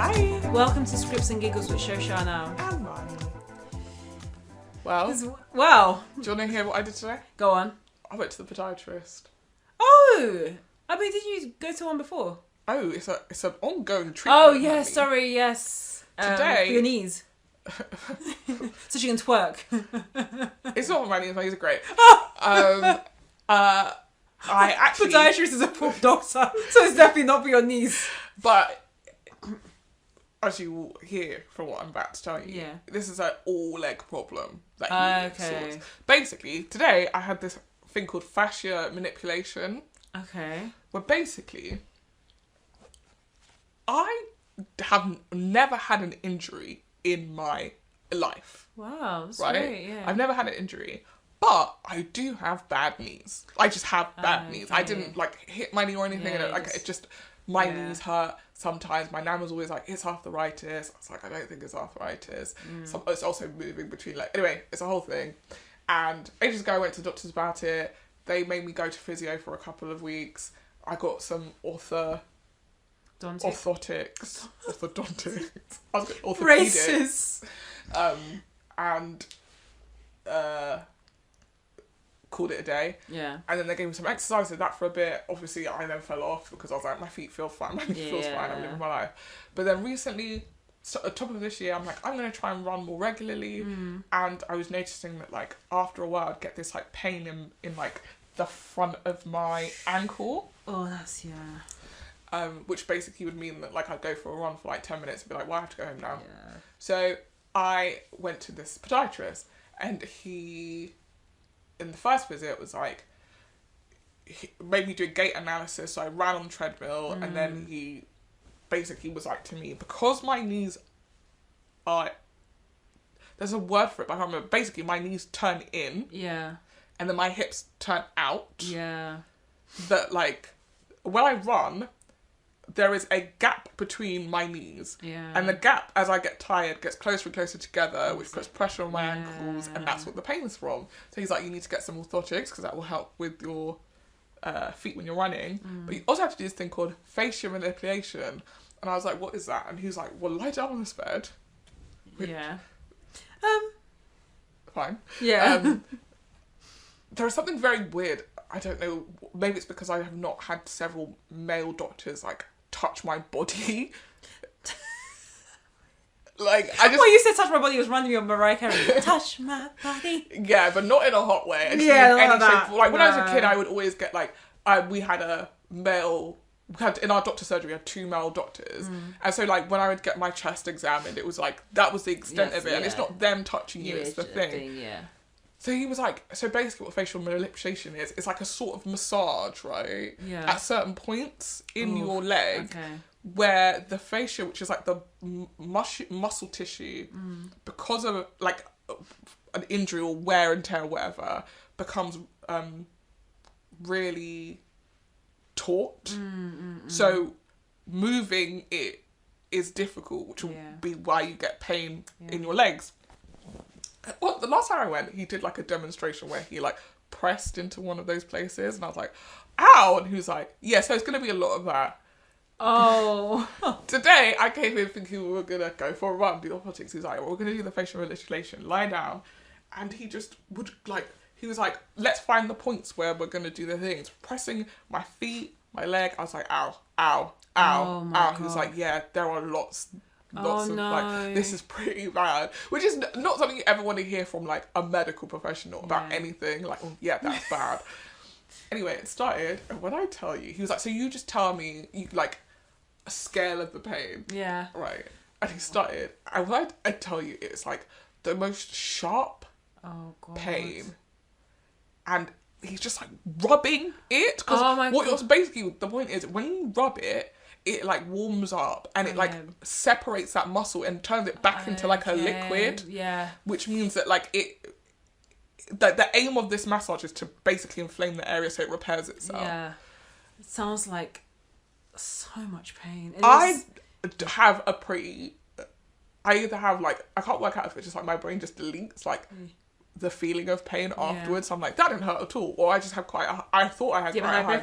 Hi. Welcome to Scripts and Giggles with Shoshana. And Ronnie. Well, do Well, you want to hear what I did today? go on. I went to the podiatrist. Oh, I mean, did you go to one before? Oh, it's an ongoing treatment. Oh, yes, sorry, yes. Today- For your knees. So she can twerk. It's not my knees, my knees are great. I actually... Podiatrist is a poor doctor, so it's definitely not for your knees. But as you will hear from what I'm about to tell you, Yeah. this is an all-leg problem that he Okay. sorts. Basically, today I had this thing called fascia manipulation, Okay. where basically I have never had an injury in my life. Wow, that's Right? great, yeah. I've never had an injury, but I do have bad knees. I just have bad knees. I Okay. didn't hit my knee or anything, Yeah, and it just my knees hurt sometimes. My nan was always like, "It's arthritis." I was like, "I don't think it's arthritis." So it's also moving between anyway, it's a whole thing. And ages ago, I went to the doctors about it. They made me go to physio for a couple of weeks. I got some orthotics. I was orthopedics. Braces. And called it a day. Yeah. And then they gave me some exercise, did that for a bit. Obviously, I then fell off because I was like, my feet feel fine, my knee feels fine, I'm living my life. But then recently, at the top of this year, I'm like, I'm going to try and run more regularly. And I was noticing that, after a while, I'd get this, pain in the front of my ankle. Oh, that's, yeah. Which basically would mean that, I'd go for a run for, 10 minutes and be like, well, I have to go home now. Yeah. So I went to this podiatrist, and he, in the first visit, was he made me do a gait analysis. So I ran on the treadmill, and then he basically was like to me, because my knees are, there's a word for it, but I can't remember. Basically, my knees turn in, Yeah. and then my hips turn out. Yeah. That when I run, there is a gap between my knees. Yeah. And the gap, as I get tired, gets closer and closer together, which puts pressure on my ankles, and that's what the pain is from. So he's like, you need to get some orthotics, because that will help with your feet when you're running. But you also have to do this thing called fascia manipulation. And I was like, what is that? And he was like, well, lie down on this bed. Yeah. Fine. Yeah. There is something very weird. I don't know. Maybe it's because I have not had several male doctors, touch my body. I just... Well, you said touch my body was running on Mariah Carey. Touch my body. Yeah, but not in a hot way. And Yeah, in any not that. shape. When I was a kid, I would always get we had a male. In our doctor surgery, we had 2 male doctors, and so when I would get my chest examined, it was that was the extent of it, and it's not them touching you; it's the thing. Yeah. So he was so basically, what facial manipulation is, it's a sort of massage, right? Yeah. At certain points in your leg, Okay. where the fascia, which is the muscle tissue, because of an injury or wear and tear or whatever, becomes really taut. So moving it is difficult, which will be why you get pain in your legs. Well, the last time I went, he did a demonstration where he pressed into one of those places, and I was like, ow! And he was like, yeah, so it's going to be a lot of that. Oh. Today, I came in thinking we were going to go for a run, do the orthotics. He's like, well, we're going to do the facial manipulation, lie down. And he just would, he was like, let's find the points where we're going to do the things. Pressing my feet, my leg. I was like, ow, ow, ow, Oh my ow. He was God. like, yeah, there are lots Oh, of, no. this is pretty bad. Which is not something you ever want to hear from, a medical professional about anything. Oh, yeah, that's bad. Anyway, it started, and when I tell you, he was like, so you just tell me, a scale of the pain. Yeah. Right. And he started, and when I tell you, it's the most sharp Oh, God. pain. And he's just rubbing it. Because Oh my God. basically, the point is, when you rub it, it warms up, and it separates that muscle and turns it back into a liquid. Yeah. Which means that the aim of this massage is to basically inflame the area so it repairs itself. Yeah. It sounds like so much pain. I have a pretty... I either have I can't work out if it's just my brain just deletes the feeling of pain afterwards. I'm like, that didn't hurt at all. Or I just have I thought I had quite a high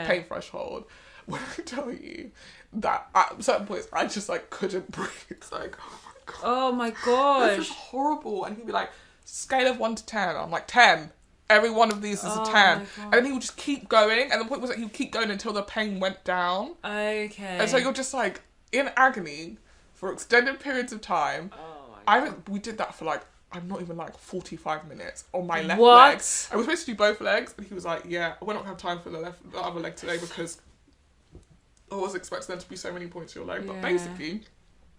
pain threshold. when I tell you that at certain points I just like couldn't breathe. It's like, oh my god. Oh my This is gosh. horrible. And he'd be like, scale of 1 to 10. I'm like, 10. Every one of these is a 10. My God. And then he would just keep going. And the point was that he would keep going until the pain went down. Okay. And so you're just like in agony for extended periods of time. Oh my God. We did that for like, I'm not even like 45 minutes on my left What? leg. I was supposed to do both legs. And he was like, yeah, we're not going to have time for the other leg today because I was expecting there to be so many points to your leg. But Yeah. basically,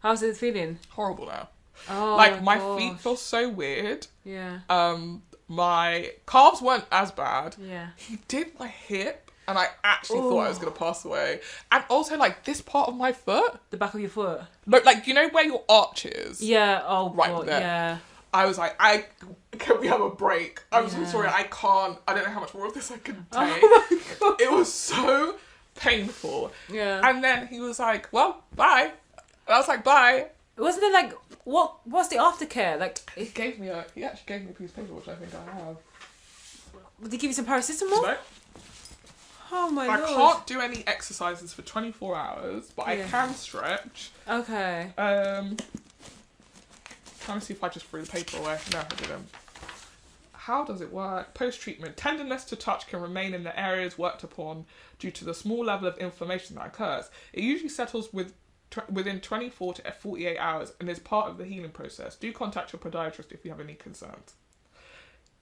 How's it feeling? horrible now. Oh Like my gosh. feet feel so weird. Yeah. My calves weren't as bad. Yeah. He did my hip and I actually thought I was going to pass away. And also like this part of my foot. The back of your foot. Look, like, you know where your arch is? Yeah. Oh Right God. there. Yeah. I was like, can we have a break? I'm so Yeah. sorry, I don't know how much more of this I can take. Oh my God. It was so painful. Yeah. And then he was like, well, bye. And I was like, bye. Wasn't it like what's the aftercare? Like He actually gave me a piece of paper, which I think I have. did he give you some paracetamol? No, Oh my I God. can't do any exercises for 24 hours, but I Yeah. can stretch. Okay. Trying to see if I just threw the paper away. No, I didn't. How does it work? Post-treatment. Tenderness to touch can remain in the areas worked upon due to the small level of inflammation that occurs. It usually settles within 24 to 48 hours and is part of the healing process. Do contact your podiatrist if you have any concerns.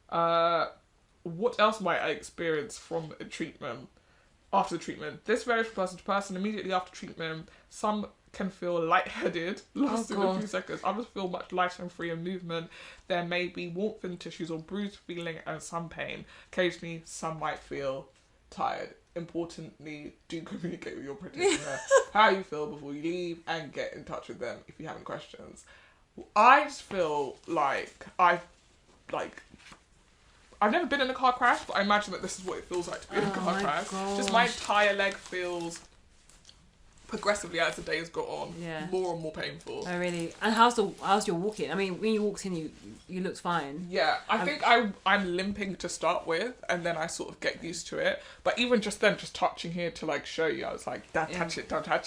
What else might I experience from a treatment? After the treatment, this varies from person to person. Immediately after treatment, some can feel lightheaded, lost in a few seconds. Others feel much lighter and free in movement. There may be warmth in tissues or bruised feeling and some pain. Occasionally, some might feel tired. Importantly, do communicate with your practitioner how you feel before you leave and get in touch with them if you have any questions. I just feel like I've never been in a car crash, but I imagine that this is what it feels like to be in a car crash. Just my entire leg feels progressively as the days go on, more and more painful. Oh really? And how's your walking? I mean, when you walked in, you looked fine. Yeah, I think I'm limping to start with, and then I sort of get used to it. But even just then, just touching here to like show you, I was like, don't touch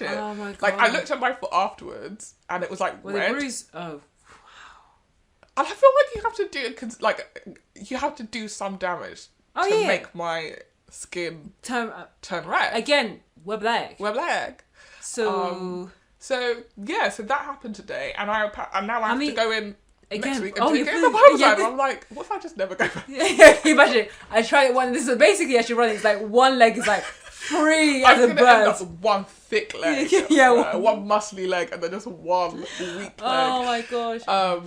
it. Oh my God. Like I looked at my foot afterwards, and it was like red. The bruise. Oh. And I feel like you have to do you have to do some damage to make my skin turn red. Again, web leg. So that happened today, and now I have to go in next week and take it. I'm like, what if I just never go back? Yeah, imagine. I tried it one. This is basically actually running. It's like one leg is like free as a bird. End up with one thick leg, one muscly leg, and then just one weak leg. Oh my gosh. How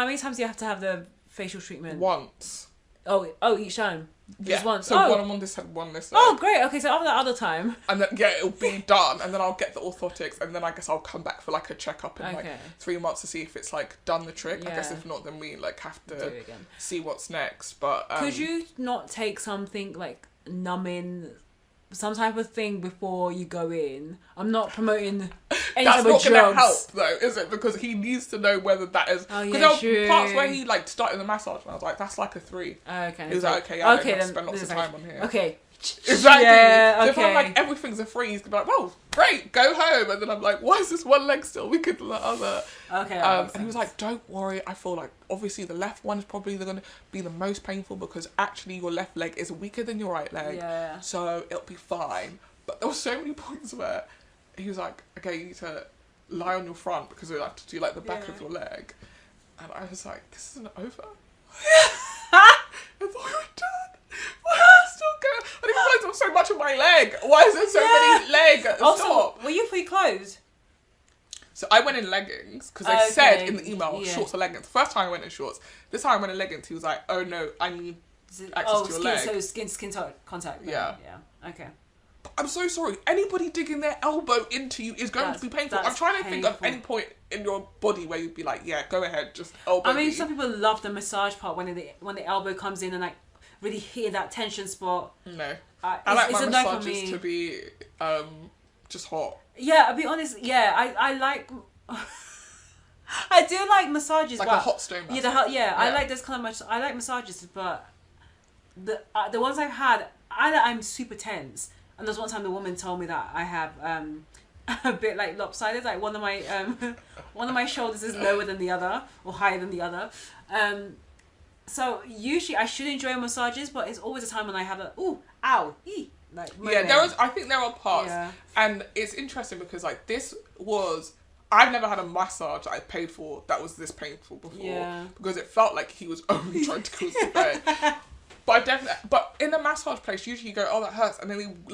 many times do you have to have the facial treatment? Once. Oh, each time. Just once. So one on this side, one this side. Oh, great. Okay, so after that other time. And then it'll be done, and then I'll get the orthotics, and then I guess I'll come back for like a checkup in like 3 months to see if it's like done the trick. Yeah. I guess if not, then we like have to see what's next. But could you not take something like numbing, some type of thing before you go in? I'm not promoting any type of drugs. That's not going to help though, is it? Because he needs to know whether that is. Because there were parts where he like started the massage, and I was like, "That's like a 3." Okay. He was like, "Okay, I don't have to spend lots of time on here." Okay. Exactly. Yeah, so if I'm like, everything's a 3, he's gonna be like, "Well, great, go home." And then I'm like, "Why is this one leg still weaker than the other?" Okay. And he was like, "Don't worry. I feel like obviously the left one is probably going to be the most painful because actually your left leg is weaker than your right leg. Yeah. So it'll be fine." But there were so many points where he was like, "Okay, you need to lie on your front because we have to do like the back of your leg," and I was like, "This isn't over." I thought we were done. Why am I still going? I didn't realise there was so much on my leg. Why is there so many leg? Also, were you fully clothed? So I went in leggings because they said in the email shorts or leggings. First time I went in shorts. This time I went in leggings. He was like, "Oh no, I need access to your leg." So skin contact. Yeah. Okay. But I'm so sorry. Anybody digging their elbow into you is going to be painful. I'm trying to think of any point in your body where you'd be like, "Yeah, go ahead, just elbow." I mean, me. some people love the massage part when the elbow comes in and like really hit that tension spot. No, I like my massages to be just hot. Yeah, I'll be honest. Yeah, I like. I do like massages, like a hot stone massage. I like this kind of I like massages, but the ones I've had, either I'm super tense And there's one time the woman told me that I have a bit like lopsided, like one of my shoulders is lower than the other or higher than the other. So usually I should enjoy massages, but it's always a time when I have a ow, like moment. Yeah, I think there are parts, and it's interesting because like I've never had a massage I paid for that was this painful before, because it felt like he was only trying to cause the pain. But in a massage place, usually you go, oh, that hurts, and then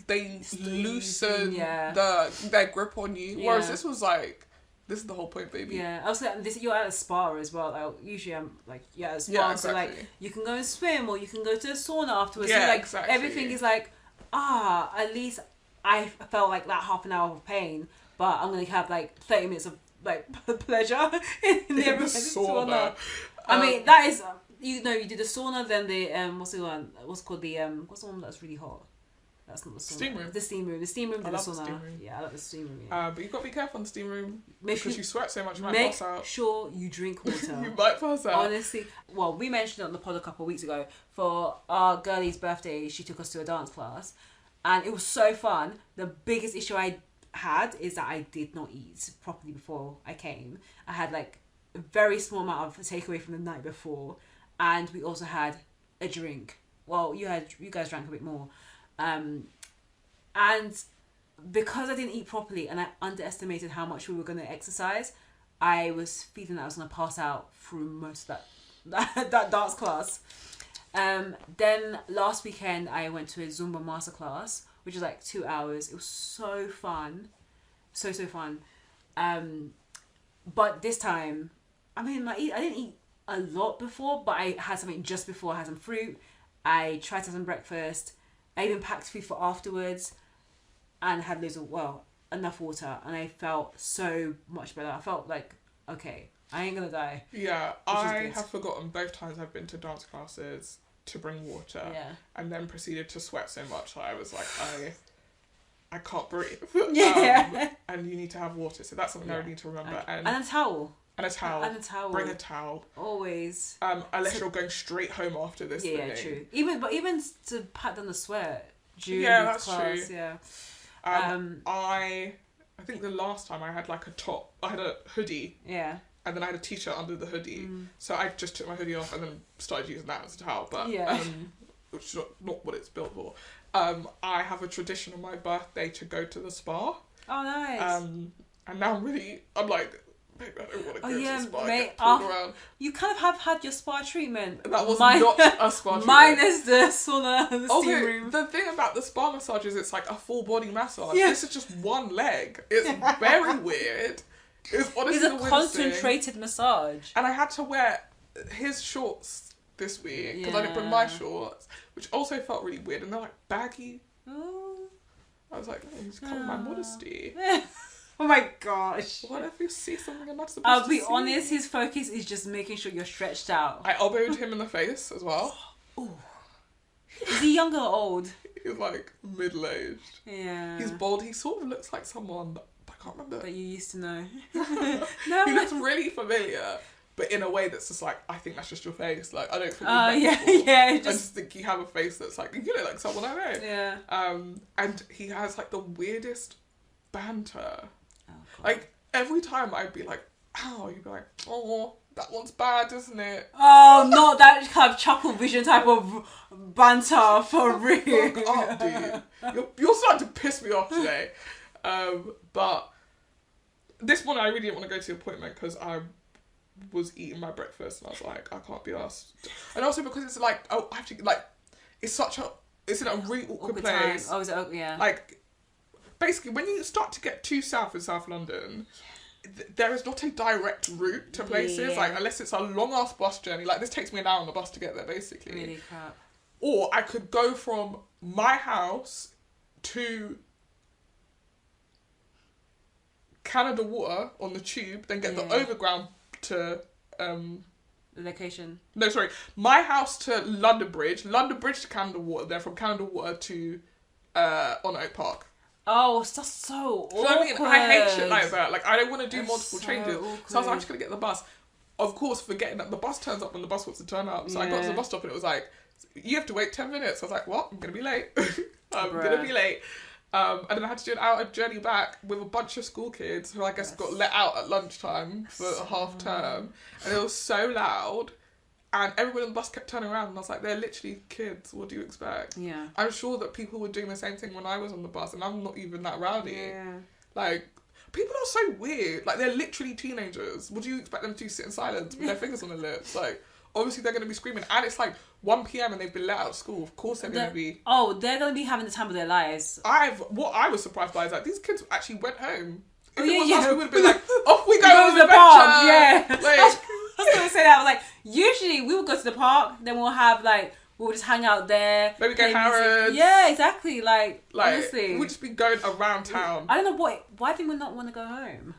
they loosen their grip on you. Yeah. Whereas this was like, this is the whole point, baby. Yeah, I was like, you're at a spa as well. Like, usually I'm like, at a spa, exactly. So like you can go and swim or you can go to a sauna afterwards. Yeah, so, like exactly. Everything is like, at least I felt like that half an hour of pain, but I'm gonna have like 30 minutes of like pleasure in the sauna. I mean, that is. You did the sauna, then the what's the one? What's called the what's the one that's really hot? That's not the sauna. Steam room. The steam room. The steam room. I love the sauna. The steam room. Yeah, I like the steam room. Yeah. But you've got to be careful in the steam room because you sweat so much, you might pass out. Make sure you drink water. You might pass out. Honestly, well, we mentioned it on the pod a couple of weeks ago. For our girlie's birthday, she took us to a dance class, and it was so fun. The biggest issue I had is that I did not eat properly before I came. I had like a very small amount of takeaway from the night before. And we also had a drink. Well, you guys drank a bit more. And because I didn't eat properly and I underestimated how much we were going to exercise, I was feeling that I was going to pass out through most of that dance class. Then last weekend I went to a Zumba masterclass, which was like 2 hours. It was so fun. So fun. But this time, I mean, I didn't eat a lot before, but I had something just before. I had some fruit. I tried to have some breakfast. I even packed food for afterwards, and had enough water, and I felt so much better. I felt like, okay, I ain't gonna die. Yeah, I have forgotten both times I've been to dance classes to bring water, and then proceeded to sweat so much that I was like, I can't breathe. And you need to have water, so that's something I need to remember. And a towel. And a towel. Bring a towel. Always. Unless you're going straight home after this. Yeah, true. Even to pat down the sweat during that's class. True. Yeah. I think the last time I had like a top. I had a hoodie. Yeah. And then I had a t-shirt under the hoodie. So I just took my hoodie off and then started using that as a towel. But which is not what it's built for. I have a tradition on my birthday to go to the spa. Oh, nice. And now I'm like, I don't want to go to the spa. Mate, around. You kind of have had your spa treatment. That was not a spa treatment. Minus the sauna and the steam room. The thing about the spa massage is it's like a full body massage. Yeah. This is just one leg. It's very weird. It's honestly a concentrated massage. And I had to wear his shorts this week because I didn't bring my shorts, which also felt really weird. And they're like baggy. Oh. I was like, he's covering my modesty. Oh my gosh. What if you see something I'm not supposed I'll to be see? honest, his focus is just making sure you're stretched out. I elbowed him in the face as well. Ooh. Is he young or old? He's like middle-aged. Yeah. He's bald. He sort of looks like someone, I can't remember. That you used to know. No, he looks really familiar, but in a way that's just like, I think that's just your face. Like, I don't think I just think you have a face that's like, you look like someone I know. Yeah. And he has like the weirdest banter. Oh, like every time I'd be like, ow, you'd be like, oh, that one's bad, isn't it? Oh, not that kind of chuckle vision type of banter, for real. Fuck up, dude. You're starting to piss me off today. But this morning I really didn't want to go to the appointment because I was eating my breakfast and I was like, I can't be asked. And also because it's like, I have to, like, it's in a really awkward place. Time. Oh, is it? Yeah. Like, basically, when you start to get too south in South London, there is not a direct route to places, like, unless it's a long-ass bus journey. Like, this takes me an hour on the bus to get there, basically. Really crap. Or I could go from my house to Canada Water on the tube, then get the overground to... the location. No, sorry. My house to London Bridge to Canada Water, then from Canada Water to on Oak Park. Oh, that's so awkward. You know what I mean? I hate shit like that. Like, I don't want to do multiple changes. Awkward. So I was like, I'm just going to get the bus. Of course, forgetting that the bus turns up when the bus wants to turn up. So I got to the bus stop and it was like, you have to wait 10 minutes. I was like, what? I'm going to be late. I'm going to be late. And then I had to do an hour journey back with a bunch of school kids who I guess got let out at lunchtime for a half term. And it was so loud. And everyone on the bus kept turning around and I was like, they're literally kids. What do you expect? Yeah. I'm sure that people were doing the same thing when I was on the bus and I'm not even that rowdy. Yeah. Like, people are so weird. Like, they're literally teenagers. Would you expect them to sit in silence with their fingers on their lips? Like, obviously they're going to be screaming. And it's like 1 p.m. and they've been let out of school. Of course they're going to be... Oh, they're going to be having the time of their lives. What I was surprised by is that these kids actually went home. If it was was us, we would have been like, off we go to the park. Yeah. Like, I was going to say that. I was like, usually we would go to the park, then we'll have like, we'll just hang out there. Maybe go Harrods. Yeah, exactly. Like honestly. We'll just be going around town. I don't know why did we not want to go home?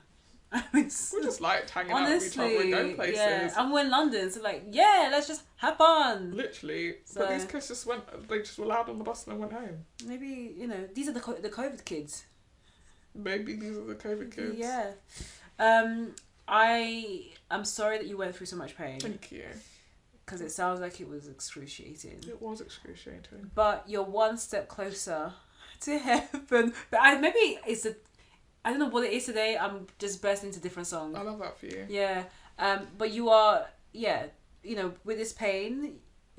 We just liked hanging out with each other and going places. Yeah. And we're in London, so like, yeah, let's just have fun. Literally. So, but these kids just they just were loud on the bus and then went home. Maybe, these are the COVID kids. Maybe these are the COVID kids. Yeah. I'm sorry that you went through so much pain. Thank you. Because it sounds like it was excruciating. It was excruciating. But you're one step closer to heaven. But maybe it's I don't know what it is today. I'm just bursting into different songs. I love that for you. Yeah. But you are, with this pain,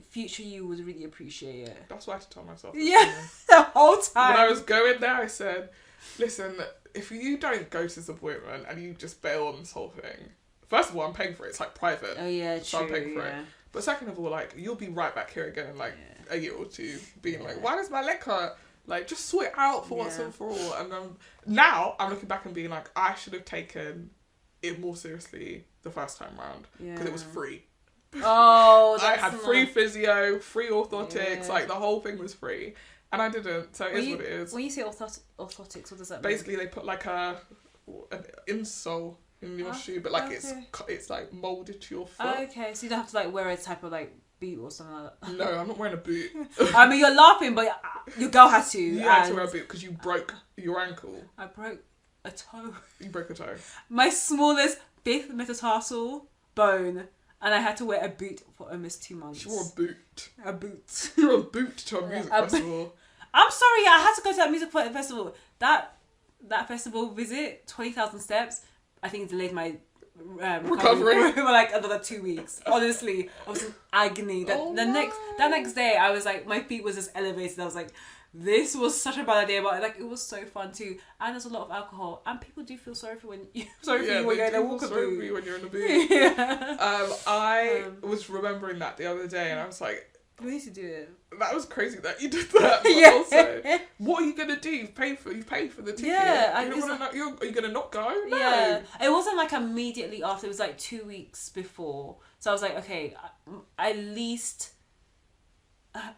future you would really appreciate it. That's what I had to tell myself. Yeah, the whole time. When I was going there, I said, listen, if you don't go to this appointment and you just bail on this whole thing, first of all, I'm paying for it. It's like private. Oh, yeah, so true. I'm paying for it. But second of all, like, you'll be right back here again in like a year or two, being like, why does my leg hurt? Like, just sort it out for once and for all. And now I'm looking back and being like, I should have taken it more seriously the first time round because it was free. Oh, I had free physio, free orthotics, like the whole thing was free. And I didn't, so it is what it is. When you say orthotics, what does that mean? Basically, they put like an insole in your shoe, but like it's like moulded to your foot. Okay, so you don't have to like wear a type of like boot or something like that. No, I'm not wearing a boot. I mean, you're laughing, but your girl had to. You had to wear a boot because you broke your ankle. I broke a toe. You broke a toe. My smallest 5th metatarsal bone. And I had to wear a boot for almost 2 months. She wore a boot. A boot. You wore a boot to a music festival. I'm sorry, I had to go to that music festival. That festival visit, 20,000 steps, I think delayed my recovery for like another 2 weeks. Honestly, I was in agony. That next day, I was like, my feet was just elevated. I was like, this was such a bad idea, but like it was so fun too. And there's a lot of alcohol, and people do feel sorry for you when you're in a walker boot. When you're in a boot. I was remembering that the other day, and I was like, we need to do it. That was crazy that you did that. But also, what are you gonna do? You paid for the ticket. Yeah, are you gonna not go? No. Yeah, it wasn't like immediately after. It was like 2 weeks before. So I was like, okay, at least.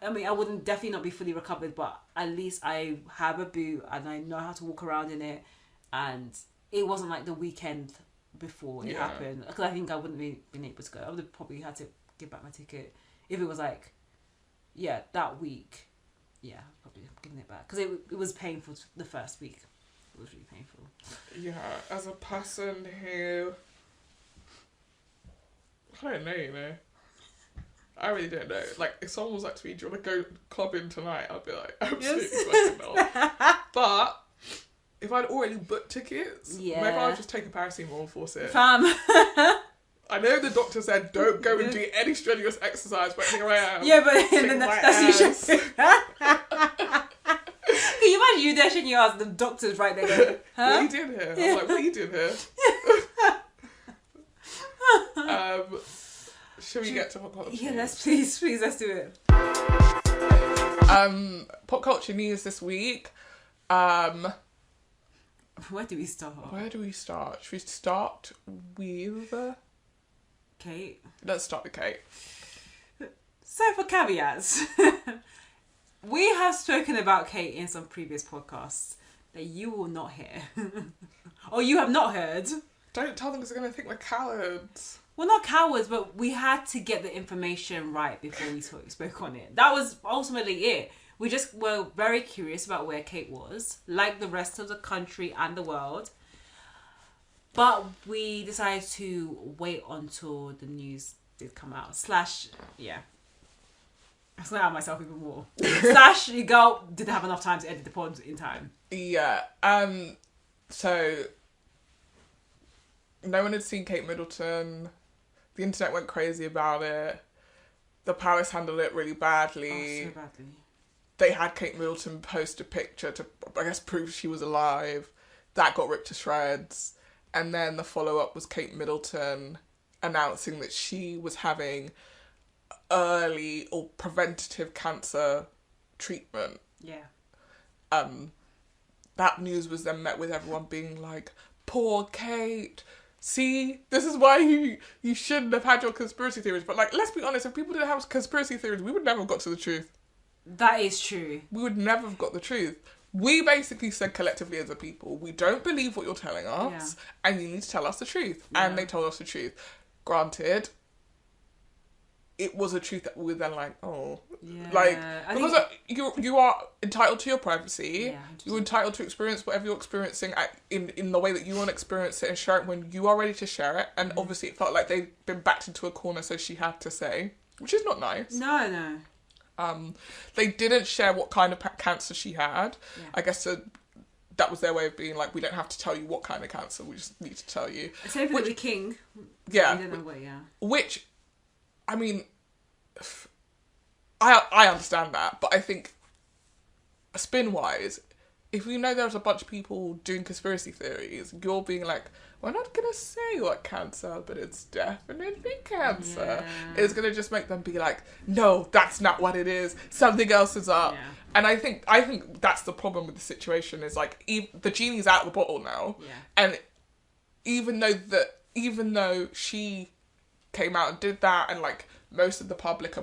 I mean, I wouldn't definitely not be fully recovered, but at least I have a boot and I know how to walk around in it. And it wasn't like the weekend before it happened, because I think I wouldn't have been able to go. I would have probably had to give back my ticket if it was like, that week. Yeah, probably giving it back because it was painful the first week. It was really painful. Yeah, as a person who, I don't know, I really don't know. Like, if someone was like to me, do you want to go clubbing tonight? I'd be like, absolutely fucking not. But if I'd already booked tickets, maybe I'd just take a paracetamol and force it. Fam. I know the doctor said don't go and do any strenuous exercise, but here I am. Yeah, but then that's usually. Can you imagine you there shaking your ass and the doctor's right there going, huh? What are you doing here? I was like, what are you doing here? Should we get to pop culture? Yeah, please, let's do it. Pop culture news this week. Where do we start? Should we start with Kate? Let's start with Kate. So for caveats, we have spoken about Kate in some previous podcasts that you will not hear. Or you have not heard. Don't tell them because they're going to think we're cowards. Well, not cowards, but we had to get the information right before we spoke on it. That was ultimately it. We just were very curious about where Kate was, like the rest of the country and the world. But we decided to wait until the news did come out. It's not myself even more. Slash, your girl didn't have enough time to edit the pod in time. Yeah. So no one had seen Kate Middleton. The internet went crazy about it. The palace handled it really badly. Oh, so badly. They had Kate Middleton post a picture to, I guess, prove she was alive. That got ripped to shreds. And then the follow-up was Kate Middleton announcing that she was having early or preventative cancer treatment. Yeah. That news was then met with everyone being like, poor Kate. See, this is why you shouldn't have had your conspiracy theories. But like, let's be honest, if people didn't have conspiracy theories, we would never have got to the truth. That is true. We would never have got the truth. We basically said collectively as a people, we don't believe what you're telling us, and you need to tell us the truth. Yeah. And they told us the truth. Granted, it was a truth that we were then like, oh, like, because you are entitled to your privacy. Yeah, you're entitled to experience whatever you're experiencing in the way that you want to experience it and share it when you are ready to share it. And obviously, it felt like they'd been backed into a corner, so she had to say, which is not nice. No. They didn't share what kind of cancer she had. Yeah. I guess that was their way of being like, we don't have to tell you what kind of cancer, we just need to tell you. Same for the king. Yeah. Which, I mean, I understand that, but I think spin-wise, if we know there's a bunch of people doing conspiracy theories, you're being like, we're not going to say what cancer, but it's definitely cancer. Yeah. It's going to just make them be like, no, that's not what it is. Something else is up. Yeah. And I think that's the problem with the situation is like, the genie's out of the bottle now. Yeah. And even though she came out and did that, and like most of the public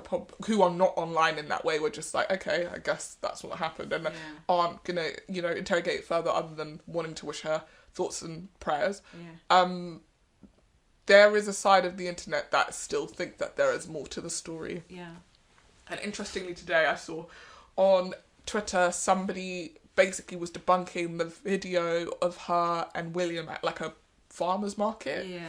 who are not online in that way were just like, okay, I guess that's what happened, and aren't gonna, interrogate it further other than wanting to wish her thoughts and prayers. Yeah. There is a side of the internet that still think that there is more to the story. Yeah. And interestingly, today I saw on Twitter somebody basically was debunking the video of her and William at like a farmer's market. Yeah.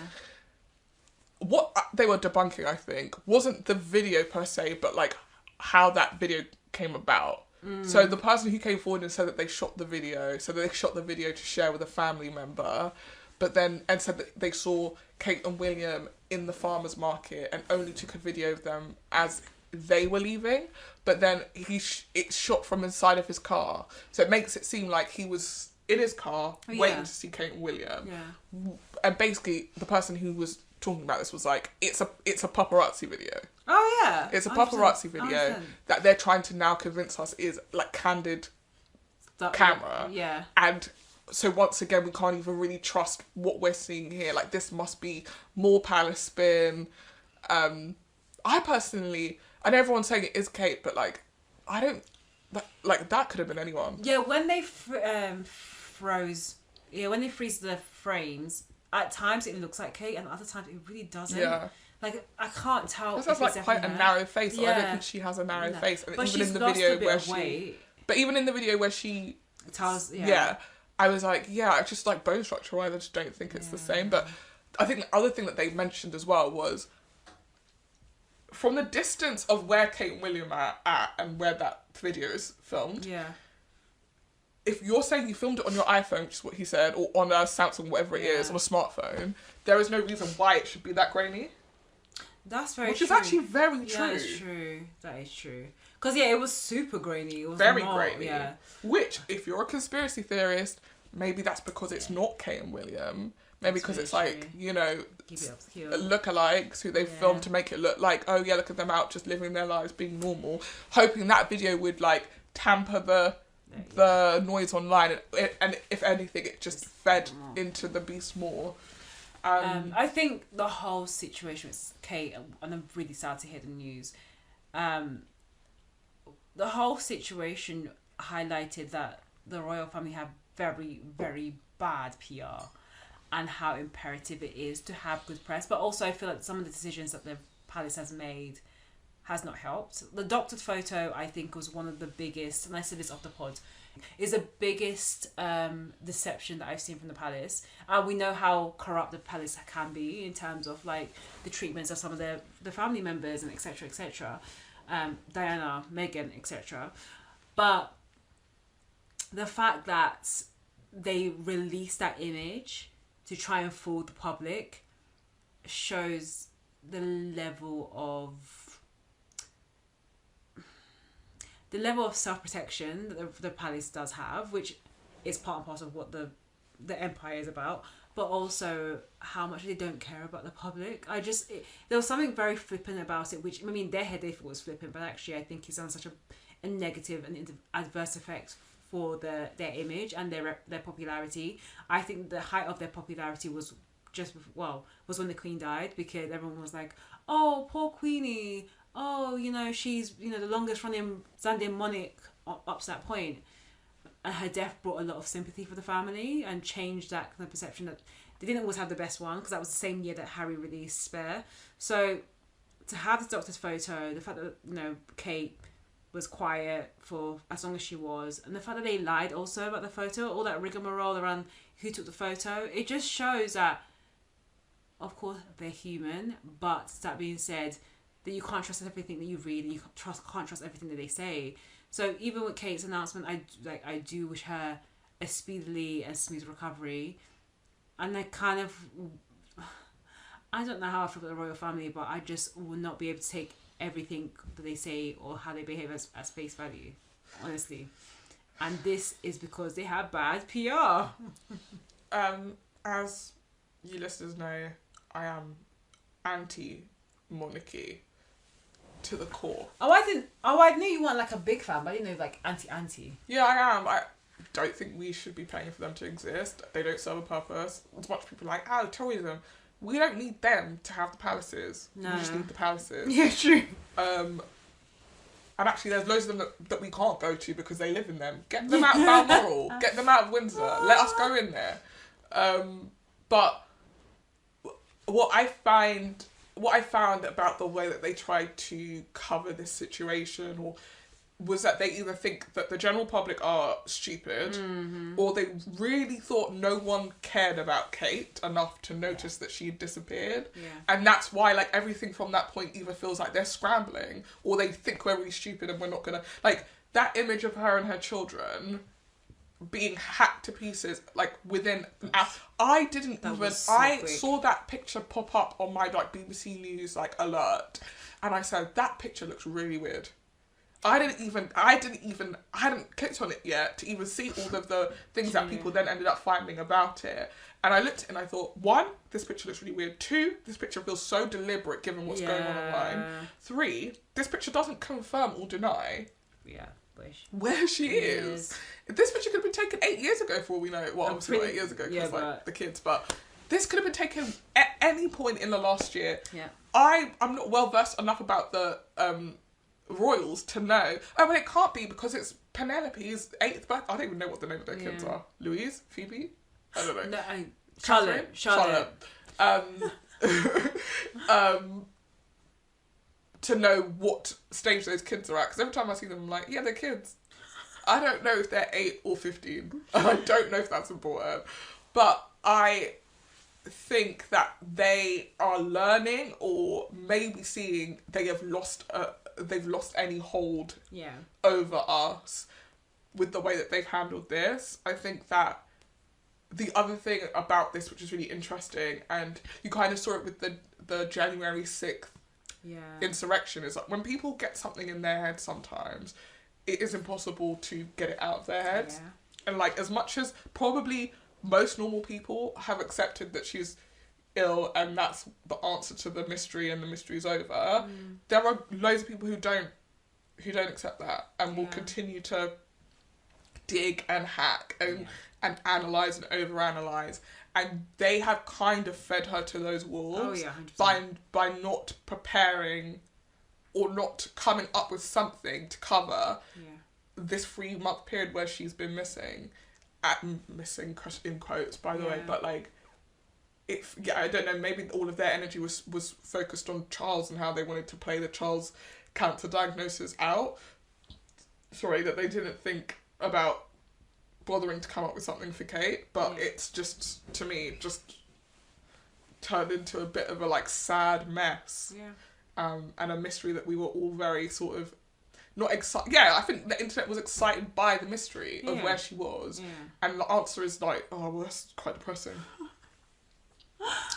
What they were debunking, I think, wasn't the video per se, but like how that video came about. So the person who came forward and said that they shot the video, to share with a family member, but then, and said that they saw Kate and William in the farmer's market and only took a video of them as they were leaving, but then it's shot from inside of his car. So it makes it seem like he was in his car waiting to see Kate and William. Yeah. And basically the person who was talking about this was like, it's a paparazzi video. Oh yeah. It's a paparazzi video that they're trying to now convince us is like candid camera. Yeah. And so once again, we can't even really trust what we're seeing here. Like, this must be more palace spin. I personally, I know everyone's saying it is Kate, but like, I don't, that could have been anyone. Yeah, when they freeze the frames, at times it looks like Kate, and other times it really doesn't. Yeah. Like, I can't tell. This has like quite a narrow face. Yeah. I don't think she has a narrow face. And but even in the video where she tells, I was like, it's just like bone structure. I just don't think it's the same. But I think the other thing that they mentioned as well was from the distance of where Kate and William are at and where that video is filmed. Yeah. If you're saying you filmed it on your iPhone, which is what he said, or on a Samsung, whatever it is, on a smartphone, there is no reason why it should be that grainy. That's very true. Which is actually very true. That is true. That is true. Because, it was super grainy. It was very grainy. Yeah. Which, if you're a conspiracy theorist, maybe that's because it's not Kate and William. Maybe because it's like, lookalikes who they filmed to make it look like, oh yeah, look at them out just living their lives, being normal. Hoping that video would like tamper the noise online, and if anything, it just fed into the beast more. I think the whole situation with Kate, and I'm really sad to hear the news, the whole situation highlighted that the royal family have very, very bad PR and how imperative it is to have good press. But also I feel like some of the decisions that the palace has made has not helped. The doctored photo, I think, was one of the biggest, and I said this off the pod, is the biggest deception that I've seen from the palace. We know how corrupt the palace can be in terms of like the treatments of some of the family members and etc. Diana, Meghan, etc. But the fact that they released that image to try and fool the public shows the level of self-protection that the palace does have, which is part and parcel of what the empire is about, but also how much they don't care about the public. There was something very flippant about it, which, I mean, their head they thought was flippant, but actually I think it's on such a negative and adverse effect for their image and their popularity. I think the height of their popularity was when the Queen died, because everyone was like, oh, poor Queenie, oh, she's, the longest running Zambian monarch up to that point. And her death brought a lot of sympathy for the family and changed that kind of perception that they didn't always have the best one, because that was the same year that Harry released Spare. So to have the doctor's photo, the fact that, Kate was quiet for as long as she was, and the fact that they lied also about the photo, all that rigmarole around who took the photo, it just shows that, of course, they're human, but that being said, that you can't trust everything that you read, and you can't trust everything that they say. So even with Kate's announcement, I do wish her a speedily and smooth recovery. And I don't know how I feel about the royal family, but I just will not be able to take everything that they say or how they behave as face value, honestly. And this is because they have bad PR. As you listeners know, I am anti-monarchy to the core. I knew you weren't like a big fan, but I didn't know like anti. Yeah, I am. I don't think we should be paying for them to exist. They don't serve a purpose. As much people are like, tourism. We don't need them to have the palaces. No. We just need the palaces. Yeah, true. And actually there's loads of them that we can't go to because they live in them. Get them out of Balmoral. Get them out of Windsor. Let us go in there. But what I found about the way that they tried to cover this situation was that they either think that the general public are stupid, or they really thought no one cared about Kate enough to notice that she had disappeared. Yeah. And that's why like everything from that point either feels like they're scrambling, or they think we're really stupid and we're not gonna, like, that image of her and her children being hacked to pieces like within an hour. I saw that picture pop up on my like BBC News like alert, and I said, that picture looks really weird. I hadn't clicked on it yet to even see all of the things that people then ended up finding about it. And I looked and I thought, 1, this picture looks really weird. 2, this picture feels so deliberate given what's going on online. 3, this picture doesn't confirm or deny where she is. This picture could have been taken 8 years ago for all we know. Well, obviously not 8 years ago because like the kids, but this could have been taken at any point in the last year. Yeah. I'm not well versed enough about the royals to know. Oh, but it can't be because it's Penelope's 8th birthday. I don't even know what the name of their kids are. Louise? Phoebe? I don't know. No, Charlotte. To know what stage those kids are at. Because every time I see them, I'm like, yeah, they're kids. I don't know if they're 8 or 15. I don't know if that's important. But I think that they are learning, or maybe seeing they've lost any hold over us with the way that they've handled this. I think that the other thing about this, which is really interesting, and you kind of saw it with the January 6th insurrection, is like when people get something in their head sometimes, it is impossible to get it out of their heads. Yeah. And like, as much as probably most normal people have accepted that she's ill and that's the answer to the mystery and the mystery's over, there are loads of people who don't accept that and will continue to dig and hack and analyse and overanalyse. And they have kind of fed her to those wolves by not preparing or not coming up with something to cover this 3-month period where she's been missing. Missing in quotes, by the way, but like, I don't know, maybe all of their energy was focused on Charles and how they wanted to play the Charles cancer diagnosis out. Sorry, that they didn't think about bothering to come up with something for Kate, but it's just, to me, just turned into a bit of a like sad mess. and a mystery that we were all very sort of not excited. Yeah, I think the internet was excited by the mystery of where she was, and the answer is like, oh, well, that's quite depressing.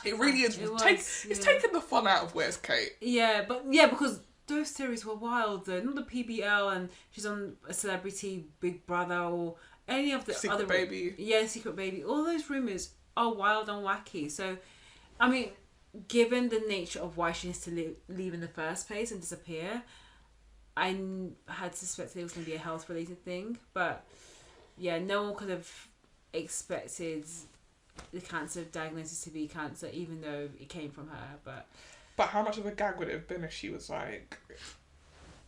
It really is. It's taken the fun out of Where's Kate. Yeah, because those series were wild though. Not the PBL, and she's on a Celebrity Big Brother or any of the Secret Baby. Yeah, Secret Baby. All those rumours are wild and wacky. So, I mean, given the nature of why she needs to leave in the first place and disappear, I had suspected it was going to be a health related thing. But yeah, no one could have expected the cancer diagnosis to be cancer, even though it came from her. But how much of a gag would it have been if she was like,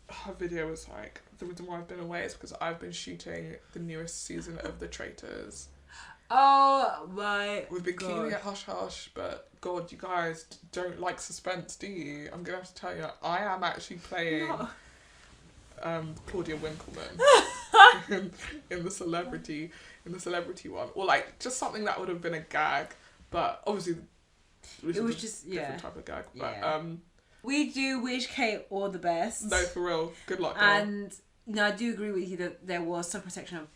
her video was like, the reason why I've been away is because I've been shooting the newest season of The Traitors. Oh my We've been keeping it hush hush, but God, you guys don't like suspense, do you? I'm gonna have to tell you, I am actually playing Claudia Winkleman in the celebrity one, or like just something that would have been a gag, but obviously it was just different type of gag. But we do wish Kate all the best. No, for real, good luck. Girl. And I do agree with you that there was some protection of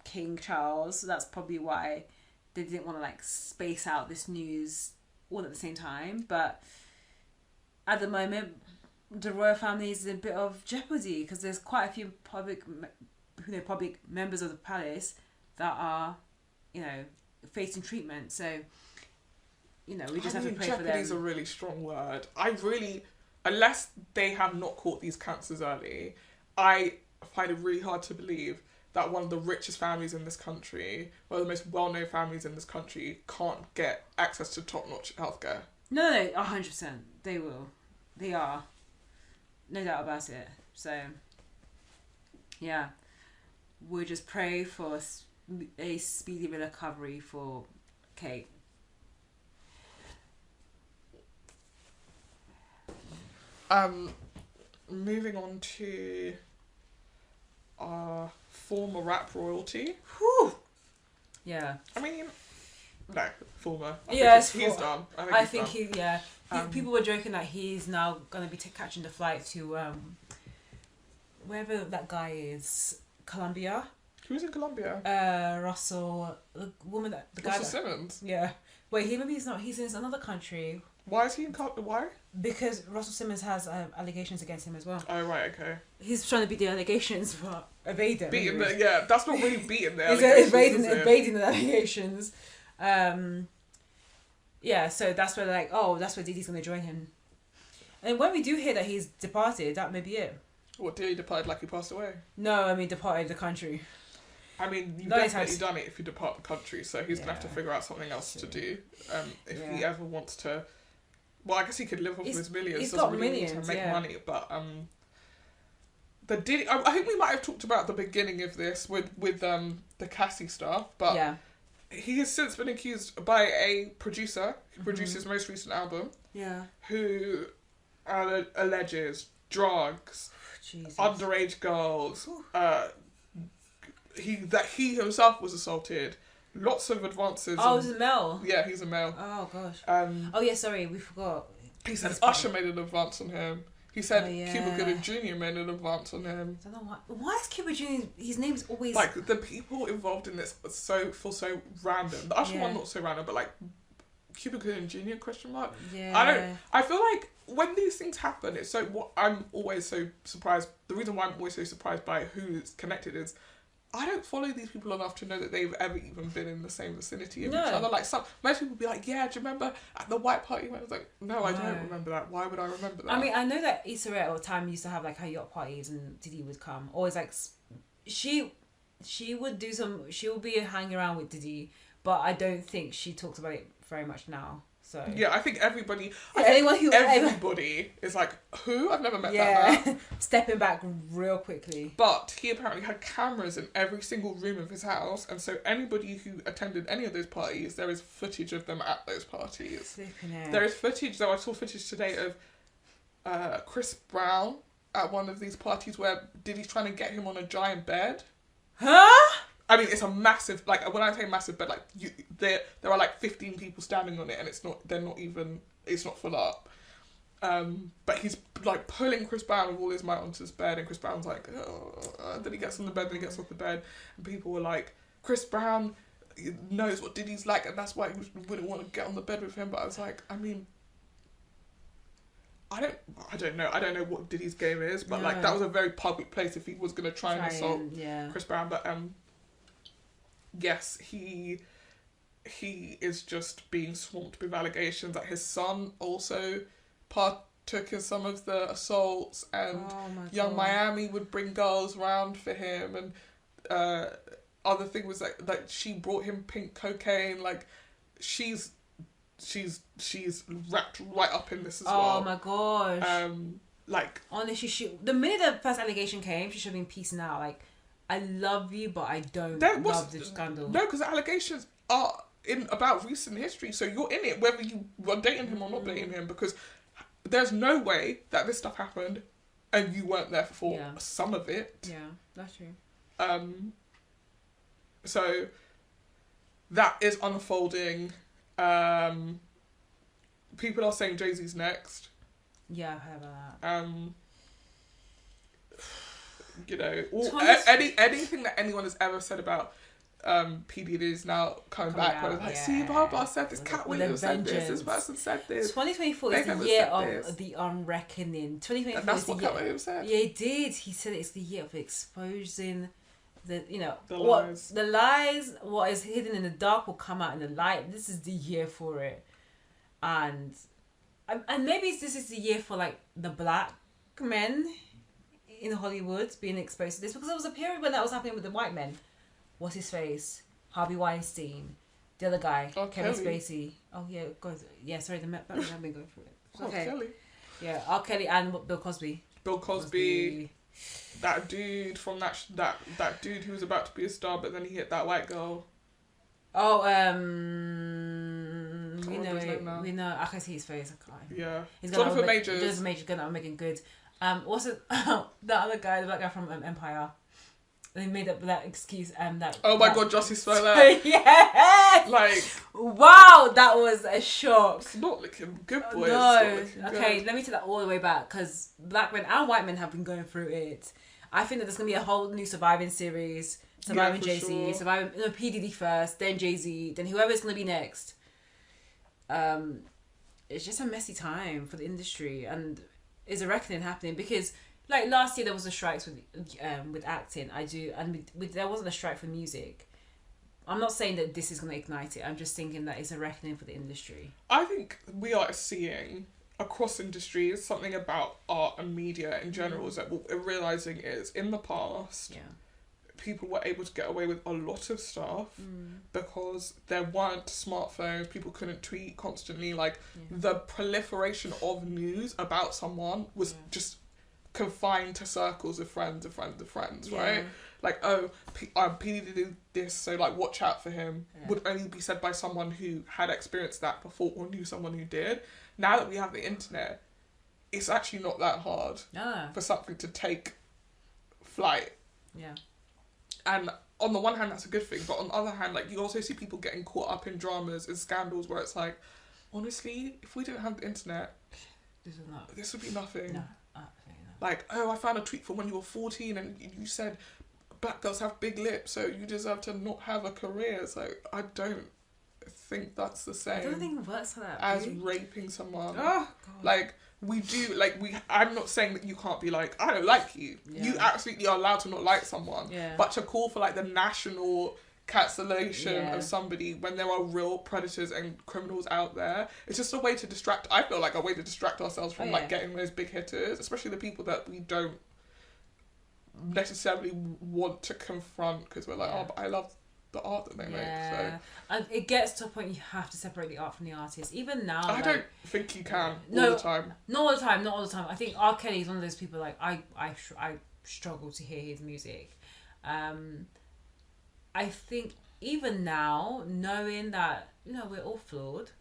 King Charles. So that's probably why they didn't want to like space out this news all at the same time. But at the moment, the royal family is in a bit of jeopardy because there's quite a few public members of the palace that are, facing treatment. So, we just have to pray for them. Jeopardy is a really strong word. Unless they have not caught these cancers early, I find it really hard to believe that one of the richest families in this country, one of the most well-known families in this country, can't get access to top-notch healthcare. No, 100%. They will. They are. No doubt about it. So, yeah. We'll just pray for a speedy recovery for Kate. Moving on to our former rap royalty. Whew. Yeah. I mean, no, former. Yes, he's done. I think he's done. People were joking that he's now going to be catching the flight to wherever that guy is, Colombia. Who's in Colombia? Russell, the woman that the guy. Russell Simmons. Yeah. Wait, he's not. He's in another country. Why is he in Colombia? Why? Because Russell Simmons has allegations against him as well. Oh right, okay. He's trying to beat the allegations, but evade them. Beating the that's not really beating the allegations. Evading the allegations. Yeah, so that's where that's where Diddy's going to join him. And when we do hear that he's departed, that may be it. What, Diddy departed like he passed away? No, I mean departed the country. I mean, you've definitely done it if you depart the country, so he's going to have to figure out something else to do if he ever wants to. Well, I guess he could live off his millions. He's got millions to make money, but the Diddy. I think we might have talked about the beginning of this with the Cassie stuff, but he has since been accused by a producer who produced his most recent album. Yeah. Who alleges drugs, underage girls. He himself was assaulted. Lots of advances. Oh, he's a male. Yeah, he's a male. Oh gosh. Sorry, we forgot. He said Usher made an advance on him. He said Cuba Gooding Jr. made an advance on him. I don't know why. Why is Cuba Jr. His name's always like the people involved in this feel so random. The Usher one not so random, but like Cuba Gooding Jr. question mark. Yeah. I feel like when these things happen, it's so. What I'm always so surprised. The reason why I'm always so surprised by who's connected is, I don't follow these people enough to know that they've ever even been in the same vicinity of each other. Like most people be like, yeah, do you remember at the white party? I was like, no, I don't remember that. Why would I remember that? I mean, I know that Issa Rae or Tam used to have like her yacht parties and Diddy would come. Always like, she would do she would be hanging around with Diddy, but I don't think she talks about it very much now. So yeah, I think everybody is like, who? I've never met that man. Stepping back real quickly. But he apparently had cameras in every single room of his house, and so anybody who attended any of those parties, there is footage of them at those parties. There is footage, though I saw footage today of Chris Brown at one of these parties where Diddy's trying to get him on a giant bed. Huh? I mean, it's a massive, like, when I say massive bed, like, there are like 15 people standing on it, and it's not full up. But he's like pulling Chris Brown with all his might onto his bed, and Chris Brown's like, then he gets on the bed, then he gets off the bed, and people were like, Chris Brown knows what Diddy's like, and that's why he wouldn't want to get on the bed with him. But I was like, I mean, I don't know what Diddy's game is, but like that was a very public place if he was gonna try and assault Chris Brown. But yes, he is just being swamped with allegations that his son also partook in some of the assaults, and Young Miami would bring girls round for him, and other thing was like she brought him pink cocaine. Like she's wrapped right up in this as well. Oh my gosh. Like honestly, the minute the first allegation came, she should have been peacing out. Like, I love you, but I don't love the scandal. No, because the allegations are about recent history, so you're in it whether you were dating him or not dating him, because there's no way that this stuff happened and you weren't there for some of it. Yeah, that's true. So that is unfolding. People are saying Jay-Z's next. Yeah, I've heard about that. You know, anything that anyone has ever said about P. Diddy is now coming back. Where it's like, see, blah blah said this, Cat Williams said this person said this. 2024 is the year of the unreckoning. 2024 and that's what Cat Williams said. Yeah, he did. He said it's the year of exposing the lies. The lies, what is hidden in the dark will come out in the light. This is the year for it. And maybe this is the year for like the black men in Hollywood being exposed to this, because there was a period when that was happening with the white men. What's his face? Harvey Weinstein, the other guy, Kevin Spacey. Oh yeah, God, yeah. Sorry, the Met I've been going through it. Okay. Kelly. Yeah, R. Kelly and Bill Cosby. That dude from that dude who was about to be a star, but then he hit that white girl. Oh, we know. I can see his face. I can't. Yeah. He's Jonathan Majors. Jonathan Majors going out making good. What's it? The other guy, the black guy from Empire. They made up that excuse. Oh my God, Justice Smollett. Yeah. Like. Wow, that was a shock. It's not looking good, boys. No. Okay, let me take that all the way back, because black men and white men have been going through it. I think that there's gonna be a whole new Surviving series. Surviving Jay-Z, sure. Surviving P. Diddy first, then Jay-Z, then whoever's gonna be next. It's just a messy time for the industry, and is a reckoning happening, because like last year there was a strikes with acting. There wasn't a strike for music. I'm not saying that this is going to ignite it. I'm just thinking that it's a reckoning for the industry. I think we are seeing across industries something about art and media in general is that what we're realising is in the past, people were able to get away with a lot of stuff because there weren't smartphones, people couldn't tweet constantly. Like the proliferation of news about someone was just confined to circles of friends, right? Like, P did this, so like watch out for him, would only be said by someone who had experienced that before or knew someone who did. Now that we have the internet, it's actually not that hard for something to take flight. Yeah. And on the one hand, that's a good thing, but on the other hand, like you also see people getting caught up in dramas and scandals where it's like, honestly, if we didn't have the internet, this would be nothing. No, absolutely not. Like, I found a tweet from when you were 14 and you said black girls have big lips, so you deserve to not have a career. It's like, I don't think that's the same. I don't think it works for that. As raping someone. Oh, God. Like, we do, like, I'm not saying that you can't be like, I don't like you. Yeah. You absolutely are allowed to not like someone. Yeah. But to call for, like, the national cancellation of somebody when there are real predators and criminals out there, it's just a way to distract, I feel like a way to distract ourselves from, like, getting those big hitters, especially the people that we don't necessarily want to confront because we're like, but I love the art that they make. So. And it gets to a point you have to separate the art from the artist. Even now, I don't think you can all the time. Not all the time. I think R. Kelly is one of those people, like, I struggle to hear his music. I think even now, knowing that, we're all flawed,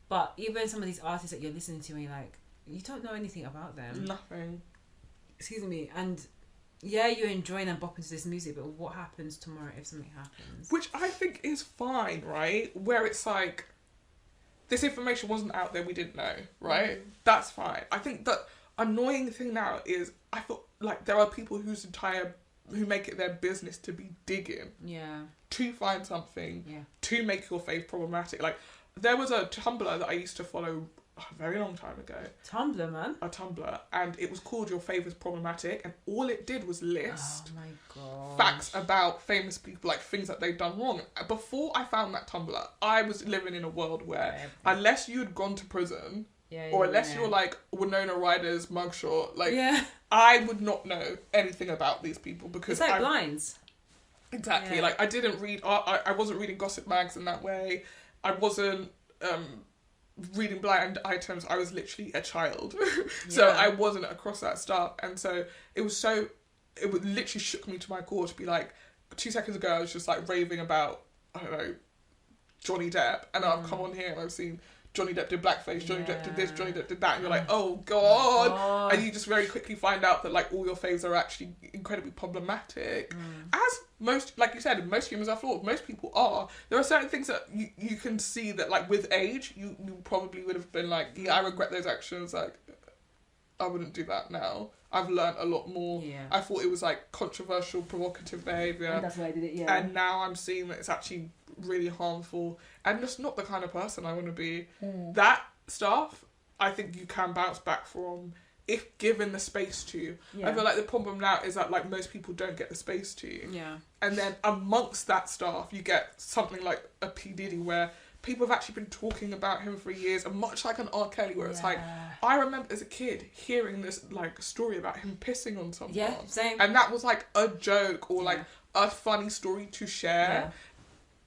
but even some of these artists that you're listening to, and you're like, you don't know anything about them. Nothing. Excuse me. And you're enjoying and bopping to this music, but what happens tomorrow if something happens? Which I think is fine, right? Where it's like, this information wasn't out there, we didn't know, right? That's fine. I think the annoying thing now is I thought like there are people who make it their business to be digging. Yeah. To find something. Yeah. To make your faith problematic. Like there was a Tumblr that I used to follow a very long time ago. Tumblr, man. A Tumblr, and it was called Your Faith is Problematic, and all it did was list facts about famous people, like things that they'd done wrong. Before I found that Tumblr, I was living in a world where unless you had gone to prison, or unless you're like Winona Ryder's mugshot, like I would not know anything about these people because it's like blinds. Exactly. Like I didn't read. I wasn't reading gossip mags in that way. I wasn't reading blind items. I was literally a child, so I wasn't across that stuff, and so it would literally shook me to my core to be like, 2 seconds ago I was just like raving about, I don't know, Johnny Depp, and I've come on here and I've seen Johnny Depp did blackface, Johnny Depp did this, Johnny Depp did that, and you're like, oh god, and you just very quickly find out that like all your faves are actually incredibly problematic. As most, like you said, most humans are flawed. Most people are. There are certain things that you can see that like with age, you probably would have been like, yeah, I regret those actions. Like, I wouldn't do that now. I've learned a lot more. Yeah. I thought it was like controversial, provocative behaviour. And that's why I did it, yeah. And now I'm seeing that it's actually really harmful and just not the kind of person I want to be. That stuff, I think you can bounce back from if given the space to. I feel like the problem now is that like most people don't get the space to. Yeah. And then amongst that stuff, you get something like a P. Diddy where people have actually been talking about him for years, and much like an R. Kelly where it's like, I remember as a kid hearing this like story about him pissing on someone. Yeah, same. And that was like a joke or like a funny story to share. Yeah.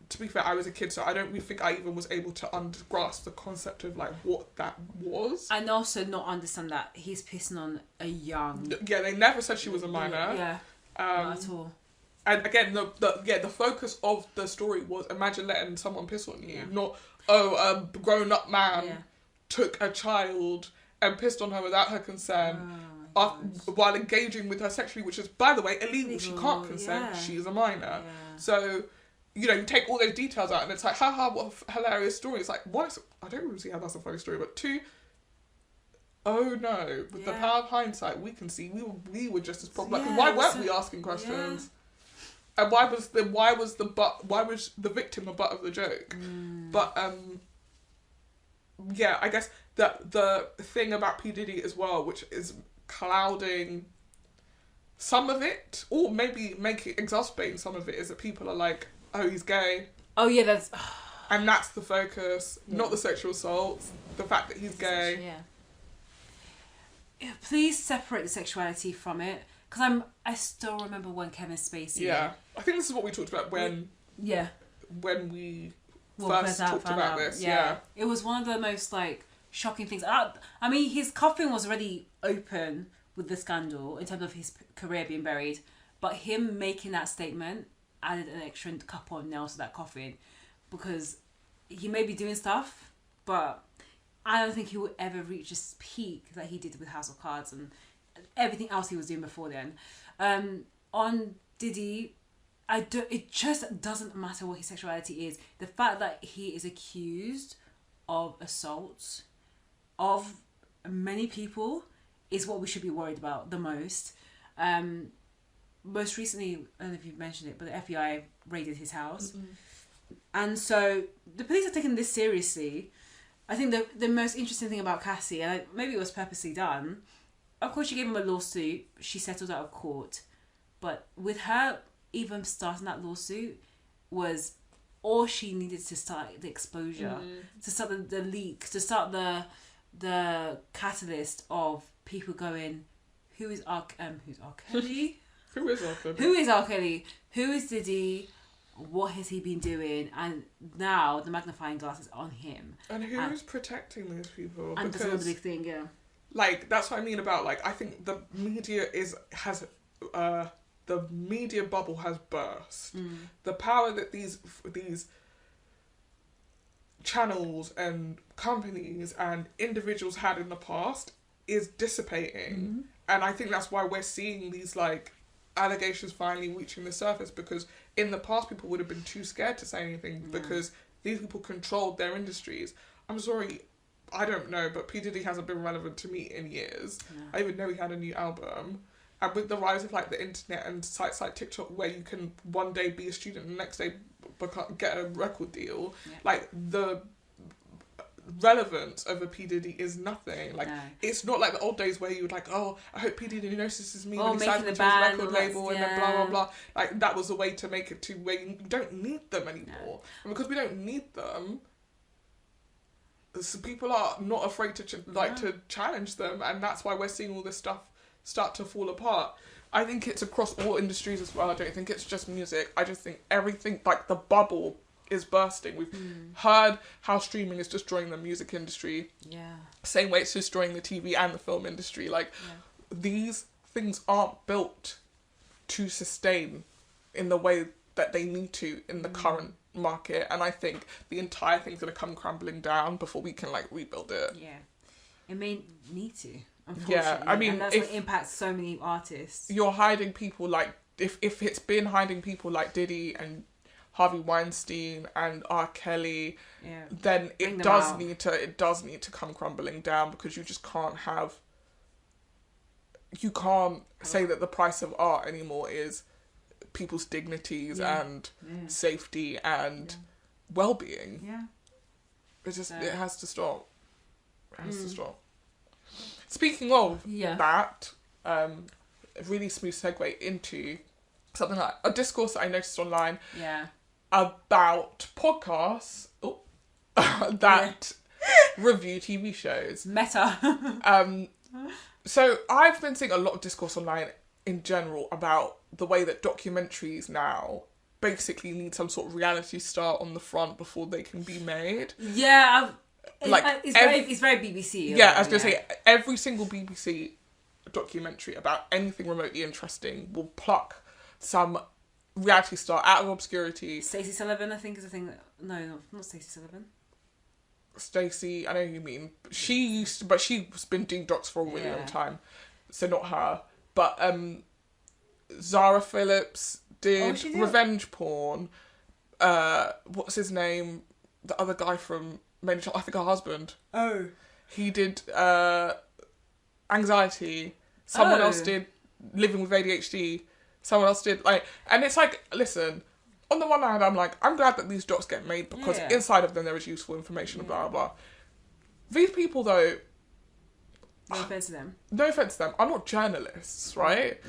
To be fair, I was a kid, so I don't really think I even was able to grasp the concept of like what that was. And also not understand that he's pissing on a young. Yeah, they never said she was a minor. Yeah, not at all. And again, the focus of the story was imagine letting someone piss on you, not a grown up man took a child and pissed on her without her consent. While engaging with her sexually, which is, by the way, illegal. She can't consent. She is a minor. So, you know, you take all those details out and it's like, haha, what a hilarious story. It's like, one, I don't really see how that's a funny story, but two, oh no, with the power of hindsight, we can see we were just as problematic. Why weren't we asking questions? And why was the victim the butt of the joke? But I guess that the thing about P. Diddy as well, which is clouding some of it, or maybe exacerbating some of it, is that people are like, oh, he's gay. Oh yeah, that's. And that's the focus, not the sexual assaults, the fact that he's gay. Yeah. Please separate the sexuality from it, because I still remember when Kevin Spacey. Yeah, I think this is what we talked about when we first talked about this. Yeah, it was one of the most like shocking things. I mean, his coffin was already open with the scandal in terms of his career being buried, but him making that statement added an extra couple of nails to that coffin, because he may be doing stuff, but I don't think he would ever reach this peak that he did with House of Cards and everything else he was doing before then. On Diddy, it just doesn't matter what his sexuality is. The fact that he is accused of assault of many people is what we should be worried about the most. Most recently, I don't know if you've mentioned it, but the FBI raided his house. And so the police are taking this seriously. I think the most interesting thing about Cassie, and maybe it was purposely done, of course she gave him a lawsuit, she settled out of court, but with her even starting that lawsuit was all she needed to start the exposure, to start the leak, to start the catalyst of people going, who's R. Kelly? Who is R. Kelly? Who is R. Kelly? Who is Diddy? What has he been doing? And now the magnifying glass is on him. And who's protecting these people? And that's another big thing, yeah. Like, that's what I mean about, like, I think the media the media bubble has burst. The power that these channels and companies and individuals had in the past is dissipating. And I think that's why we're seeing these, like, allegations finally reaching the surface, because in the past people would have been too scared to say anything because these people controlled their industries. I'm sorry, I don't know, but P. Diddy hasn't been relevant to me in years. No. I even know he had a new album. And with the rise of like the internet and sites like TikTok, where you can one day be a student and the next day get a record deal, like the relevance of a P. Diddy is nothing. Like, it's not like the old days where you would like, oh, I hope P. Diddy notices me when he signs into his record label and then blah, blah, blah. Like, that was a way to make it to where you don't need them anymore. And because we don't need them, so people are not afraid to to challenge them, and that's why we're seeing all this stuff start to fall apart. I think it's across all industries as well. I don't think it's just music. I just think everything, like the bubble is bursting. We've heard how streaming is destroying the music industry. Yeah. Same way it's destroying the TV and the film industry. Like, these things aren't built to sustain in the way that they need to in the current market. And I think the entire thing's going to come crumbling down before we can, like, rebuild it. Yeah. It may need to. Yeah, I mean, and that's what impacts so many artists. You're hiding people like, if it's been hiding people like Diddy and Harvey Weinstein and R. Kelly, then it does need to come crumbling down, because you just can't say that the price of art anymore is people's dignities and safety and well-being. Yeah, it has to stop. It has to stop. Speaking of that, a really smooth segue into something like a discourse that I noticed online about podcasts that review TV shows. Meta. So I've been seeing a lot of discourse online in general about the way that documentaries now basically need some sort of reality star on the front before they can be made. Yeah, it's very BBC. Yeah, I was going to say, every single BBC documentary about anything remotely interesting will pluck some reality star out of obscurity. Stacey Sullivan, I think, is a thing that... No, not Stacey Sullivan. Stacey, I know who you mean. She's been doing docs for a really long time, so not her. But Zara Phillips did revenge porn. What's his name? The other guy from... I think her husband. Oh. He did anxiety. Someone else did living with ADHD. Someone else did and it's like, listen, on the one hand, I'm like, I'm glad that these docs get made, because inside of them there is useful information, blah, blah, blah. These people, though... No offence to them. No offence to them. Are not journalists, right?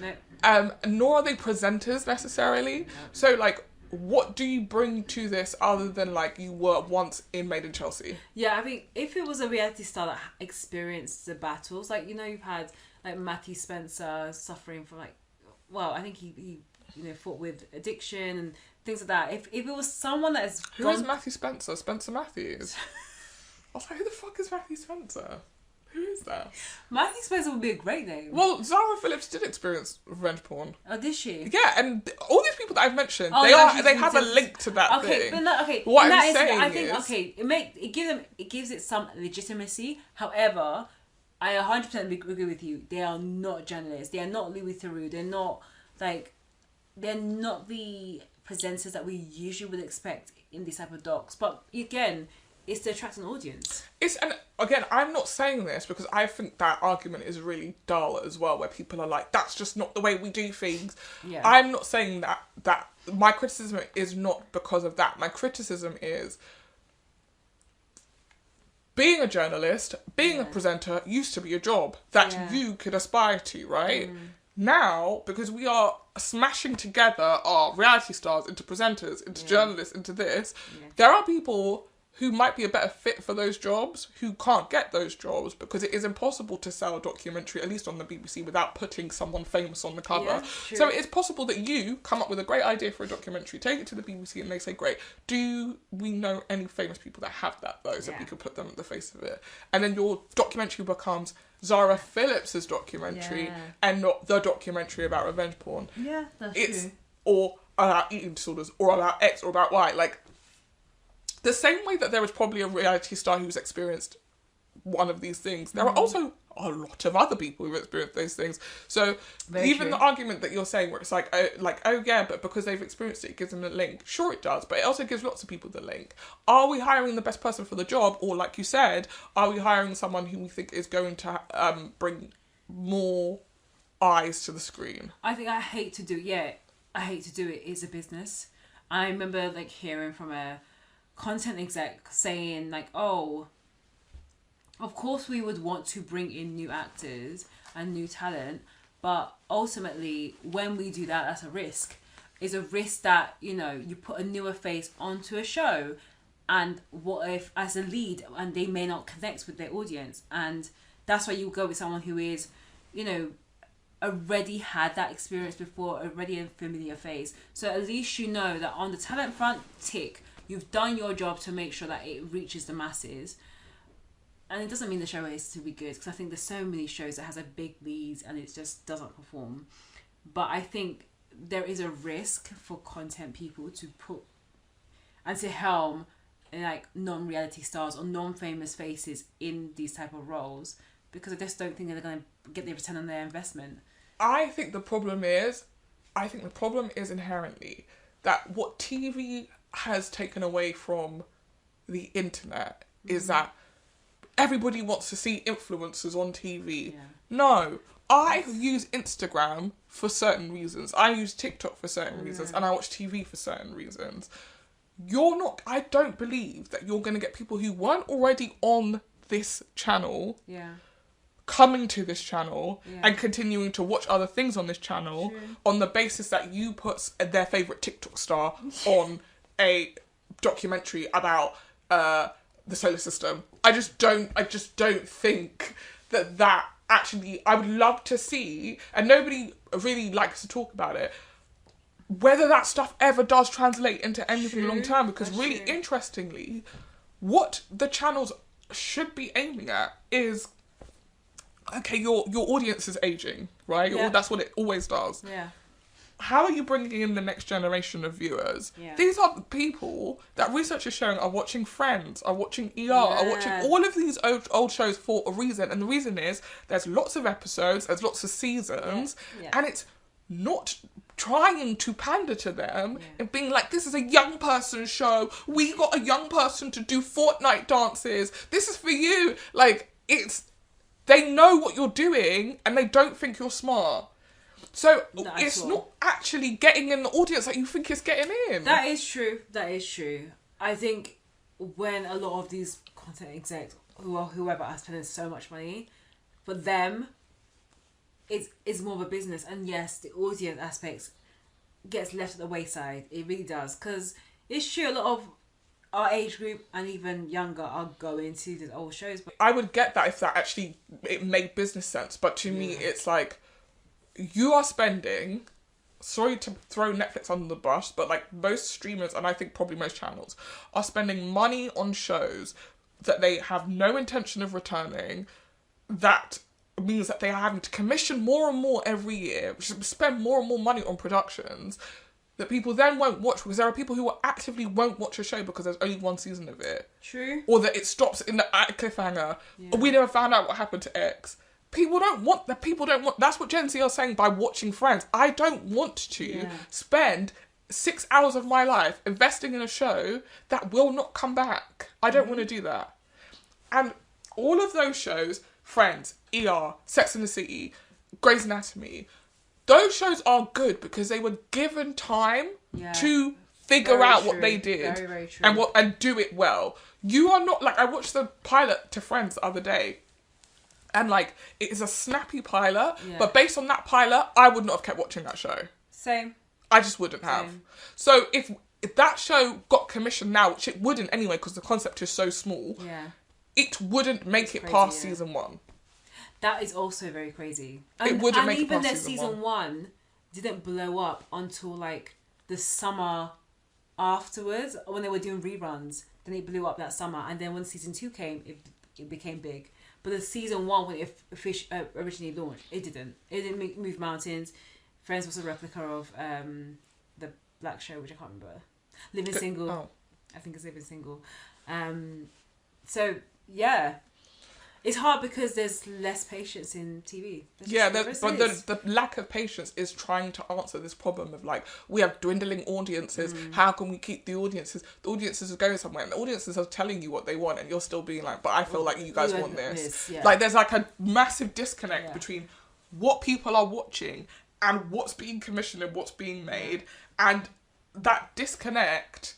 No. Nor are they presenters, necessarily. No. So, like, what do you bring to this other than, like, you were once in Made in Chelsea? Yeah, I think if it was a reality star that experienced the battles, like, you know, you've had, like, Matthew Spencer suffering from, like, well, I think he fought with addiction and things like that. If it was someone that has Who is Matthew Spencer? Spencer Matthews? I was like, who the fuck is Matthew Spencer? Who is that? Matthew Spencer would be a great name. Well, Zara Phillips did experience revenge porn. Oh, did she? Yeah, and all these people that I've mentioned, they have a link to that thing. But no, okay. What I'm saying it gives it some legitimacy. However, I 100% agree with you. They are not journalists. They are not Louis Theroux. They're not the presenters that we usually would expect in these type of docs. But again, it's to attract an audience. And again, I'm not saying this because I think that argument is really dull as well, where people are like, that's just not the way we do things. Yeah. I'm not saying that my criticism is not because of that. My criticism is being a journalist, being a presenter used to be a job that you could aspire to, right? Now, because we are smashing together our reality stars into presenters, into journalists, into this, there are people who might be a better fit for those jobs, who can't get those jobs, because it is impossible to sell a documentary, at least on the BBC, without putting someone famous on the cover. Yeah, so it's possible that you come up with a great idea for a documentary, take it to the BBC, and they say, great, do we know any famous people that have that, though, so we could put them at the face of it? And then your documentary becomes Zara Phillips's documentary, and not the documentary about revenge porn. Yeah, that's true. Or about eating disorders, or about X, or about Y, like... The same way that there is probably a reality star who's experienced one of these things, there are also a lot of other people who've experienced those things. So Very even true. the argument that you're saying where it's like, oh yeah, but because they've experienced it gives them a link. Sure it does, but it also gives lots of people the link. Are we hiring the best person for the job? Or like you said, are we hiring someone who we think is going to bring more eyes to the screen? I think I hate to do it. It's a business. I remember like hearing from a content exec saying like, oh, of course we would want to bring in new actors and new talent, but ultimately when we do that, that's a risk. It's a risk that, you know, you put a newer face onto a show, and what if as a lead and they may not connect with their audience, and that's why you go with someone who is, you know, already had that experience before, already a familiar face. So at least you know that on the talent front, tick, you've done your job to make sure that it reaches the masses. And it doesn't mean the show is to be good, because I think there's so many shows that has a big lead and it just doesn't perform. But I think there is a risk for content people to put and to helm like non-reality stars or non-famous faces in these type of roles, because I just don't think they're going to get the return on their investment. I think the problem is inherently that what TV has taken away from the internet is that everybody wants to see influencers on TV. Yeah. No, I use Instagram for certain reasons. I use TikTok for certain reasons, and I watch TV for certain reasons. I don't believe that you're going to get people who weren't already on this channel coming to this channel and continuing to watch other things on this channel on the basis that you put their favourite TikTok star on a documentary about the solar system. I just don't think that actually, I would love to see, and nobody really likes to talk about it, whether that stuff ever does translate into anything long term, because really interestingly, what the channels should be aiming at is, okay, your audience is aging, right? Yeah. That's what it always does. Yeah. How are you bringing in the next generation of viewers? Yeah. These are the people that research is showing are watching Friends, are watching ER, are watching all of these old shows for a reason. And the reason is there's lots of episodes, there's lots of seasons, and it's not trying to pander to them and being like, this is a young person show. We got a young person to do Fortnite dances. This is for you. Like, they know what you're doing and they don't think you're smart. So it's not actually getting in the audience that you think it's getting in. That is true. I think when a lot of these content execs or whoever are spending so much money, for them, it's more of a business. And yes, the audience aspects gets left at the wayside. It really does. Because it's true, a lot of our age group and even younger are going to these old shows. But I would get that if that actually it made business sense. But to me, it's like, you are spending, sorry to throw Netflix under the bus, but like most streamers, and I think probably most channels, are spending money on shows that they have no intention of returning. That means that they are having to commission more and more every year, which is spend more and more money on productions that people then won't watch, because there are people who actively won't watch a show because there's only one season of it. True. Or that it stops in the cliffhanger. Or we never found out what happened to X. People don't want. That's what Gen Z are saying by watching Friends. I don't want to spend 6 hours of my life investing in a show that will not come back. I don't want to do that. And all of those shows, Friends, ER, Sex and the City, Grey's Anatomy, those shows are good because they were given time to figure out what they did and do it well. You are not, like, I watched the pilot to Friends the other day. And, like, it is a snappy pilot, but based on that pilot, I would not have kept watching that show. Same. I just wouldn't have. So if that show got commissioned now, which it wouldn't anyway because the concept is so small, it wouldn't make it past season 1. That is also very crazy. And, it wouldn't make it past even season 1 didn't blow up until, like, the summer afterwards, when they were doing reruns. Then it blew up that summer. And then when season 2 came, it became big. But the season 1, when it originally launched, it didn't. It didn't move mountains. Friends was a replica of the black show, which I can't remember. Living Single. Oh. I think it's Living Single. So, yeah. It's hard because there's less patience in TV. The lack of patience is trying to answer this problem of like, we have dwindling audiences. How can we keep the audiences? The audiences are going somewhere, and the audiences are telling you what they want, and you're still being like, but I feel like you guys want this. Yeah. Like, there's like a massive disconnect between what people are watching and what's being commissioned and what's being made, and that disconnect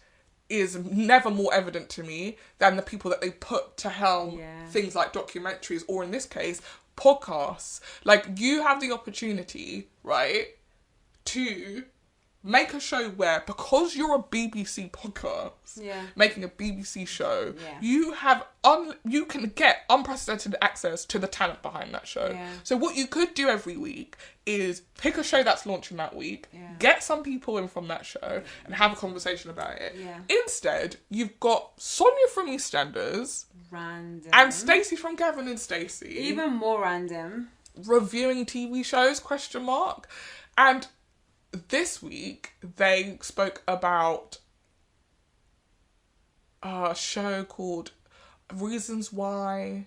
is never more evident to me than the people that they put to helm things like documentaries, or in this case, podcasts. Like, you have the opportunity, right, to make a show where, because you're a BBC podcast, making a BBC show, you have you can get unprecedented access to the talent behind that show. So what you could do every week is pick a show that's launching that week, get some people in from that show, and have a conversation about it. Instead, you've got Sonia from EastEnders, random, and Stacey from Gavin and Stacey, even more random, reviewing TV shows, and this week, they spoke about a show called Reasons Why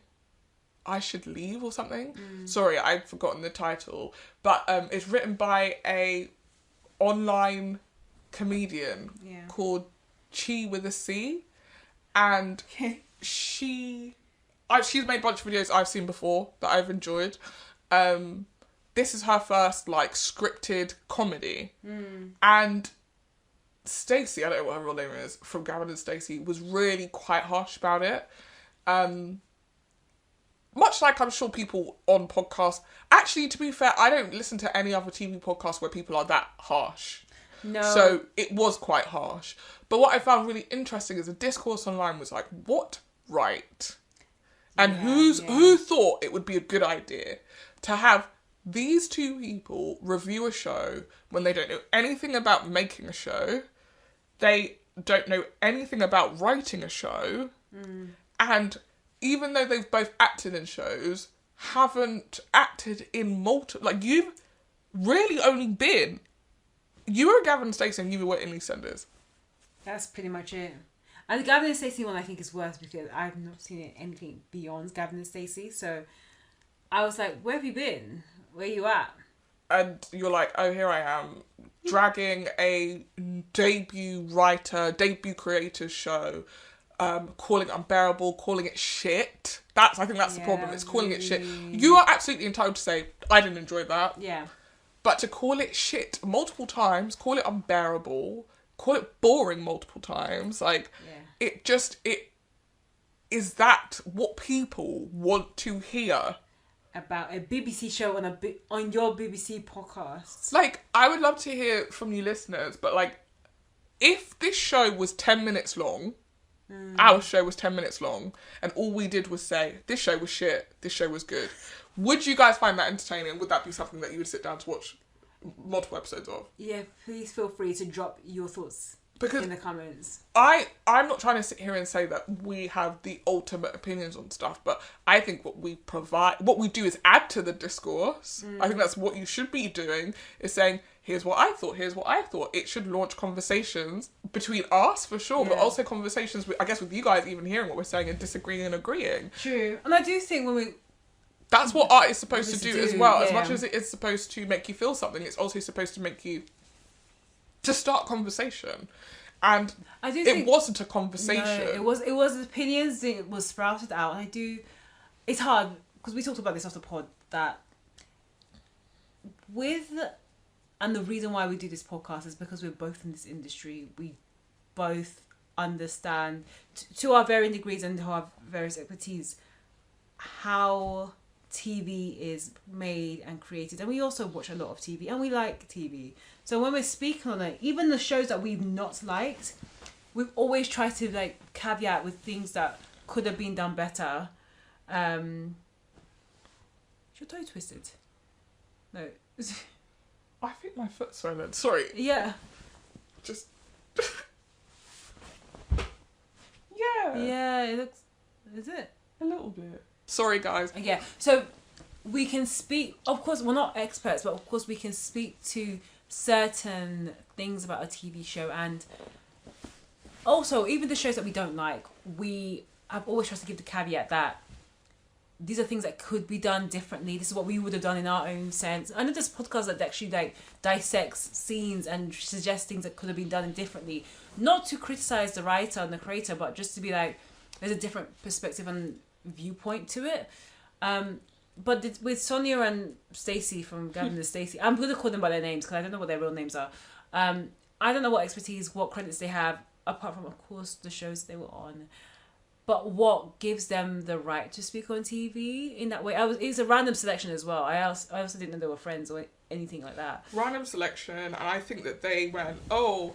I Should Leave or something. Sorry, I've forgotten the title. But it's written by a online comedian called Chi with a C. And she's made a bunch of videos I've seen before that I've enjoyed. This is her first, like, scripted comedy. And Stacey, I don't know what her real name is, from Gavin and Stacey, was really quite harsh about it. Much like I'm sure people on podcasts... Actually, to be fair, I don't listen to any other TV podcasts where people are that harsh. No. So it was quite harsh. But what I found really interesting is the discourse online was like, what right? And who thought it would be a good idea to have these two people review a show when they don't know anything about making a show, they don't know anything about writing a show, and even though they've both acted in shows, haven't acted in multiple... Like, you've really only been... You were Gavin and Stacey and you were in EastEnders. That's pretty much it. And the Gavin and Stacey one I think is worse because I've not seen anything beyond Gavin and Stacey, so I was like, where have you been? Where you at? And you're like, oh, here I am, dragging a debut creator show, calling it unbearable, calling it shit. I think that's the problem. It's calling it shit. You are absolutely entitled to say, I didn't enjoy that. Yeah. But to call it shit multiple times, call it unbearable, call it boring multiple times, like, it is that what people want to hear? About a BBC show on your BBC podcast. Like, I would love to hear from you listeners, but like, if this show was 10 minutes long, our show was 10 minutes long, and all we did was say, this show was shit, this show was good, would you guys find that entertaining? Would that be something that you would sit down to watch multiple episodes of? Yeah, please feel free to drop your thoughts in the comments. I'm not trying to sit here and say that we have the ultimate opinions on stuff, but I think what we do is add to the discourse. I think that's what you should be doing, is saying, here's what I thought. It should launch conversations between us, for sure, but also conversations with, I guess, with you guys even hearing what we're saying and disagreeing and agreeing. True. And I do think that's what art is supposed to do as well. As much as it is supposed to make you feel something, it's also supposed to make you... to start conversation. And it wasn't a conversation. No, it was opinions, it was sprouted out. And it's hard, because we talked about this off the pod, that and the reason why we do this podcast is because we're both in this industry. We both understand, to our varying degrees and to our various expertise, how TV is made and created. And we also watch a lot of TV, and we like TV. So when we're speaking on it, even the shows that we've not liked, we've always tried to like caveat with things that could have been done better. Is your toe twisted? No. I think my foot's swollen. Sorry. Yeah. Just... Yeah, it looks... Is it? A little bit. Sorry, guys. Yeah, so we can speak... Of course, we're not experts, but of course we can speak to certain things about a TV show, and also, even the shows that we don't like, we have always tried to give the caveat that these are things that could be done differently. This is what we would have done in our own sense. I know there's podcasts that actually like dissects scenes and suggests things that could have been done differently. Not to criticize the writer and the creator, but just to be like, there's a different perspective and viewpoint to it. But with Sonia and Stacey from Gavin and Stacey, I'm going to call them by their names because I don't know what their real names are. I don't know what expertise, what credits they have, apart from, of course, the shows they were on. But what gives them the right to speak on TV in that way? It's a random selection as well. I also didn't know they were friends or anything like that. Random selection, and I think that they went, oh,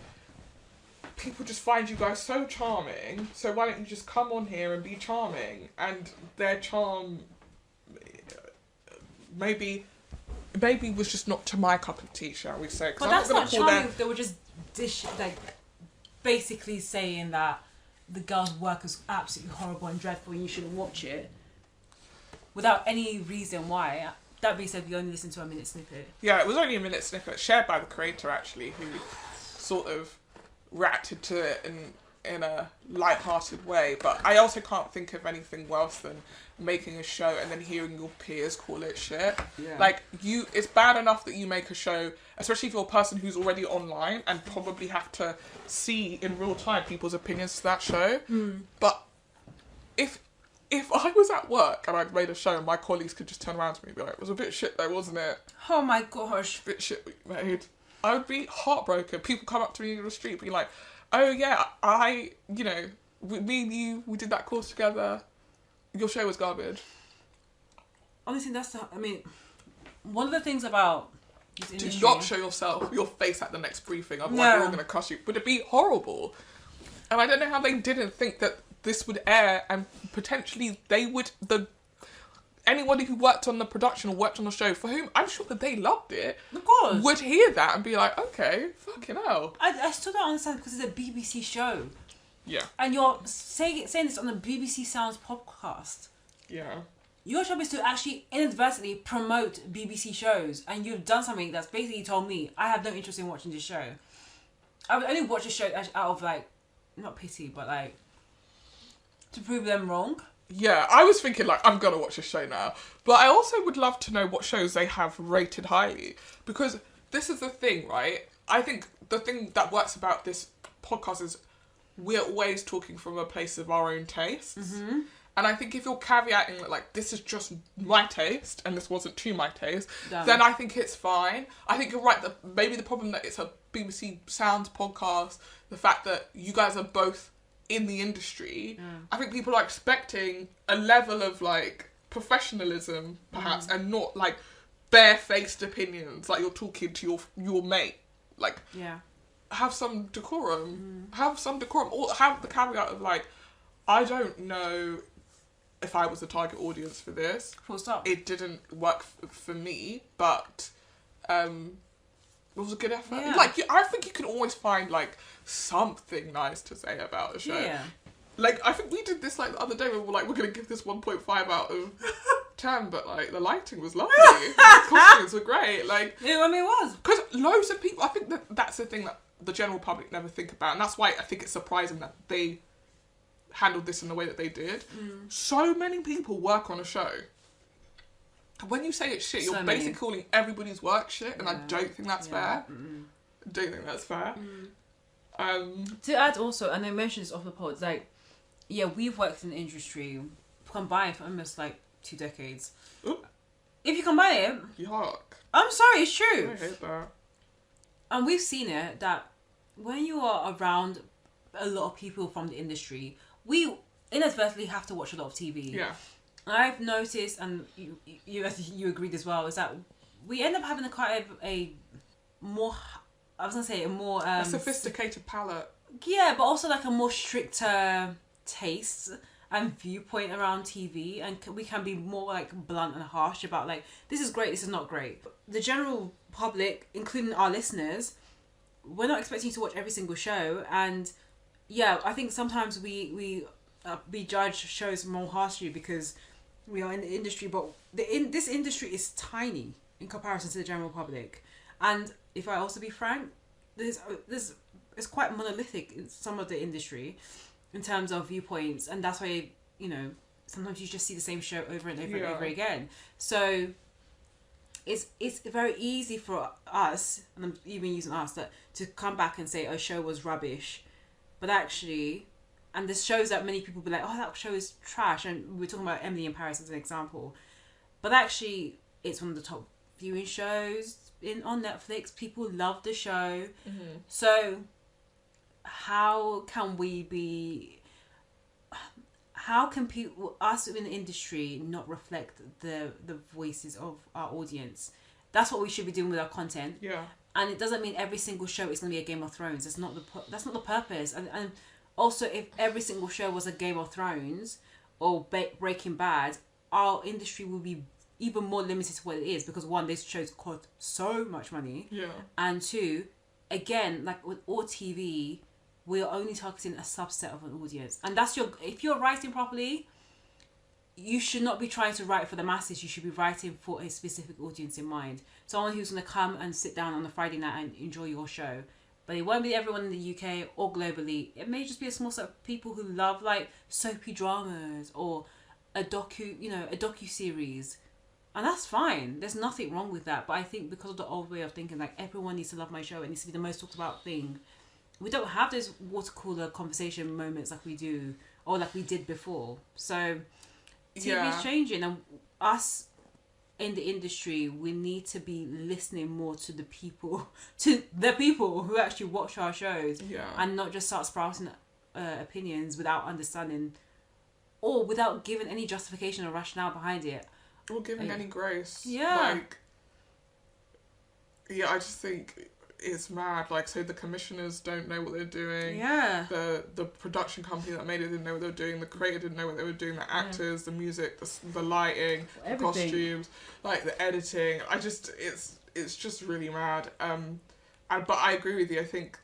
people just find you guys so charming, so why don't you just come on here and be charming? And their charm maybe was just not to my cup of tea, shall we say? But that's not charming. They were just basically saying that the girl's work is absolutely horrible and dreadful and you shouldn't watch it without any reason why. That being said, we only listened to a minute snippet. Yeah, it was only a minute snippet shared by the creator, actually, who sort of reacted to it in a light-hearted way. But I also can't think of anything worse than making a show and then hearing your peers call it shit. Yeah. Like, it's bad enough that you make a show, especially if you're a person who's already online and probably have to see in real time people's opinions to that show. But if I was at work and I'd made a show and my colleagues could just turn around to me and be like, it was a bit shit though, wasn't it? Oh my gosh. A bit shit what you made. I would be heartbroken. People come up to me in the street being like, oh yeah, me and you, we did that course together. Your show was garbage. Honestly, one of the things about this industry... Do not show your face at the next briefing, otherwise we're all going to cuss you. Would it be horrible? And I don't know how they didn't think that this would air and potentially anybody who worked on the production or worked on the show, for whom I'm sure that they loved it, of course, would hear that and be like, okay, fucking hell. I still don't understand because it's a BBC show. Yeah. And you're saying this on the BBC Sounds podcast. Yeah. Your job is to actually inadvertently promote BBC shows, and you've done something that's basically told me I have no interest in watching this show. I would only watch a show out of not pity, but to prove them wrong. Yeah, I was thinking I'm gonna watch this show now, but I also would love to know what shows they have rated highly, because this is the thing, right? I think the thing that works about this podcast is we're always talking from a place of our own tastes. Mm-hmm. And I think if you're caveating this is just my taste and this wasn't to my taste, then I think it's fine. I think you're right that maybe the problem that it's a BBC Sounds podcast, the fact that you guys are both in the industry, I think people are expecting a level of professionalism perhaps, and not barefaced opinions you're talking to your mate. Have some decorum. Have some decorum. Or have the caveat of I don't know if I was the target audience for this. Full stop. It didn't work for me, but it was a good effort. Yeah. I think you can always find something nice to say about a show. Yeah. I think we did this the other day. We were we're gonna give this 1.5 out of 10, but the lighting was lovely. The costumes were great. It was. Because loads of people. I think that's the thing that the general public never think about, and that's why I think it's surprising that they handled this in the way that they did. So many people work on a show. When you say it's shit, you're basically calling everybody's work shit, and I don't think that's fair. I don't think that's fair. To add also, and I mentioned this off the pod, we've worked in the industry combined for almost 2 decades. Ooh. If you combine it, yuck. I'm sorry, it's true. I hate that. And we've seen it that when you are around a lot of people from the industry, we inadvertently have to watch a lot of TV. Yeah. I've noticed, and you agreed as well, is that we end up having a more a sophisticated palette. Yeah, but also a more stricter taste and viewpoint around TV, and we can be more blunt and harsh about this is great, this is not great. The general public, including our listeners, we're not expecting you to watch every single show, and I think sometimes we judge shows more harshly because we are in the industry, but this industry is tiny in comparison to the general public. And if I also be frank, this is quite monolithic in some of the industry in terms of viewpoints, and that's why sometimes you just see the same show over and over and over again. So it's very easy for us, and I'm even using us, to come back and say, "Oh, show was rubbish," but actually, and this shows that many people be like, "Oh, that show is trash," and we're talking about Emily in Paris as an example, but actually, it's one of the top viewing shows on Netflix. People love the show, so how can people, us in the industry, not reflect the voices of our audience? That's what we should be doing with our content. Yeah. And it doesn't mean every single show is going to be a Game of Thrones. That's not the purpose. And also, if every single show was a Game of Thrones or Breaking Bad, our industry would be even more limited to what it is, because one, these shows cost so much money. Yeah. And two, again, like with all TV, we're only targeting a subset of an audience. And if you're writing properly, you should not be trying to write for the masses. You should be writing for a specific audience in mind. Someone who's going to come and sit down on a Friday night and enjoy your show. But it won't be everyone in the UK or globally. It may just be a small set of people who love like soapy dramas or a docu-series. And that's fine. There's nothing wrong with that. But I think because of the old way of thinking, like everyone needs to love my show, it needs to be the most talked about thing. We don't have those water cooler conversation moments like we do or like we did before. So TV is changing, and us in the industry, we need to be listening more to the people who actually watch our shows, and not just start sprouting opinions without understanding or without giving any justification or rationale behind it. Or giving any grace. Yeah. I just think it's mad. Like, so the commissioners don't know what they're doing. Yeah. The production company that made it didn't know what they were doing. The creator didn't know what they were doing. The actors, the music, the lighting, the costumes, like the editing. It's just really mad. But I agree with you. I think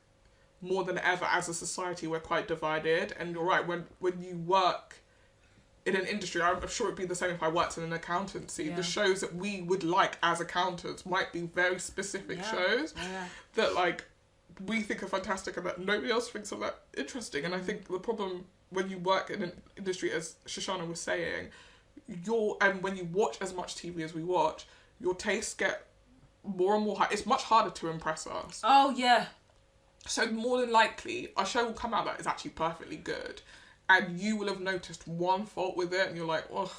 more than ever as a society we're quite divided. And you're right. When you work in an industry, I'm sure it'd be the same if I worked in an accountancy. Yeah. The shows that we would like as accountants might be very specific shows that like we think are fantastic and that nobody else thinks are that interesting. And I think the problem when you work in an industry, as Shoshana was saying, and when you watch as much TV as we watch, your tastes get more and more high. It's much harder to impress us. Oh yeah. So more than likely, a show will come out that is actually perfectly good. And you will have noticed one fault with it and you're like, ugh.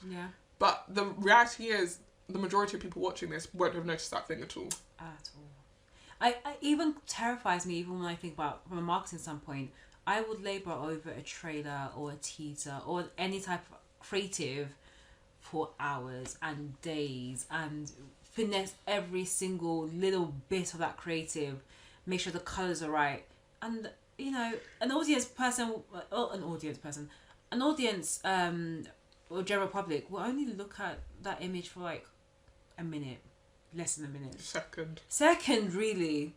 Yeah. But the reality is, the majority of people watching this won't have noticed that thing at all. At all. It even terrifies me, even when I think about, from a marketing standpoint, I would labour over a trailer or a teaser or any type of creative for hours and days and finesse every single little bit of that creative, make sure the colours are right. And an audience or general public will only look at that image for like a minute, less than a minute. Second, really.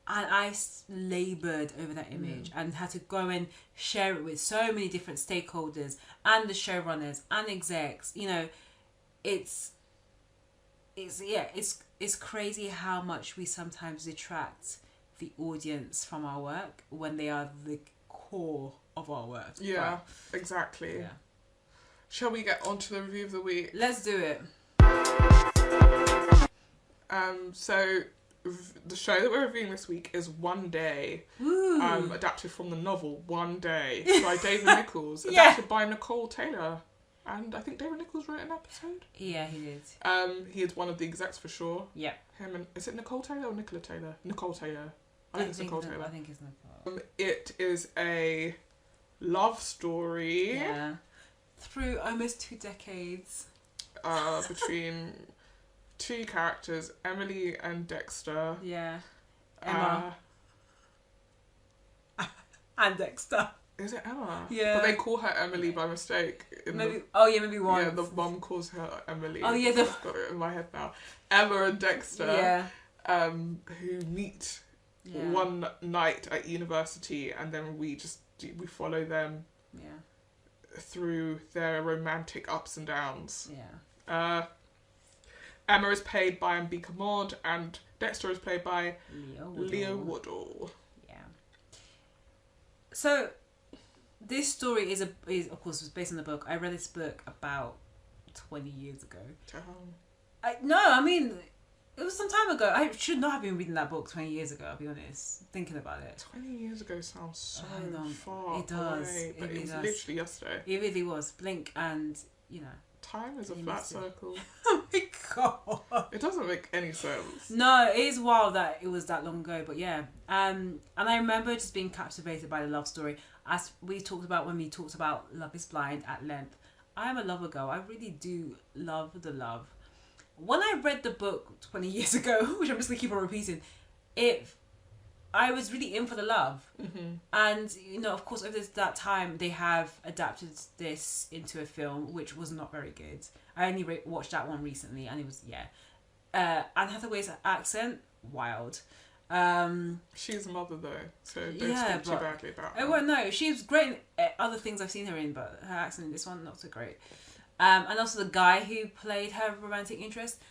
And I laboured over that image and had to go and share it with so many different stakeholders and the showrunners and execs. It's crazy how much we sometimes detract the audience from our work when they are the core of our work. Yeah, exactly. Yeah. Shall we get on to the review of the week? Let's do it. So the show that we're reviewing this week is One Day, adapted from the novel One Day by David Nichols, adapted by Nicole Taylor. And I think David Nichols wrote an episode. Yeah, he did. He is one of the execs for sure. Yeah. Is it Nicole Taylor or Nicola Taylor? Nicole Taylor. I think it's Nicole Taylor. I think it's Nicole. It is a love story. Yeah. Through almost 2 decades. Between two characters, Emily and Dexter. Yeah. Emma. And Dexter. Is it Emma? Yeah. But they call her Emily by mistake. Maybe once. Yeah, the mum calls her Emily. Oh yeah. I've got it in my head now. Emma and Dexter. Yeah. Who meet one night at university, and then we follow them through their romantic ups and downs. Yeah. Emma is played by Ambika Maud, and Dexter is played by Leo Woodall. Yeah. So, this story is of course was based on the book. I read this book about 20 years ago. I mean, it was some time ago. I should not have been reading that book 20 years ago, I'll be honest. Thinking about it. 20 years ago sounds so far It does. away, but it was literally yesterday. It really was. Blink and, you know. Time is a flat circle. Oh my god. It doesn't make any sense. No, it is wild that it was that long ago, but yeah. And I remember just being captivated by the love story. As we talked about when we talked about Love is Blind at length. I am a lover girl. I really do love the love. When I read the book 20 years ago, which I'm just going to keep on repeating, I was really in for the love. Mm-hmm. And, you know, of course, over that time, they have adapted this into a film, which was not very good. I only watched that one recently, and it was, Anne Hathaway's accent, wild. She's a mother, though, so don't speak too badly about her. Well, no, she was great in other things I've seen her in, but her accent in this one, not so great. And also the guy who played her romantic interest,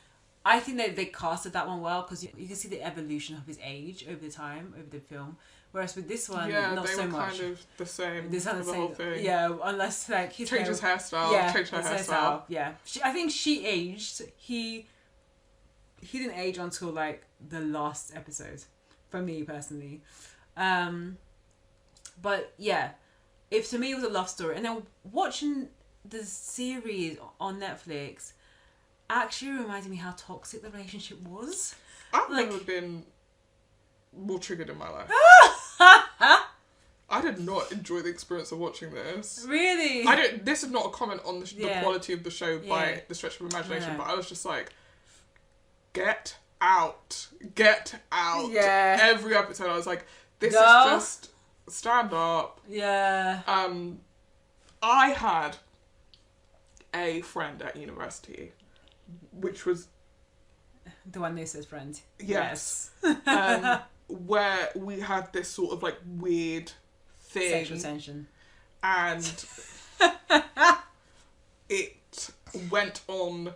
I think that they casted that one well because you can see the evolution of his age over the time, over the film. Whereas with this one, not so much. Yeah, they were kind of the same for the whole thing. Yeah, unless like his change his hairstyle, change her hairstyle. Yeah, I think she aged. He didn't age until like the last episode, for me personally. But yeah, to me it was a love story, and then watching the series on Netflix actually reminded me how toxic the relationship was. I've never been more triggered in my life. I did not enjoy the experience of watching this. Really? This is not a comment on the quality of the show by the stretch of imagination, but I was just like, get out. Yeah. Every episode I was like, this is just stand up. Yeah. I had a friend at university, which was the one who says friend. Yes. Where we had this sort of like weird thing. Sexual tension. And it went on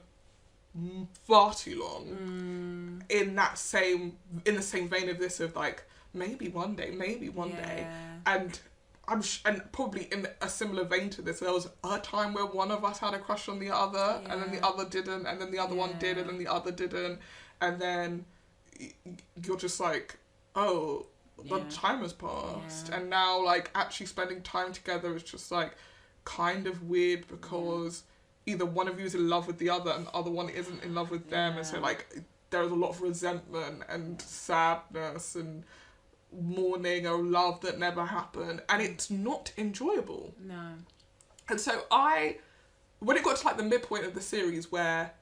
far too long. In the same vein of this, of like, maybe one day. And and probably in a similar vein to this, there was a time where one of us had a crush on the other, and then the other didn't, and then the other one did, and then the other didn't, and then you're just like, oh, the time has passed, and now like actually spending time together is just like kind of weird because either one of you is in love with the other and the other one isn't in love with them, and so like there's a lot of resentment and sadness and mourning or love that never happened, and it's not enjoyable. No. And so when it got to like the midpoint of the series where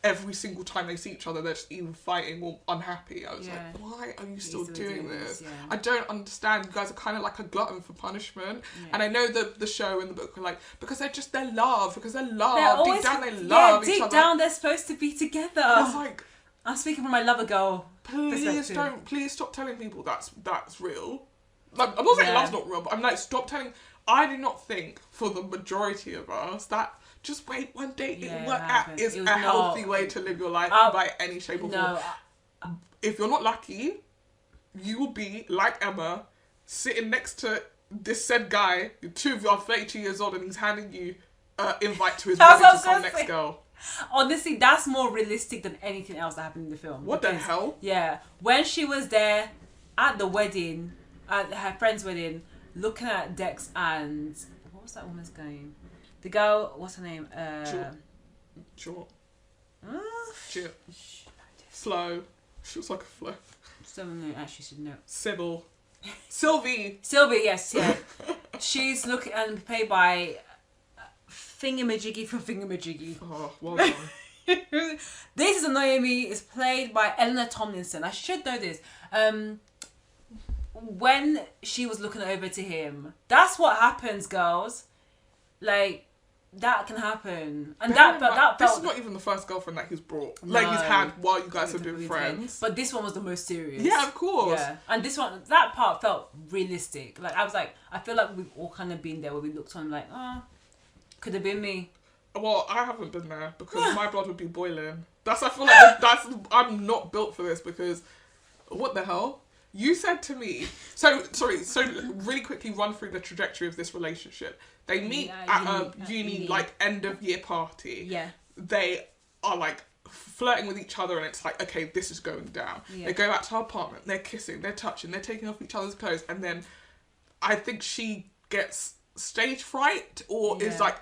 every single time they see each other they're just either fighting or unhappy, I was like, why are you still doing this? Yeah. I don't understand. You guys are kind of like a glutton for punishment. And I know the show and the book are like, because they're love, deep down they love each other. Deep down they're supposed to be together. It's like, I'm speaking from my lover girl. Please stop telling people that's real. Like, I'm not saying love's not real, but I'm like, stop telling. I do not think for the majority of us that just wait one day it will work out is a healthy way to live your life by any shape or form. If you're not lucky, you will be like Emma, sitting next to this said guy. The two of you are 32 years old, and he's handing you an invite to his wedding to some next girl. Honestly, that's more realistic than anything else that happened in the film. What the hell? Yeah. When she was there at the wedding, at her friend's wedding, looking at Dex and... What was that woman's name? The girl... What's her name? Short. Flo. She was like a Flo. Someone actually should know. Sybil. Sylvie, yes, yeah. She's looking and played by... Thingamajiggy from Thingamajiggy. Oh, well done. This is annoying me. It's played by Eleanor Tomlinson. I should know this. When she was looking over to him, that's what happens, girls. Like, that can happen. And this is not even the first girlfriend that he's brought. No, like, he's had while you guys have been friends. But this one was the most serious. Yeah, of course. Yeah. And this one, that part felt realistic. Like, I was like, I feel like we've all kind of been there where we looked on him like, oh... Could have been me. Well, I haven't been there because my blood would be boiling. I feel like I'm not built for this because what the hell? You said to me, so really quickly run through the trajectory of this relationship. They meet at a uni like end of year party. Yeah. They are like flirting with each other and it's like, okay, this is going down. Yeah. They go back to her apartment, they're kissing, they're touching, they're taking off each other's clothes, and then I think she gets stage fright or is like,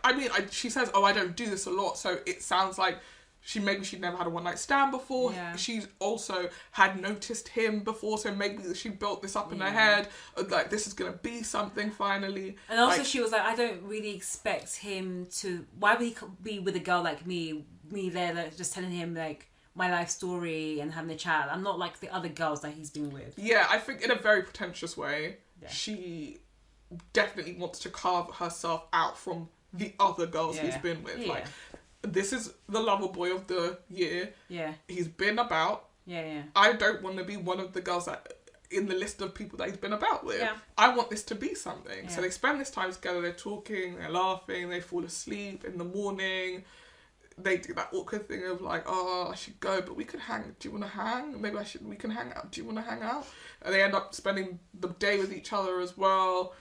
she says, oh, I don't do this a lot, so it sounds like she'd never had a one night stand before. Yeah. She's also had noticed him before, so maybe she built this up in her head, like this is gonna be something finally. And also she was like, I don't really expect him to. Why would he be with a girl like me there, like, just telling him like my life story and having a chat? I'm not like the other girls that he's been with. Yeah, I think in a very pretentious way, she definitely wants to carve herself out from the other girls he's been with. Yeah. Like, this is the lover boy of the year. Yeah. He's been about. Yeah. I don't want to be one of the girls that in the list of people that he's been about with. Yeah. I want this to be something. Yeah. So they spend this time together, they're talking, they're laughing, they fall asleep in the morning. They do that awkward thing of like, oh, I should go, but we could hang. Do you want to hang? Maybe we can hang out. Do you want to hang out? And they end up spending the day with each other as well.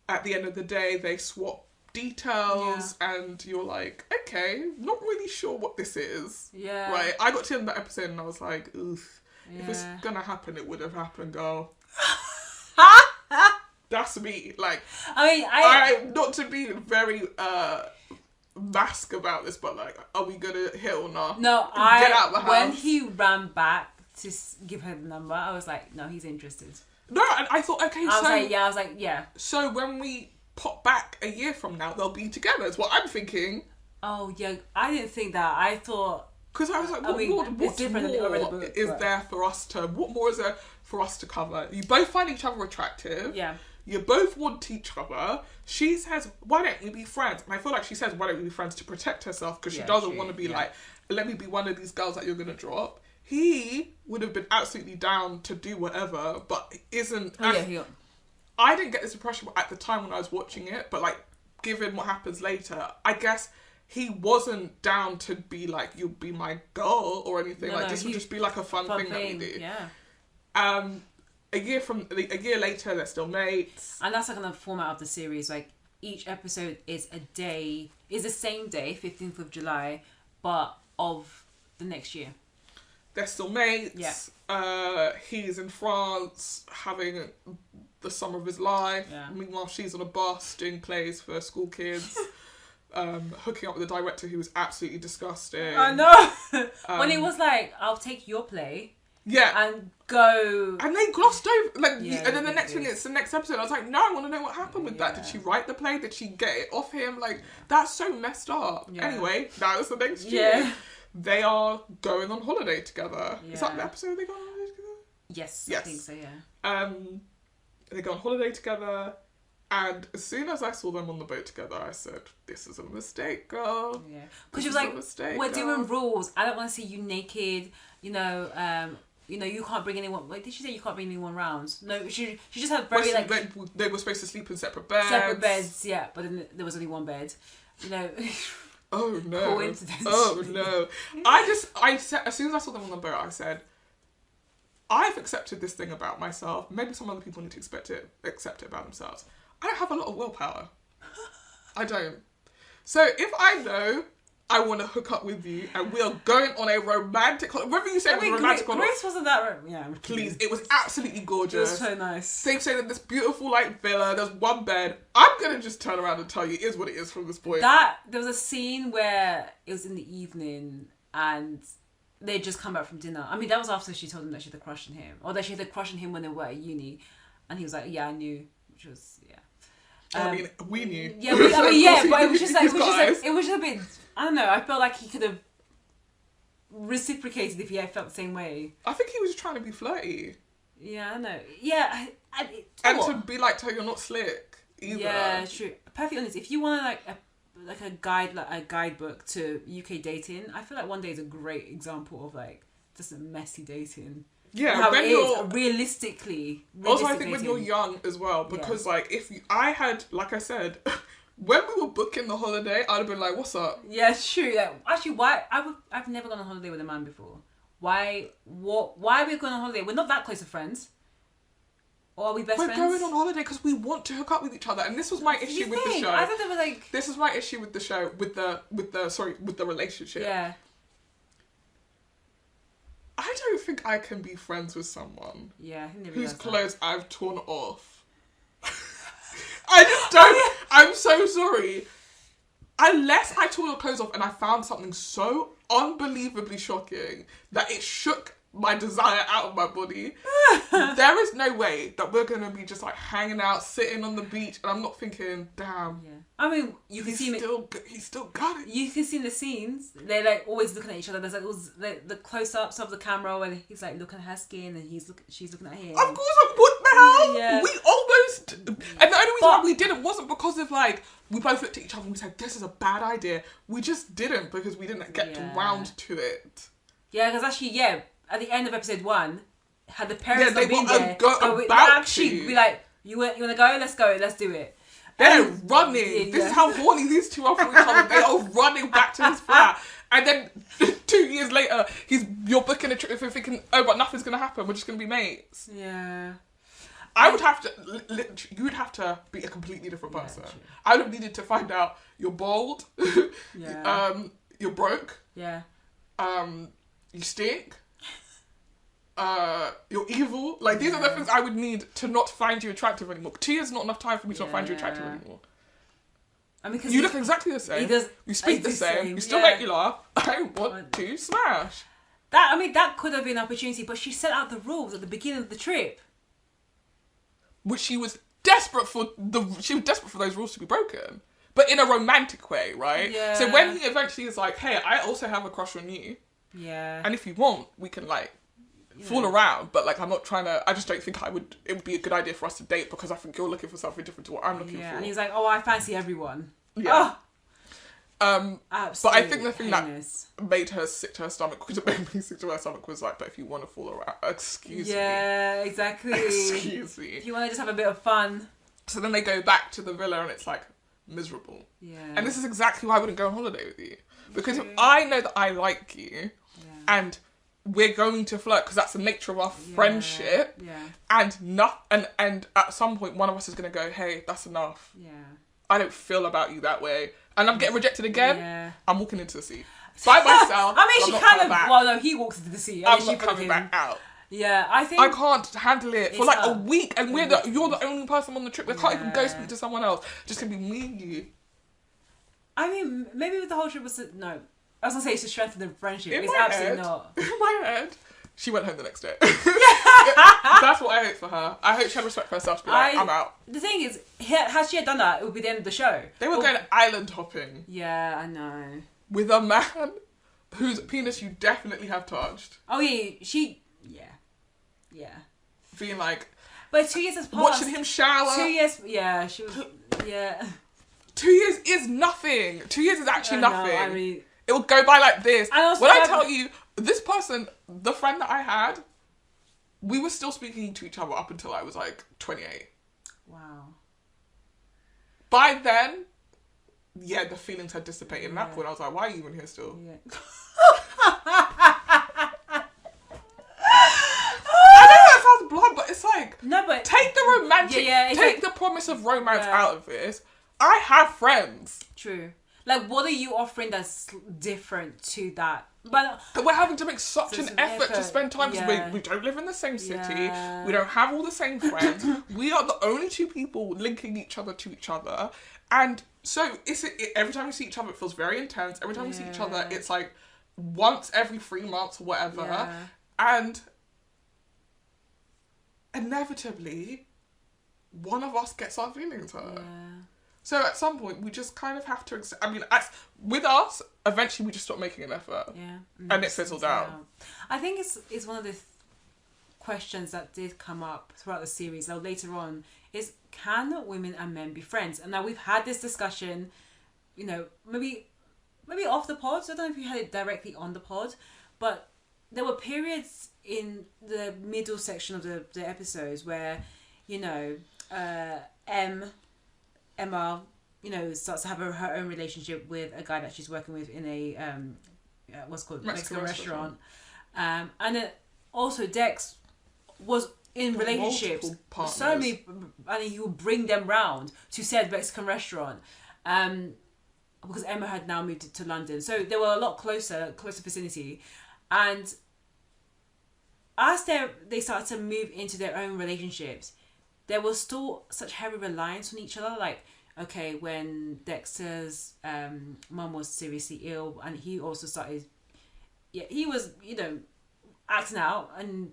At the end of the day, they swap details and you're like, okay, not really sure what this is. Yeah. Right? I got to the end of that episode and I was like, oof. Yeah. If it's gonna happen, it would have happened, girl. That's me. Like, I not to be very mask about this, but like, are we gonna hit or not? No, get out the house. When he ran back to give her the number, I was like, no, he's interested. No, and I thought, okay, I was like, yeah. So when we pop back a year from now, they'll be together, is what I'm thinking. Oh, yeah, I didn't think that. I thought... Because I was like, what more is there for us to... What more is there for us to cover? You both find each other attractive. Yeah. You both want each other. She says, why don't we be friends? And I feel like she says, why don't we be friends to protect herself? Because she doesn't want to be like, let me be one of these girls that you're going to drop. He would have been absolutely down to do whatever, but isn't... I didn't get this impression at the time when I was watching it, but like, given what happens later, I guess he wasn't down to be like, you'll be my girl or anything. This would just be like a fun thing that we do. Yeah. A year later, they're still mates. And that's like the format of the series. Like, each episode is the same day, 15th of July, but of the next year. They're still mates. Yeah. He's in France having the summer of his life. Yeah. Meanwhile, she's on a bus doing plays for school kids. Hooking up with the director who was absolutely disgusting. I know. When it was like, I'll take your play. Yeah. And go. And they glossed over. And then the next thing, it's the next episode. I was like, no, I want to know what happened with that. Did she write the play? Did she get it off him? Like, that's so messed up. Yeah. Anyway, that was the next year. They are going on holiday together. Yeah. Is that the episode they go on holiday together? Yes. I think so, yeah. They go on holiday together, and as soon as I saw them on the boat together, I said, this is a mistake, girl. Yeah. Because she was like, we're doing rules. I don't want to see you naked. You know, you can't bring anyone... Like, did she say you can't bring anyone round? No, she just had very, They were supposed to sleep in separate beds. Separate beds, yeah. But then there was only one bed. You know... Oh no! Coincidence. Oh no! I said, as soon as I saw them on the boat, I said, I've accepted this thing about myself. Maybe some other people need to accept it about themselves. I don't have a lot of willpower. I don't. So if I know I want to hook up with you and we are going on a romantic... Whether you say it was romantic or not... Grace wasn't that... Yeah. Please, it was absolutely gorgeous. It was so nice. They say that this beautiful like villa, there's one bed. I'm going to just turn around and tell you it is what it is from this point. There was a scene where it was in the evening and they'd just come back from dinner. I mean, that was after she told him that she had a crush on him. Or that she had a crush on him when they were at uni. And he was like, yeah, I knew. Which was, yeah. I mean, we knew. Yeah, but it was just like, it was just a bit... I don't know, I felt like he could have reciprocated if he had felt the same way. I think he was trying to be flirty. Yeah, I know. Yeah. And to be like, you're not slick either. Yeah, true. Perfectly honest, if you want a guidebook to UK dating, I feel like One Day is a great example of like just a messy dating. Yeah, how it is realistically. Also, I think when you're young as well, because like I had, like I said, when we were booking the holiday, I'd have been like, "What's up?" Yeah, it's true. Like, actually, why I've never gone on holiday with a man before. Why are we going on holiday? We're not that close of friends. Or are we best We're friends? going on holiday because we want to hook up with each other, and this was my issue with the show. I thought they were like. This was my issue with the show, with the relationship. Yeah. I don't think I can be friends with someone. Yeah, I think whose clothes I've torn off. I just don't. I'm so sorry. Unless I tore your clothes off and I found something so unbelievably shocking that it shook my desire out of my body, there is no way that we're going to be just like hanging out, sitting on the beach, and I'm not thinking, damn. Yeah. I mean, you can see he's still got it. You can see in the scenes, they're like always looking at each other. There's like the close-ups of the camera where he's like looking at her skin and she's looking at him. Of course, what the hell? Yeah. We almost, and the only reason why we didn't wasn't because of like, we both looked at each other and we said, this is a bad idea. We just didn't because we didn't get round to it. Yeah, because actually, at the end of episode 1, had the parents not been there, be like, you want to go? Let's go. Let's do it. They're running. This is how horny these two are for each other. They are running back to his flat. And then 2 years later, you're booking a trip with him thinking, oh, but nothing's going to happen. We're just going to be mates. Yeah. I would have to, you would have to be a completely different person. I would have needed to find out you're bald. You're broke. Yeah. You stink. You're evil. Like, these are the things I would need to not find you attractive anymore. 2 years is not enough time for me to not find you attractive anymore. I mean, you look exactly the same. You speak the same. You still make you laugh. I want to smash. That could have been an opportunity, but she set out the rules at the beginning of the trip. Which she was desperate for those rules to be broken. But in a romantic way, right? Yeah. So when he eventually is like, hey, I also have a crush on you. Yeah. And if you want, we can like fool around, but like I'm not trying to. I just don't think it would be a good idea for us to date because I think you're looking for something different to what I'm looking for. And he's like, oh, I fancy everyone. Yeah. Oh. But I think the thing that made her sick to her stomach, because it made me sick to her stomach, was like, but if you want to fool around, excuse me. Yeah, exactly. Excuse me. If you want to just have a bit of fun. So then they go back to the villa and it's like miserable. Yeah. And this is exactly why I wouldn't go on holiday with you. Because if I know that I like you and we're going to flirt because that's the nature of our friendship. Yeah. And at some point one of us is going to go, hey, that's enough. Yeah. I don't feel about you that way. And I'm getting rejected again. Yeah. I'm walking into the sea. By myself. I mean, she kind of... Well, no, he walks into the sea. I'm not coming back out. Yeah, I think... I can't handle it for like a week and you're the only person on the trip. We can't even go speak to someone else. Just gonna be me and you. I mean, maybe with the whole trip was... No. I was going to say it's to strengthen the friendship. It's absolutely not. In my head, she went home the next day. That's what I hope for her. I hope she had respect for herself to be like, I'm out. The thing is, had she done that, it would be the end of the show. They were going island hopping. Yeah, I know. With a man whose penis you definitely have touched. Oh, yeah. Yeah. Being like... But 2 years has passed. Watching him shower. 2 years... Yeah, she was... Yeah. 2 years is nothing. 2 years is actually nothing. I mean... It will go by like this. When I tell you, this person, the friend that I had, we were still speaking to each other up until I was like 28. Wow. By then, the feelings had dissipated. And at that point, I was like, why are you even here still? Yeah. I know that sounds blunt, but it's like, no, but take the romantic, take the promise of romance out of this. I have friends. True. Like, what are you offering that's different to that? But we're having to make such an effort to spend time because we don't live in the same city. Yeah. We don't have all the same friends. We are the only two people linking each other to each other. And so every time we see each other, it feels very intense. Every time we see each other, it's like once every 3 months or whatever. Yeah. And inevitably, one of us gets our feelings hurt. Yeah. So at some point, we just kind of have to accept... I mean, with us, eventually we just stop making an effort. Yeah. And it fizzles out. I think it's one of the questions that did come up throughout the series, or later on, is can women and men be friends? And now we've had this discussion, maybe off the pod. So I don't know if you had it directly on the pod, but there were periods in the middle section of the episodes where, Emma, starts to have her own relationship with a guy that she's working with in a what's called Mexican restaurant. And then also Dex was in relationships, so many, and he would bring them round to said Mexican restaurant, because Emma had now moved to London, so they were a lot closer vicinity, and as they started to move into their own relationships, there was still such heavy reliance on each other. Like, okay, when Dexter's mum was seriously ill, and he also started, he was, acting out and,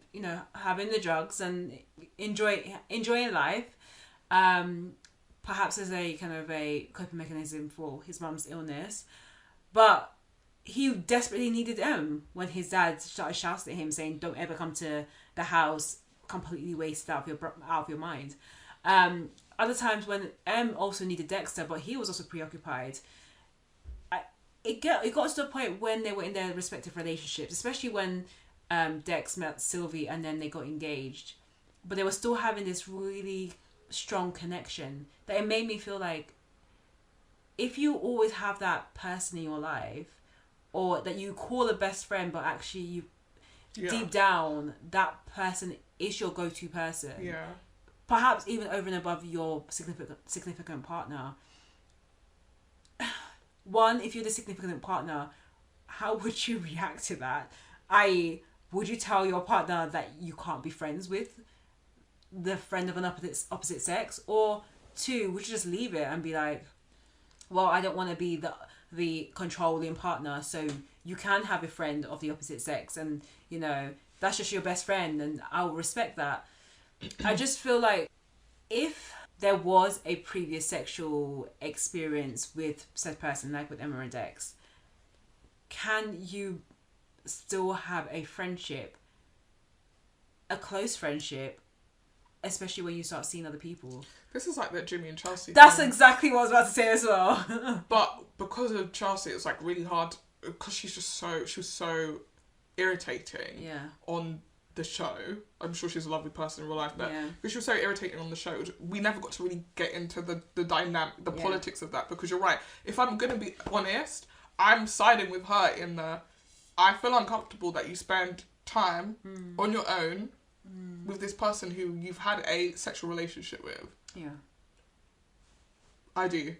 having the drugs and enjoying life, perhaps as a kind of a coping mechanism for his mum's illness. But he desperately needed Em when his dad started shouting at him saying, don't ever come to the house completely wasted out of your mind. Other times when Em also needed Dexter, but he was also preoccupied. It got to the point when they were in their respective relationships, especially when Dex met Sylvie and then they got engaged, but they were still having this really strong connection that it made me feel like, if you always have that person in your life, or that you call a best friend, but actually deep down that person is your go-to person, perhaps even over and above your significant partner. One, if you're the significant partner, how would you react to that? I.e., would you tell your partner that you can't be friends with the friend of an opposite sex? Or two, would you just leave it and be like, well, I don't want to be the controlling partner, so you can have a friend of the opposite sex, and, that's just your best friend, and I'll respect that. I just feel like if there was a previous sexual experience with said person, like with Emma and Dex, can you still have a friendship, a close friendship, especially when you start seeing other people? This is like that Jimmy and Chelsea That's thing. exactly what I was about to say as well. But because of Chelsea, it's like really hard, because she was so irritating on the show. I'm sure she's a lovely person in real life, but because she was so irritating on the show, we never got to really get into the dynamic, the politics of that. Because you're right, if I'm gonna be honest, I'm siding with her in the, I feel uncomfortable that you spend time on your own with this person who you've had a sexual relationship with. Yeah. I do.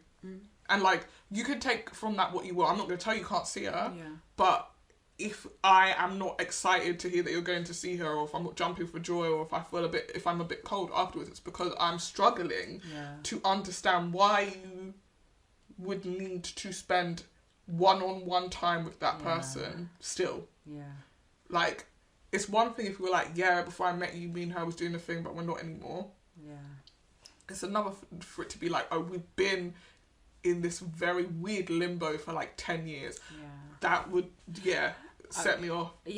And like, you can take from that what you will. I'm not going to tell you can't see her, but if I am not excited to hear that you're going to see her, or if I'm not jumping for joy, or if I'm a bit cold afterwards, it's because I'm struggling to understand why you would need to spend one-on-one time with that person still. Like, it's one thing if we were like, before I met you, me and her was doing a thing, but we're not anymore. It's another for it to be like, oh, we've been in this very weird limbo for like 10 years. That would set me off. It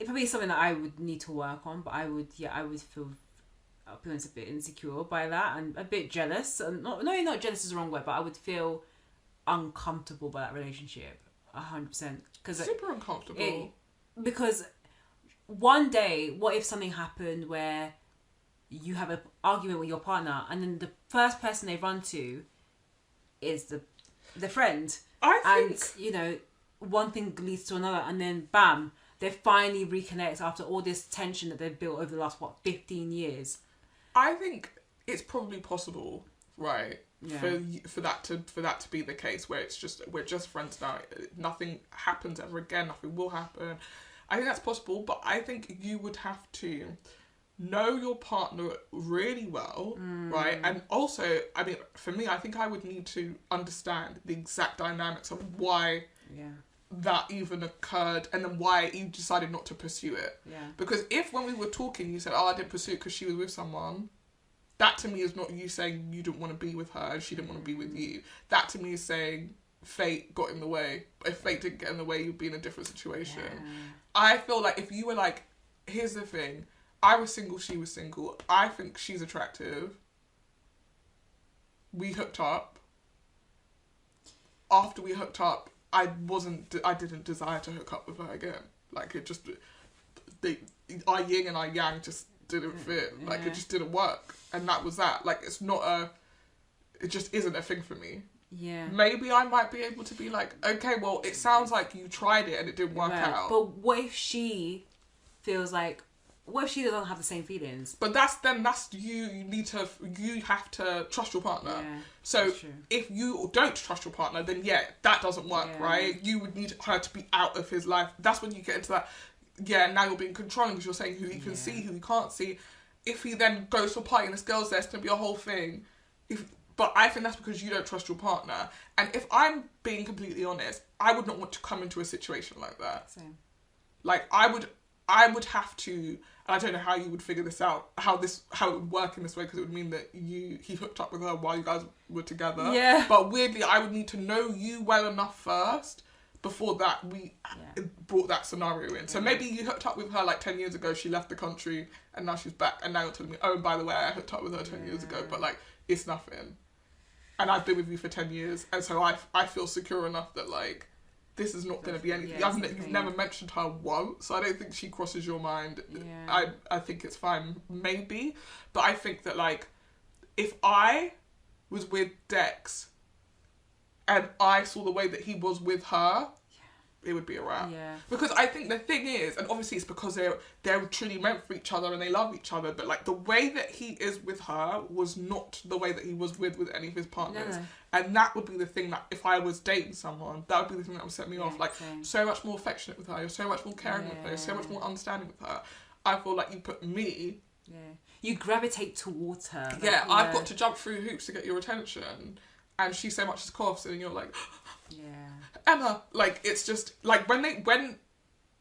would be something that I would need to work on, but I would feel a bit insecure by that, and a bit jealous. And not jealous is the wrong word, but I would feel uncomfortable by that relationship 100%, because super uncomfortable. Because one day, what if something happened where you have an argument with your partner, and then the first person they run to is the friend, and one thing leads to another, and then bam, they finally reconnect after all this tension that they've built over the last 15 years. I think it's probably possible, right? For that to be the case, where it's just, we're just friends now, nothing happens ever again, nothing will happen. I think that's possible, but I think you would have to know your partner really well, right? And also, I mean, for me, I think I would need to understand the exact dynamics of why that even occurred, and then why you decided not to pursue it. Because if when we were talking, you said, oh, I didn't pursue it because she was with someone, that to me is not you saying you didn't want to be with her and she didn't want to be with you. That to me is saying fate got in the way. If fate didn't get in the way, you'd be in a different situation. I feel like if you were like, here's the thing, I was single, she was single, I think she's attractive, we hooked up, after we hooked up, I didn't desire to hook up with her again. Like, it just, our yin and our yang just didn't fit. Like, it just didn't work. And that was that. Like, it just isn't a thing for me. Maybe I might be able to be like, okay, well, it sounds like you tried it and it didn't work out. But what if she feels like, what if she doesn't have the same feelings? But you have to trust your partner. Yeah, so if you don't trust your partner, then that doesn't work, right? You would need her to be out of his life. That's when you get into that, now you're being controlling because you're saying who he can see, who he can't see. If he then goes to a party and this girl's there, it's going to be a whole thing. But I think that's because you don't trust your partner. And if I'm being completely honest, I would not want to come into a situation like that. Same. Like, I would have to, and I don't know how you would figure this out, how it would work in this way, because it would mean that he hooked up with her while you guys were together. Yeah. But weirdly, I would need to know you well enough first before that we brought that scenario in. So maybe you hooked up with her like 10 years ago, she left the country, and now she's back, and now you're telling me, oh, and by the way, I hooked up with her 10 years ago, but like, it's nothing. And I've been with you for 10 years, and so I feel secure enough that like, this is not going to be anything. You've never mentioned her once, so I don't think she crosses your mind. Yeah. I think it's fine, maybe. But I think that, like, if I was with Dex and I saw the way that he was with her, it would be a wrap. Yeah. Because I think the thing is, and obviously it's because they're truly meant for each other and they love each other, but like the way that he is with her was not the way that he was with any of his partners. No. And that would be the thing that if I was dating someone, that would be the thing that would set me off. Like, so much more affectionate with her, you're so much more caring with her, you're so much more understanding with her. I feel like you put me... Yeah. You gravitate towards her. Like, I've got to jump through hoops to get your attention. And she so much as coughs and you're like... Emma, like, it's just, like,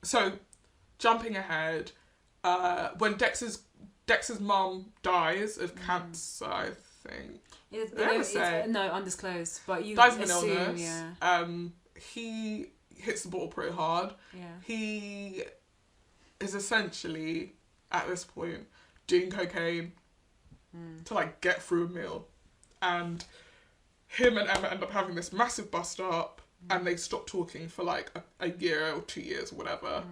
so, jumping ahead, when Dex's mum dies of cancer, I think. No, undisclosed, but you dies of an assume, illness. He hits the ball pretty hard. Yeah. He is essentially, at this point, doing cocaine to, like, get through a meal. And him and Emma end up having this massive bust up. And they stop talking for like a year or 2 years or whatever.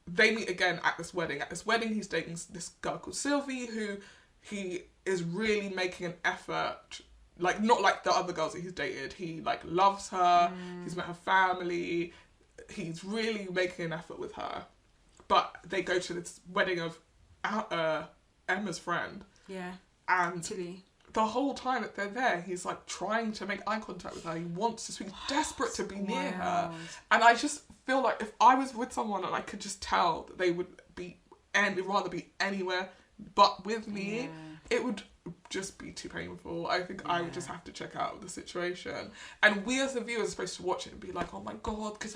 They meet again at this wedding. At this wedding, he's dating this girl called Sylvie, who he is really making an effort, like not like the other girls that he's dated. He like loves her. He's met her family. He's really making an effort with her. But they go to this wedding of Emma's friend. Yeah. And Tilly. The whole time that they're there, he's like trying to make eye contact with her. He wants to speak, desperate to be near her. And I just feel like if I was with someone and I could just tell that they would be, and rather be anywhere but with me, it would just be too painful. I think I would just have to check out the situation. And we as the viewers are supposed to watch it and be like, oh my God, because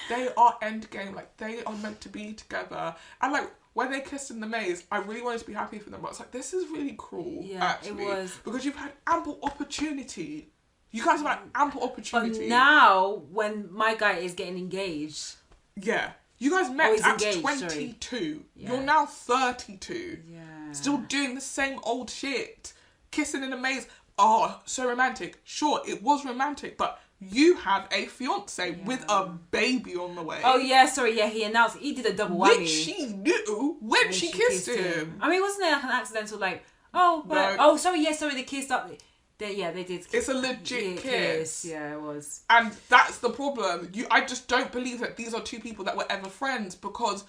they are endgame. Like, they are meant to be together. And like, when they kissed in the maze, I really wanted to be happy for them, but I was like, this is really cruel, actually. It was. Because you've had ample opportunity. You guys have had ample opportunity. But now, when my guy is getting engaged... Yeah. You guys met at 22. Yeah. You're now 32. Yeah. Still doing the same old shit. Kissing in a maze. Oh, so romantic. Sure, it was romantic, but... You have a fiance with a baby on the way. Oh, yeah, sorry, he announced, he did a double whammy. Which she knew when she kissed him. I mean, wasn't it like an accidental, like, they kissed up. They did. It's a legit kiss. Yeah, it was. And that's the problem. I just don't believe that these are two people that were ever friends, because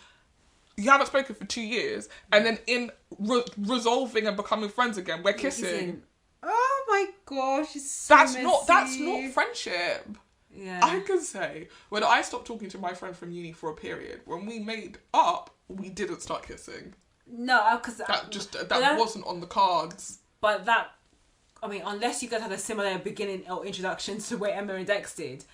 you haven't spoken for 2 years, and then in resolving and becoming friends again, we're kissing. Oh my gosh, it's so that's not friendship. Yeah. I can say, when I stopped talking to my friend from uni for a period, when we made up, we didn't start kissing. No, because that wasn't on the cards. But unless you guys had a similar beginning or introduction to where Emma and Dex did,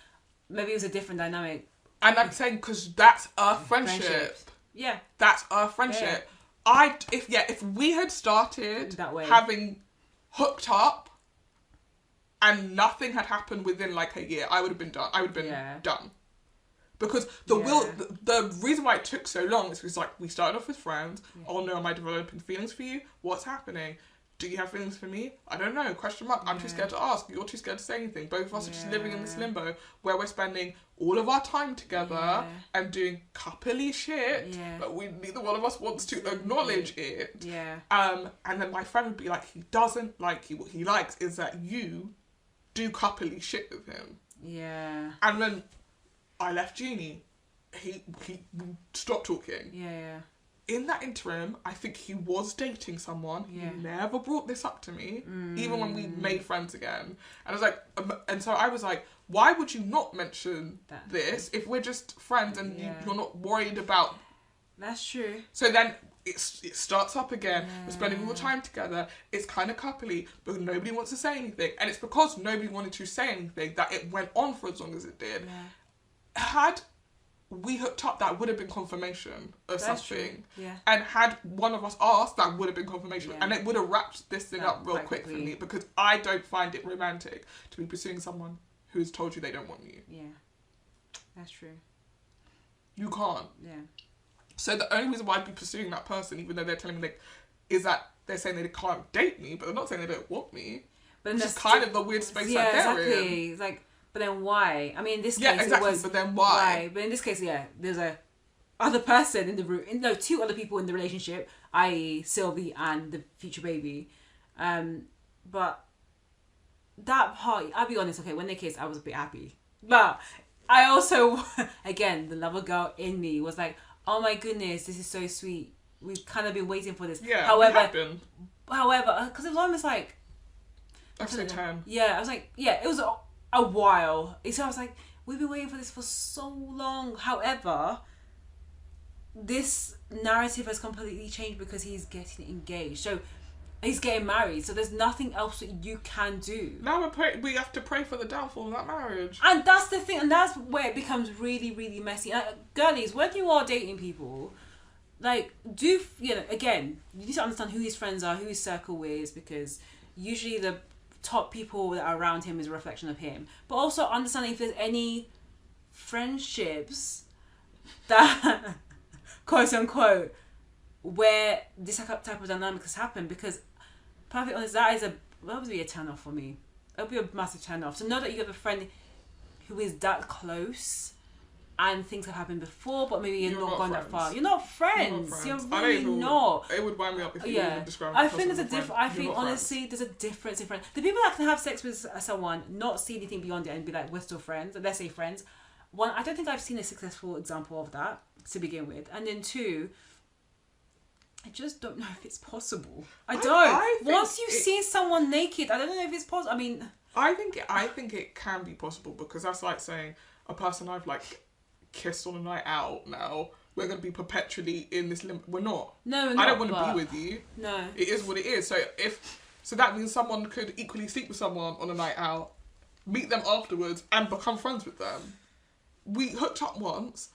maybe it was a different dynamic. And I'm saying, because that's our friendship. Yeah. That's our friendship. Yeah. If we had started that way, having hooked up and nothing had happened within like a year, I would have been done. I would have been done. Because the reason why it took so long is because like we started off as friends. Yeah. Oh no, am I developing feelings for you? What's happening? Do you have feelings for me? I don't know. Question mark. I'm too scared to ask. You're too scared to say anything. Both of us are just living in this limbo where we're spending all of our time together and doing coupley shit, but neither one of us wants to acknowledge it. Yeah. And then my friend would be like, he doesn't like you. What he likes is that you do coupley shit with him. Yeah. And then I left uni. We stopped talking. Yeah. in that interim, I think he was dating someone. Yeah. He never brought this up to me, even when we made friends again. And I was like, and so I was like, why would you not mention this if we're just friends and you're not worried about... That's true. So then it starts up again. We're spending all the time together. It's kind of coupley, but nobody wants to say anything. And it's because nobody wanted to say anything that it went on for as long as it did. Yeah. Had we hooked up, that would have been confirmation of That's something. True. Yeah. And had one of us asked, that would have been confirmation. Yeah. And it would have wrapped this thing up real quick for me, because I don't find it romantic to be pursuing someone who's told you they don't want you. Yeah. That's true. You can't. Yeah. So the only reason why I'd be pursuing that person, even though they're telling me is that they're saying they can't date me, but they're not saying they don't want me. But which is kind of the weird space that they're in. It's like, but then why? I mean, in this case, exactly, it was... but then why? But in this case, there's a other person in the room. No, two other people in the relationship, i.e. Sylvie and the future baby. But that part, I'll be honest, okay, when they kissed, I was a bit happy. But I also, again, the lover girl in me was like, oh my goodness, this is so sweet. We've kind of been waiting for this. Yeah, however, because it was almost like... Episode 10. Yeah, I was like, it was a while. So I was like, we've been waiting for this for so long. However, this narrative has completely changed because he's getting engaged. So he's getting married. So there's nothing else that you can do. Now we have to pray for the downfall of that marriage. And that's the thing. And that's where it becomes really, really messy. Girlies, when you are dating people, like, again, you need to understand who his friends are, who his circle is, because usually the top people that are around him is a reflection of him. But also understanding if there's any friendships that quote unquote where this type of dynamic has happened, because perfectly honest, that would be a turn off for me. It would be a massive turn off to know that you have a friend who is that close and things have happened before, but maybe you're not gone that far. You're not friends. You're really not. It would wind me up if you even described I think there's a difference. I think honestly, there's a difference in friends. The people that can have sex with someone, not see anything beyond it, and be like, we're still friends. Let's say friends. One, I don't think I've seen a successful example of that to begin with, and then two, I just don't know if it's possible. I don't. Once you've seen someone naked, I don't know if it's possible. I mean, I think it can be possible, because that's like saying a person I've like kissed on a night out, now we're going to be perpetually in this limit. We're not. No, I don't want to be with you. No. It is what it is. So that means someone could equally sleep with someone on a night out, meet them afterwards, and become friends with them. We hooked up once.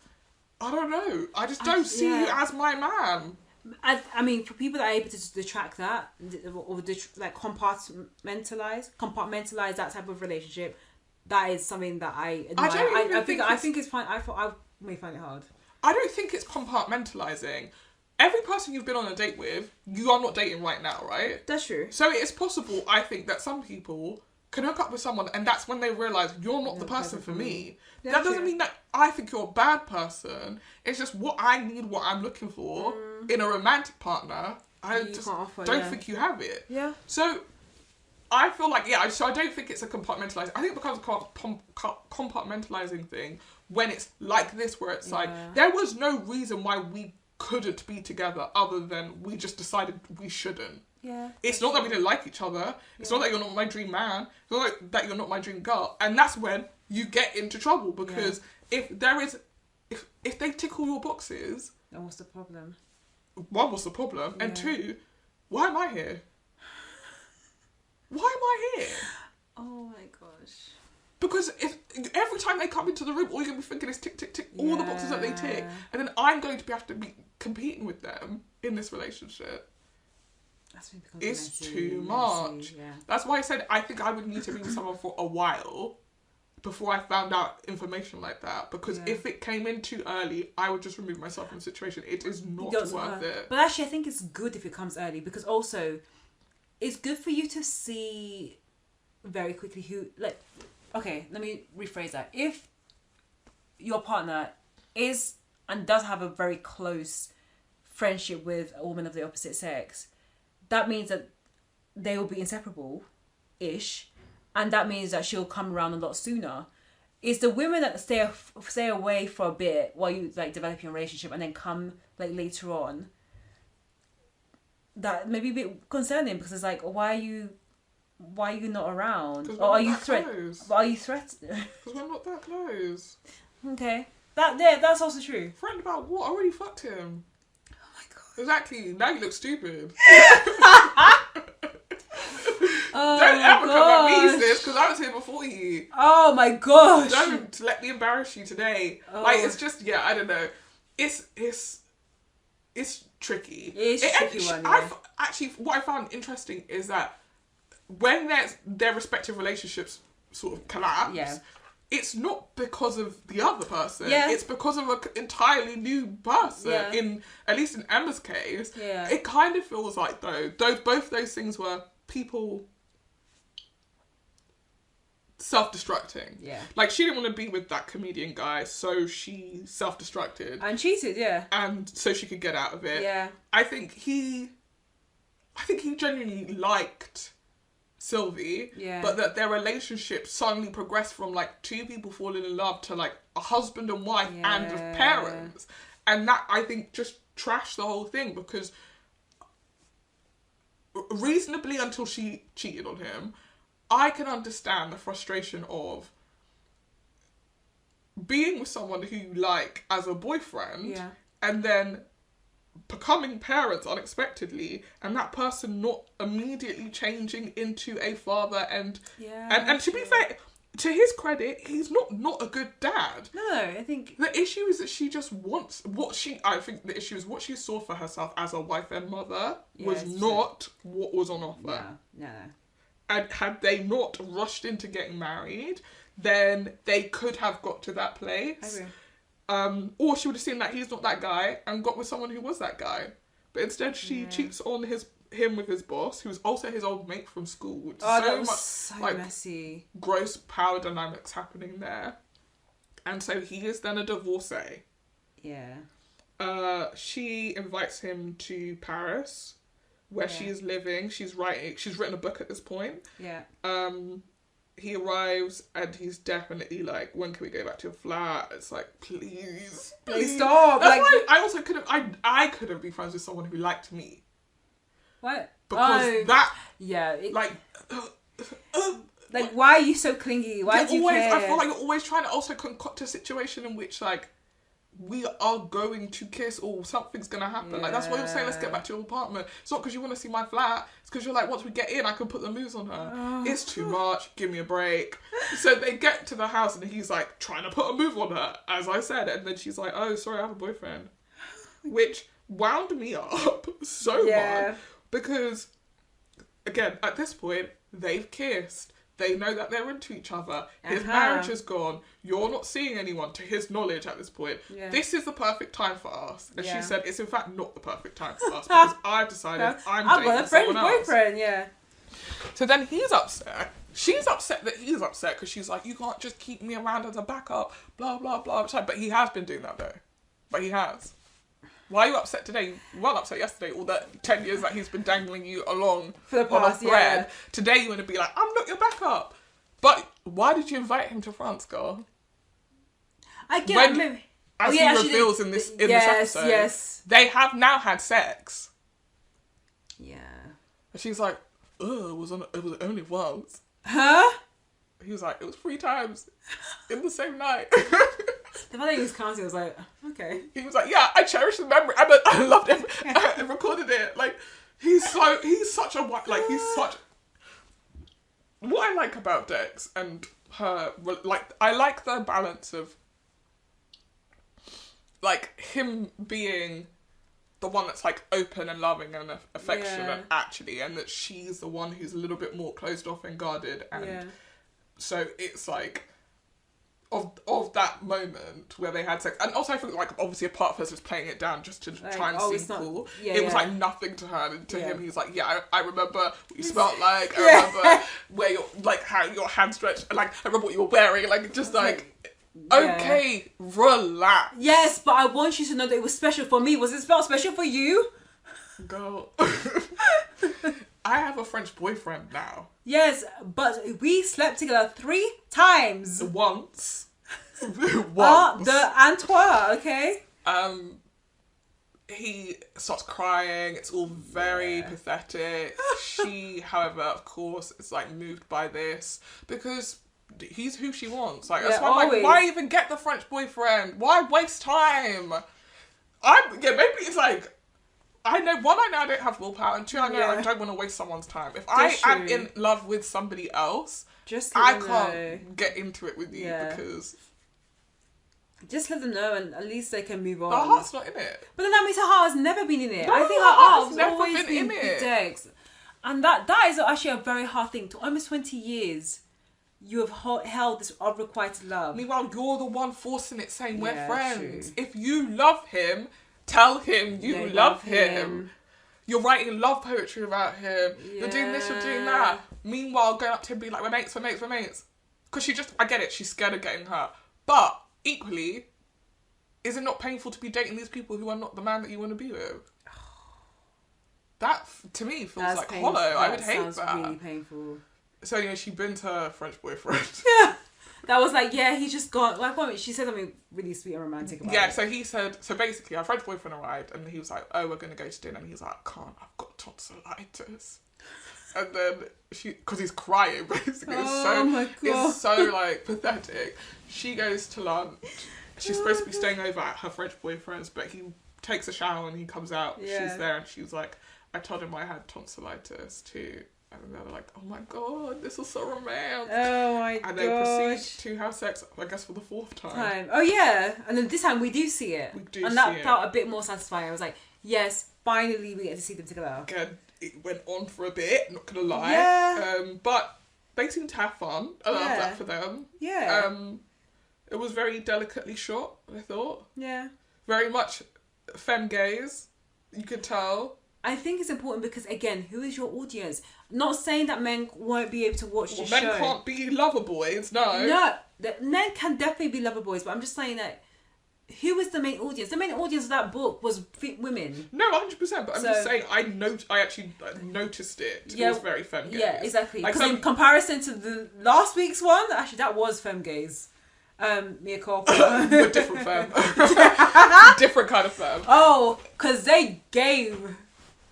I don't know. I just don't see you as my man. I mean, for people that are able to detract that, or like compartmentalize that type of relationship, that is something that I admire. I think it's fine. I may find it hard. I don't think it's compartmentalizing. Every person you've been on a date with, you are not dating right now, right? That's true. So it is possible, I think, that some people can hook up with someone and that's when they realise you're not the person for me. That doesn't mean that I think you're a bad person. It's just what I need, what I'm looking for in a romantic partner. I just don't think you have it. Yeah. So I feel like, so I don't think it's a compartmentalising. I think it becomes a compartmentalising thing when it's like this, where it's like, there was no reason why we couldn't be together other than we just decided we shouldn't. Yeah. It's not that we didn't like each other. It's not that you're not my dream man. It's not like that you're not my dream girl. And that's when you get into trouble, because if they tick all your boxes, then what's the problem? One, what's the problem? And two, why am I here? Why am I here? Oh my gosh. Because if every time they come into the room, all you're going to be thinking is tick, tick, tick, all the boxes that they tick. And then I'm going to have to be competing with them in this relationship. It's too much. Yeah. That's why I said I think I would need to be with someone for a while before I found out information like that. Because if it came in too early, I would just remove myself from the situation. It is not worth it. But actually, I think it's good if it comes early, because also it's good for you to see very quickly who, like, okay, let me rephrase that. If your partner is and does have a very close friendship with a woman of the opposite sex, that means that they will be inseparable-ish, and that means that she'll come around a lot sooner. It's the women that stay away for a bit while you like develop your relationship and then come like later on that may be a bit concerning, because it's like, why are you not around? Or are you threatened? Are you threatened? Because we're not that close. Okay. That's also true. Threatened about what? I already fucked him. Oh my god. Exactly. Now you look stupid. Oh, don't ever come at me, sis, because I was here before you. Oh my gosh. Don't let me embarrass you today. Oh. Like, it's just, yeah, I don't know. It's tricky. It's a tricky one, yeah. Actually, what I found interesting is that when their respective relationships sort of collapse, yeah. it's not because of the other person. Yeah. It's because of an entirely new person. Yeah. At least in Emma's case, yeah. it kind of feels like both those things were people self-destructing. Yeah. Like, she didn't want to be with that comedian guy, so she self-destructed. And cheated, yeah. And so she could get out of it. Yeah. I think he genuinely liked Sylvie. Yeah. But that their relationship suddenly progressed from, like, two people falling in love to, like, a husband and wife and of parents. And that, I think, just trashed the whole thing, because reasonably until she cheated on him, I can understand the frustration of being with someone who you like as a boyfriend, and then becoming parents unexpectedly, and that person not immediately changing into a father, and to be fair, to his credit, he's not a good dad. No, I think the issue is that she just wants I think the issue is what she saw for herself as a wife and mother was not what was on offer. No. And had they not rushed into getting married, then they could have got to that place. I agree. Or she would have seen that he's not that guy and got with someone who was that guy. But instead she cheats on him with his boss, who's also his old mate from school. That was so messy. Gross power dynamics happening there. And so he is then a divorcee. Yeah. She invites him to Paris, where she is living. She's written a book at this point. Yeah. He arrives and he's definitely like, when can we go back to your flat? It's like, please stop. That's why I also I couldn't be friends with someone who liked me. What? Because like, why are you so clingy? Why do you care? I feel like you're always trying to also concoct a situation in which, like, we are going to kiss or something's going to happen. Like, that's why you're saying, let's get back to your apartment. It's not because you want to see my flat. It's because you're like, once we get in, I can put the moves on her. It's too much. Give me a break. So they get to the house and he's, like, trying to put a move on her, as I said. And then she's like, oh, sorry, I have a boyfriend. Which wound me up so much. Because, again, at this point, they've kissed. They know that they're into each other. His marriage is gone. You're not seeing anyone, to his knowledge, at this point. Yeah. This is the perfect time for us. And she said, it's in fact not the perfect time for us, because I've decided I'm dating someone else. Boyfriend, yeah. So then he's upset. She's upset that he's upset, because she's like, you can't just keep me around as a backup, blah, blah, blah. But he has been doing that, though. But he has. Why are you upset today? You weren't upset yesterday. All that 10 years that he's been dangling you along for the past, on a thread. Today you want to be like, I'm not your backup. But why did you invite him to France, girl? I get it. As he reveals in this episode, they have now had sex. Yeah. And she's like, oh, it was only once. Huh? He was like, it was 3 times in the same night. The fact that he was counting, I was like, okay. He was like, yeah, I cherish the memory. I loved it. I recorded it. Like, he's such. What I like about Dex and her, like, I like the balance of, like, him being the one that's, like, open and loving and affectionate, actually, and that she's the one who's a little bit more closed off and guarded, and so it's like, of that moment where they had sex, and also I think, like, obviously a part of us was playing it down just to try and seem cool. It was like nothing to her, and to him he's like, yeah, I remember what you smelled like, I remember where your, like, how your hand stretched, like, I remember what you were wearing, like, just like, okay, relax. Yes, but I want you to know that it was special for me. Was it special for you? Girl. I have a French boyfriend now. Yes, but we slept together 3 times. Once. The Antoine, okay? he starts crying. It's all very pathetic. She, however, of course, is like moved by this because he's who she wants. Like, that's why I'm like, why even get the French boyfriend? Why waste time? Maybe it's like, I know I don't have willpower, and two, I know I don't want to waste someone's time. If I am in love with somebody else, I can't get into it with you because. Just let them know, and at least they can move on. Her heart's not in it. But then that means her heart has never been in it. No, I think her heart has never always been in it. Dex. And that is actually a very hard thing. To almost 20 years, you have held this unrequited love. Meanwhile, you're the one forcing it, saying we're friends. True. If you love him, tell him you love him. You're writing love poetry about him. Yeah. You're doing this, you're doing that. Meanwhile, going up to him and being like, we're mates. Because I get it, she's scared of getting hurt. But equally, is it not painful to be dating these people who are not the man that you want to be with? That, to me, feels like painful. Hollow. I would hate that. Sounds really painful. So, she bins her French boyfriend. Yeah. That was like, he's just gone. Like, she said something really sweet and romantic about it. Yeah, so he said, basically, our French boyfriend arrived and he was like, oh, we're going to go to dinner. And he's like, I can't, I've got tonsillitis. And then because he's crying, basically. My God. It's so, like, pathetic. She goes to lunch. She's supposed to be staying over at her French boyfriend's, but he takes a shower and he comes out. Yeah. She's there and she was like, I told him I had tonsillitis too. And they're like, oh my God, this is so romantic. Oh my God. And they proceed to have sex, I guess, for the fourth time. Oh yeah. And then this time we do see it. And that felt a bit more satisfying. I was like, yes, finally we get to see them together. Again, it went on for a bit, not gonna lie. Yeah. But they seemed to have fun. I love that for them. Yeah. It was very delicately shot, I thought. Yeah. Very much femme gaze, you could tell. I think it's important because, again, who is your audience? Not saying that men won't be able to watch the show. Men can't be lover boys, no. No, men can definitely be lover boys, but I'm just saying that who was the main audience? The main audience of that book was women. No, 100%, but I'm just saying I actually noticed it. It was very femme gaze. Yeah, exactly. Because in comparison to the last week's one, actually that was femme gaze. Mia Culpa. But different femme. Different kind of femme. Oh, because they gave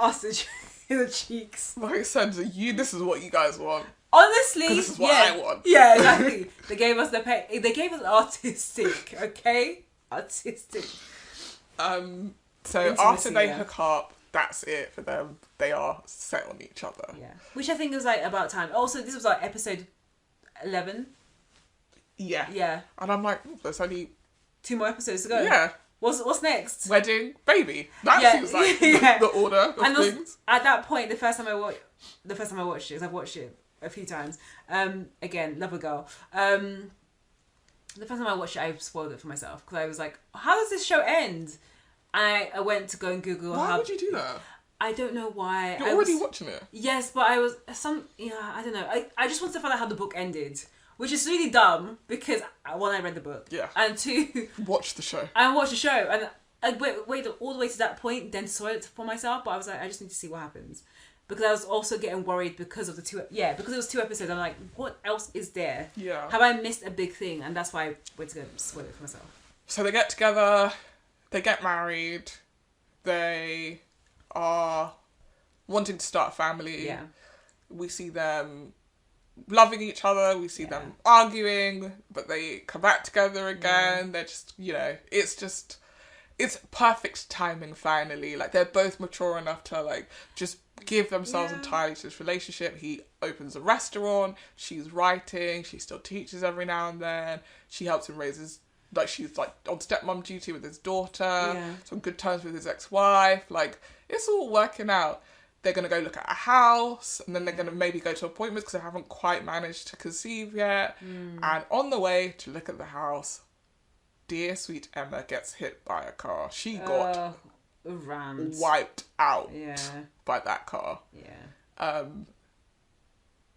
us in the cheeks. Like I said, this is what you guys want. Honestly, this is what I want. Yeah, exactly. They gave us they gave us artistic, okay? Artistic. So intimacy, after they hook up, that's it for them. They are set on each other. Yeah. Which I think was like about time. Also, this was like episode 11. Yeah. Yeah. And I'm like, there's only 2 more episodes to go. Yeah. What's next? Wedding, baby. That seems like the order of things. At that point, the first time I watched it, because I've watched it a few times. Again, love a girl. The first time I watched it, I spoiled it for myself because I was like, how does this show end? And I went to go and Google. Why would you do that? I don't know why. You're already watching it. Yes, but I don't know. I just wanted to find out how the book ended. Which is really dumb because, one, I read the book. Yeah. And 2... watch the show. I watched the show. And I waited all the way to that point, then saw it for myself. But I was like, I just need to see what happens. Because I was also getting worried because of the 2... Yeah, because it was 2 episodes. I'm like, what else is there? Yeah. Have I missed a big thing? And that's why I went to go spoil it for myself. So they get together. They get married. They are wanting to start a family. Yeah. We see them loving each other, we see them arguing, but they come back together again. They're just, it's perfect timing finally. Like, they're both mature enough to, like, just give themselves entirely to this relationship. He opens a restaurant, she's writing, she still teaches every now and then, she helps him raise his, like, she's, like, on stepmom duty with his daughter, so on good terms with his ex-wife, like, it's all working out. They're going to go look at a house, and then they're going to maybe go to appointments because they haven't quite managed to conceive yet. And on the way to look at the house, dear sweet Emma gets hit by a car. She got wiped out by that car. Yeah.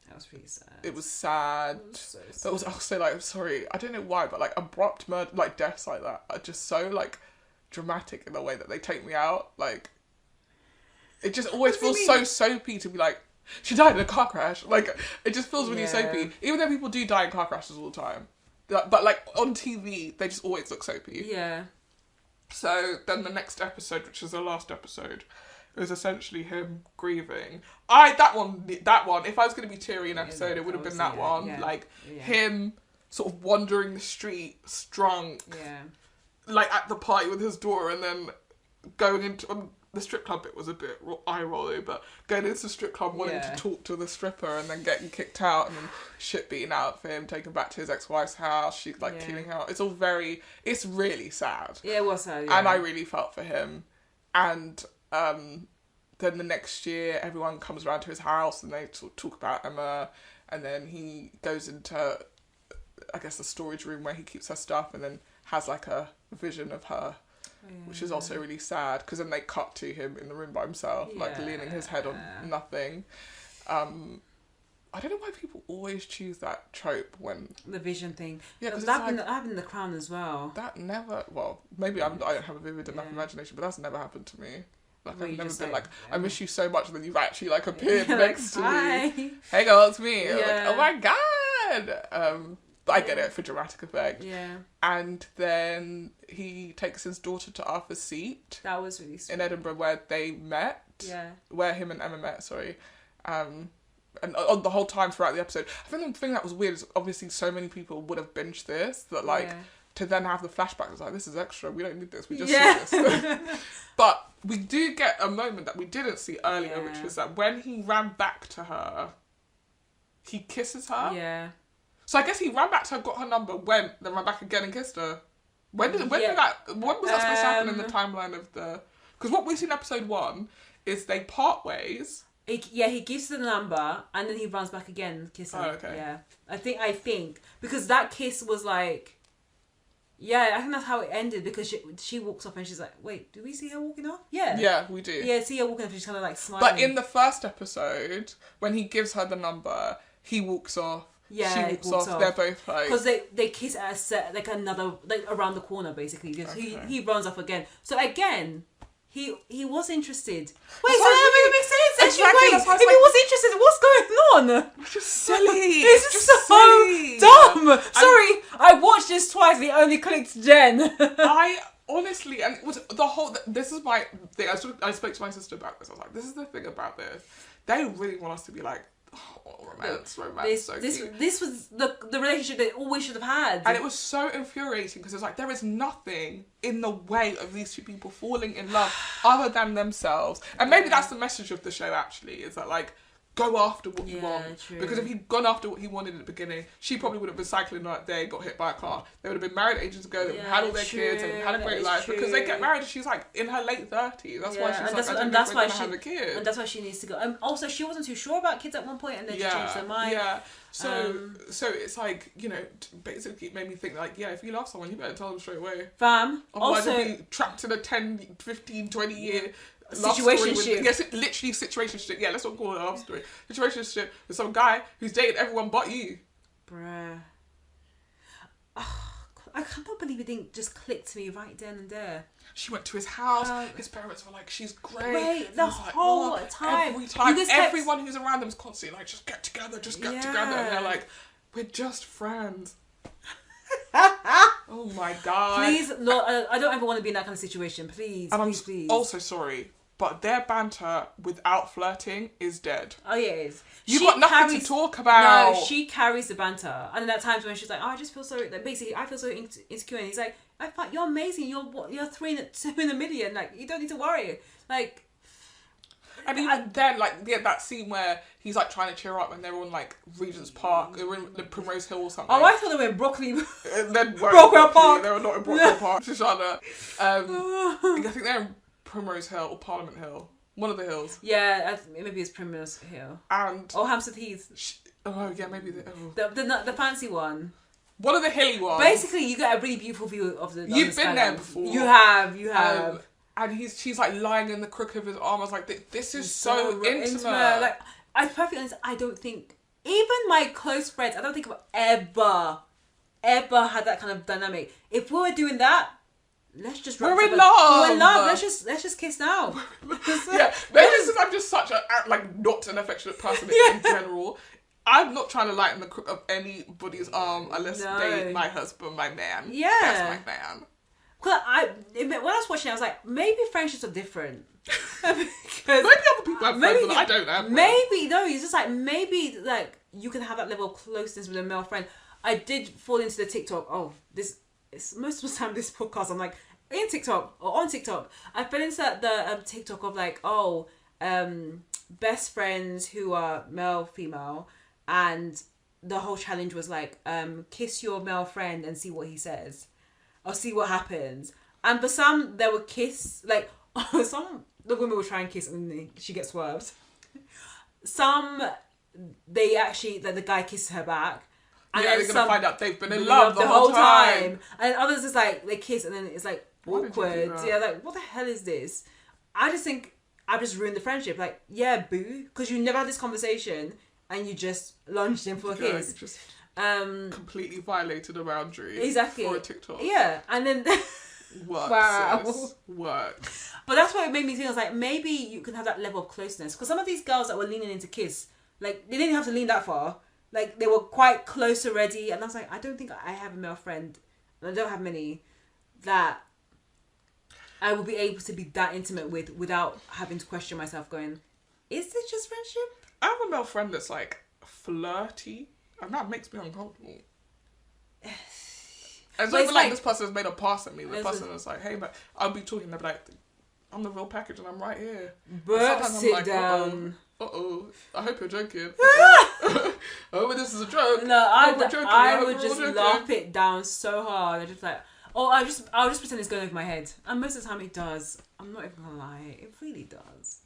That was pretty sad. It was sad. It was so sad. But it was also, like, I'm sorry, I don't know why, but, like, abrupt murder, like, deaths like that are just so, like, dramatic in the way that they take me out. Like, it just always feels so soapy to be like, she died in a car crash. Like, it just feels really soapy. Even though people do die in car crashes all the time. But, like, on TV, they just always look soapy. Yeah. So then the next episode, which is the last episode, is essentially him grieving. That one. If I was going to be teary in episode, it would have been that one. Yeah. Like him sort of wandering the streets drunk. Yeah. Like at the party with his daughter, and then going into the strip club bit was a bit eye-rolling, but going into the strip club wanting to talk to the stripper and then getting kicked out and then shit beaten out of him, taken back to his ex-wife's house, she's like killing her. It's really sad. Yeah, it was sad, yeah. And I really felt for him. And then the next year, everyone comes around to his house and they talk about Emma, and then he goes into, I guess, the storage room where he keeps her stuff, and then has like a vision of her, which is also really sad, because then they cut to him in the room by himself, like leaning his head on nothing. I don't know why people always choose that trope when... The vision thing. Yeah, because that happened in The Crown as well. That never... Well, maybe I don't have a vivid enough imagination, but that's never happened to me. Like, I've never been like, I miss you so much, and then you've actually like appeared next to me. Hey girl, it's me. Like, oh my god! But I get it, for dramatic effect. Yeah. And then he takes his daughter to Arthur's Seat. That was really sweet. In Edinburgh, where they met. Yeah. Where him and Emma met, sorry. And on the whole time throughout the episode. I think the thing that was weird is obviously so many people would have binged this, that like, to then have the flashback, was like, this is extra, we don't need this, we just saw this. But we do get a moment that we didn't see earlier, which was that when he ran back to her, he kisses her. Yeah. So I guess he ran back to her, got her number, went, then ran back again and kissed her. When was that supposed to happen in the timeline of the... Because what we see in episode 1 is they part ways. He gives the number and then he runs back again and kisses her. Oh, okay. Yeah. I think. Because that kiss was like... Yeah, I think that's how it ended, because she walks off and she's like, wait, do we see her walking off? Yeah. Yeah, we do. Yeah, see her walking off and she's kind of like smiling. But in the first episode, when he gives her the number, he walks off. Yeah, she walks off. They're both like... Because they kiss at a set, like another, like around the corner, basically. Because he runs off again. So again, he was interested. Wait, so that makes sense. Exactly. If he was interested, what's going on? It's just silly. It's just so silly. Dumb. Sorry, I watched this twice. It only clicked Jen. I honestly, and it was the whole... This is my thing. I spoke to my sister about this. I was like, this is the thing about this. They really want us to be like, oh, romance. This was the relationship they always should have had. And it was so infuriating, because it's like, there is nothing in the way of these two people falling in love other than themselves. And maybe that's the message of the show, actually, is that like, go after what you want. True. Because if he'd gone after what he wanted at the beginning, she probably would have been cycling that day, got hit by a car. They would have been married ages ago, they would have had all their kids and had a great life. Because they get married and she's like in her late 30s. That's why she's like, I don't know if we're going to have a kid. And that's why she needs to go. Also, she wasn't too sure about kids at one point, and then she changed her mind. Yeah. So it's like, you know, basically it made me think like, yeah, if you love someone, you better tell them straight away. Fam. Otherwise you'll be trapped in a 10, 15, 20 year... Situationship. Yes, literally situationship. Yeah, let's not call it a love story. Situationship with some guy who's dated everyone but you. Bruh. Oh, I cannot believe it didn't just click to me right then and there. She went to his house. His parents were like, she's great. The whole time. Every time. Everyone who's around them is constantly like, just get together, together. And they're like, we're just friends. Oh my god. Please, no, I don't ever want to be in that kind of situation. Please, and please. Also sorry, but their banter without flirting is dead. Oh yeah, it is. You've got nothing to talk about. No, she carries the banter. And at times when she's like, oh, I just feel so, like, basically, I feel so insecure. And he's like, I find you're amazing. You're 2 in a million. Like, you don't need to worry. Like... And even then, like, that scene where he's, like, trying to cheer up and they're on, like, Regent's Park, they were in Primrose Hill or something. Oh, I thought they were in Broccoli. And then Brockwell Park. They were not in Brockwell Park. Shoshana. I think they're in Primrose Hill or Parliament Hill. One of the hills. Yeah, maybe it's Primrose Hill. And... Or Hampstead Heath. Yeah, maybe the fancy one. One of the hilly ones. Basically, you get a really beautiful view of the... You've been there before. You have. And she's like lying in the crook of his arm. I was like, this is so intimate. Like, I'm perfectly honest, I don't think, even my close friends, I don't think I've ever had that kind of dynamic. If we were doing that, let's just... We're in love. We're in love. Let's just kiss now. Yeah, maybe since I'm just such not an affectionate person in general. I'm not trying to lighten the crook of anybody's arm unless they my husband, my man. Yeah. That's my man. Because when I was watching, I was like, maybe friendships are different. Maybe other people have friends that I don't have. Maybe no, it's just like maybe like you can have that level of closeness with a male friend. I did fall into the TikTok. Oh, this is most of the time this podcast. I'm like in TikTok or on TikTok. I fell into the TikTok of like best friends who are male, female, and the whole challenge was like kiss your male friend and see what he says, or see what happens. And for some, there were the women will try and kiss and she gets swerved. Some, they actually, the guy kisses her back. And they're going to find out they've been in love the whole time. And others is like, they kiss and then it's like awkward. Yeah, like, what the hell is this? I just think I've just ruined the friendship. Like, yeah, boo. Because you never had this conversation and you just lunged in for a kiss. You just completely violated a boundary. Exactly. For a TikTok. Yeah, and then... Work, wow. Sis. Work. But that's what it made me think. I was like, maybe you can have that level of closeness. Because some of these girls that were leaning into kiss, like, they didn't have to lean that far. Like, they were quite close already. And I was like, I don't think I have a male friend, and I don't have many, that I will be able to be that intimate with without having to question myself going, is this just friendship? I have a male friend that's, like, flirty. And that makes me uncomfortable. It's not even like this person has made a pass at me. The person is like, hey, but I'll be talking, they'll be like, I'm the real package and I'm right here. But sit like, down. Uh-oh. I hope you're joking. I hope this is a joke. No, I would just laugh it down so hard. I just like, I'll just pretend it's going over my head. And most of the time it does. I'm not even gonna lie. It really does.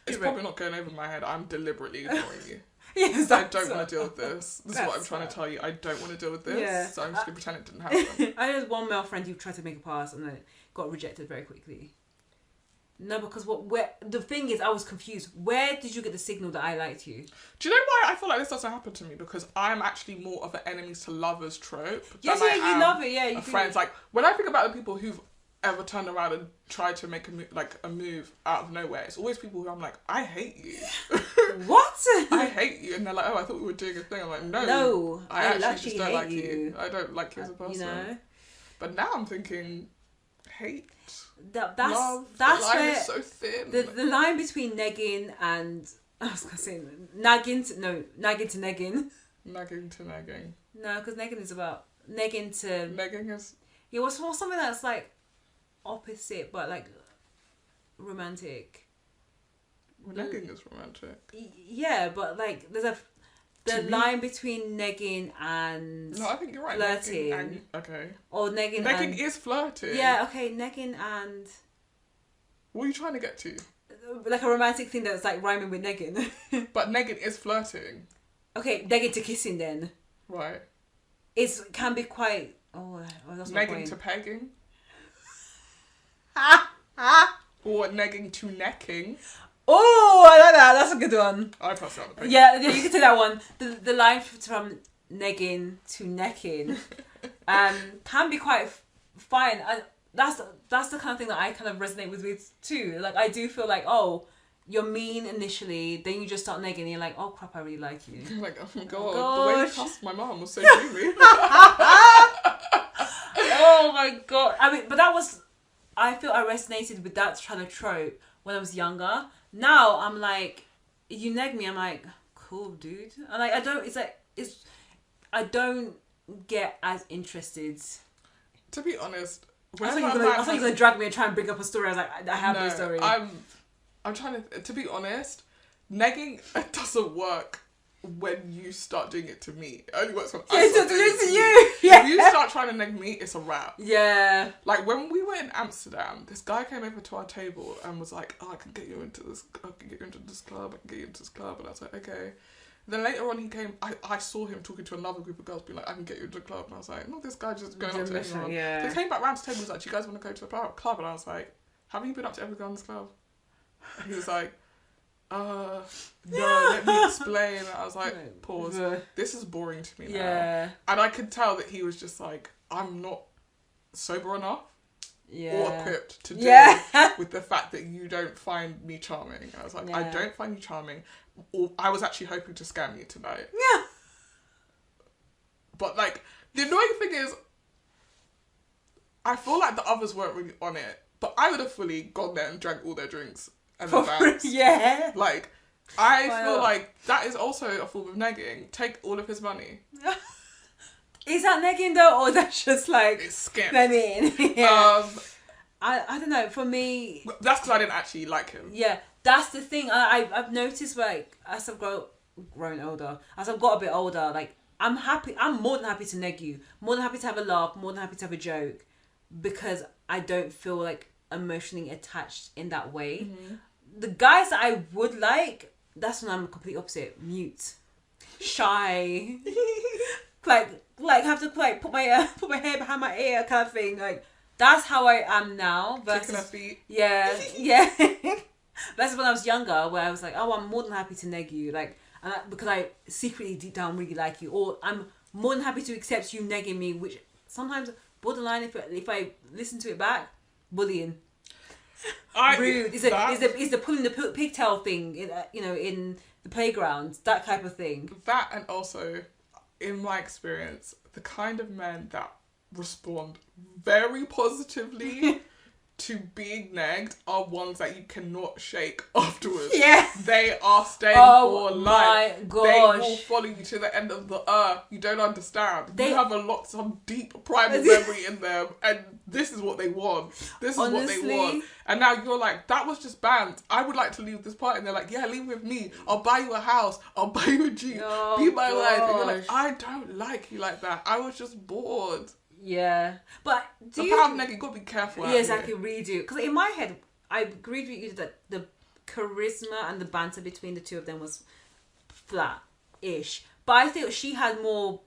It's probably not going over my head. I'm deliberately ignoring you. Yes, I don't want to deal with this. This is what I'm trying to tell you. I don't want to deal with this. Yeah. So I'm just going to pretend it didn't happen. I had one male friend who tried to make a pass and then got rejected very quickly. No, because the thing is, I was confused. Where did you get the signal that I liked you? Do you know why I feel like this doesn't happen to me? Because I'm actually more of an enemies to lovers trope. Yes, yeah, you love it. Yeah, you friends. Like, when I think about the people who've ever turned around and tried to make a move out of nowhere, it's always people who I'm like, I hate you. What? I hate you. And they're like, oh, I thought we were doing a thing. I'm like, no, I actually just don't like you. I don't like you as a person. You know? But now I'm thinking, hate, love, the line is so thin. The line between negging and, I was going to say, nagging to negging. Nagging to negging. No, because negging is about, negging to... Negging is... Yeah, what's something that's like opposite but like romantic? Well, negging is romantic. Yeah, but like there's the line between negging and no, I think you're right. Flirting. Okay. Or negging. Negging is flirting. Yeah. Okay. Negging and. What are you trying to get to? Like a romantic thing that's like rhyming with negging. But negging is flirting. Okay, negging to kissing then. Right. Can be quite. Oh, that's my point. Negging to pegging. Or negging to necking. Oh, I like that. That's a good one. I pass out the pegging. Yeah, you can take that one. The line from negging to necking can be quite fine. And that's the kind of thing that I kind of resonate with too. Like, I do feel like, oh, you're mean initially, then you just start negging and you're like, oh crap, I really like you. You're like, oh my god, the way you cussed my mum was so creepy. Oh my god. I mean, but I feel I resonated with that kind of trope when I was younger. Now I'm like, you neg me, I'm like, cool, dude. And like, I don't get as interested. To be honest, I thought you were going to drag me and try and bring up a story. I was like, I have no story. I'm trying to be honest, negging doesn't work when you start doing it to me. It only works when I start doing it to you. Yeah. If you start trying to neg me, it's a wrap. Yeah. Like, when we were in Amsterdam, this guy came over to our table and was like, oh, I can get you into this club, I can get you into this club. And I was like, okay. Then later on he came, I saw him talking to another group of girls being like, I can get you into the club. And I was like, no, this guy just going up to everyone. Yeah. So he came back round to the table and was like, do you guys want to go to the club? And I was like, haven't you been up to every girl in this club? And he was like, no, let me explain. And I was like, pause. This is boring to me now. Yeah. And I could tell that he was just like, I'm not sober enough or equipped to deal with the fact that you don't find me charming. And I was like, I don't find you charming. Or I was actually hoping to scam you tonight. Yeah. But like, the annoying thing is, I feel like the others weren't really on it, but I would have fully gone there and drank all their drinks and then bounced. Yeah. Like, I feel like that is also a form of negging. Take all of his money. Is that negging though, or that's just like skimp? I mean, yeah. I don't know. For me, that's because I didn't actually like him. Yeah, that's the thing. I've noticed, like, as I've grown older, as I've got a bit older, like, I'm more than happy to neg you, more than happy to have a laugh, more than happy to have a joke, because I don't feel like emotionally attached in that way. The guys that I would like, that's when I'm the complete opposite. Mute, shy, like have to like put my hair behind my ear kind of thing. Like, that's how I am now. Kicking her feet. Yeah. That's when I was younger, where I was like, oh, I'm more than happy to neg you, like, because I secretly deep down really like you, or I'm more than happy to accept you negging me, which sometimes borderline, if I listen to it back, bullying. Rude. Is the pulling the pigtail thing in in the playground, that type of thing. That, and also, in my experience, the kind of men that respond very positively to being negged are ones that you cannot shake afterwards. Yeah. They are staying for life. My gosh. They will follow you to the end of the earth. You don't understand. They have some deep primal memory in them, and this is what they want. This is Honestly, what they want. And now you're like, that was just banned. I would like to leave this party. And they're like, yeah, leave with me. I'll buy you a house. I'll buy you a Jeep. Be my life. And you're like, I don't like you like that. I was just bored. Yeah, but you got to be careful. Yeah, exactly. Really do, because in my head, I agreed with you that the charisma and the banter between the two of them was flat-ish. But I think she had more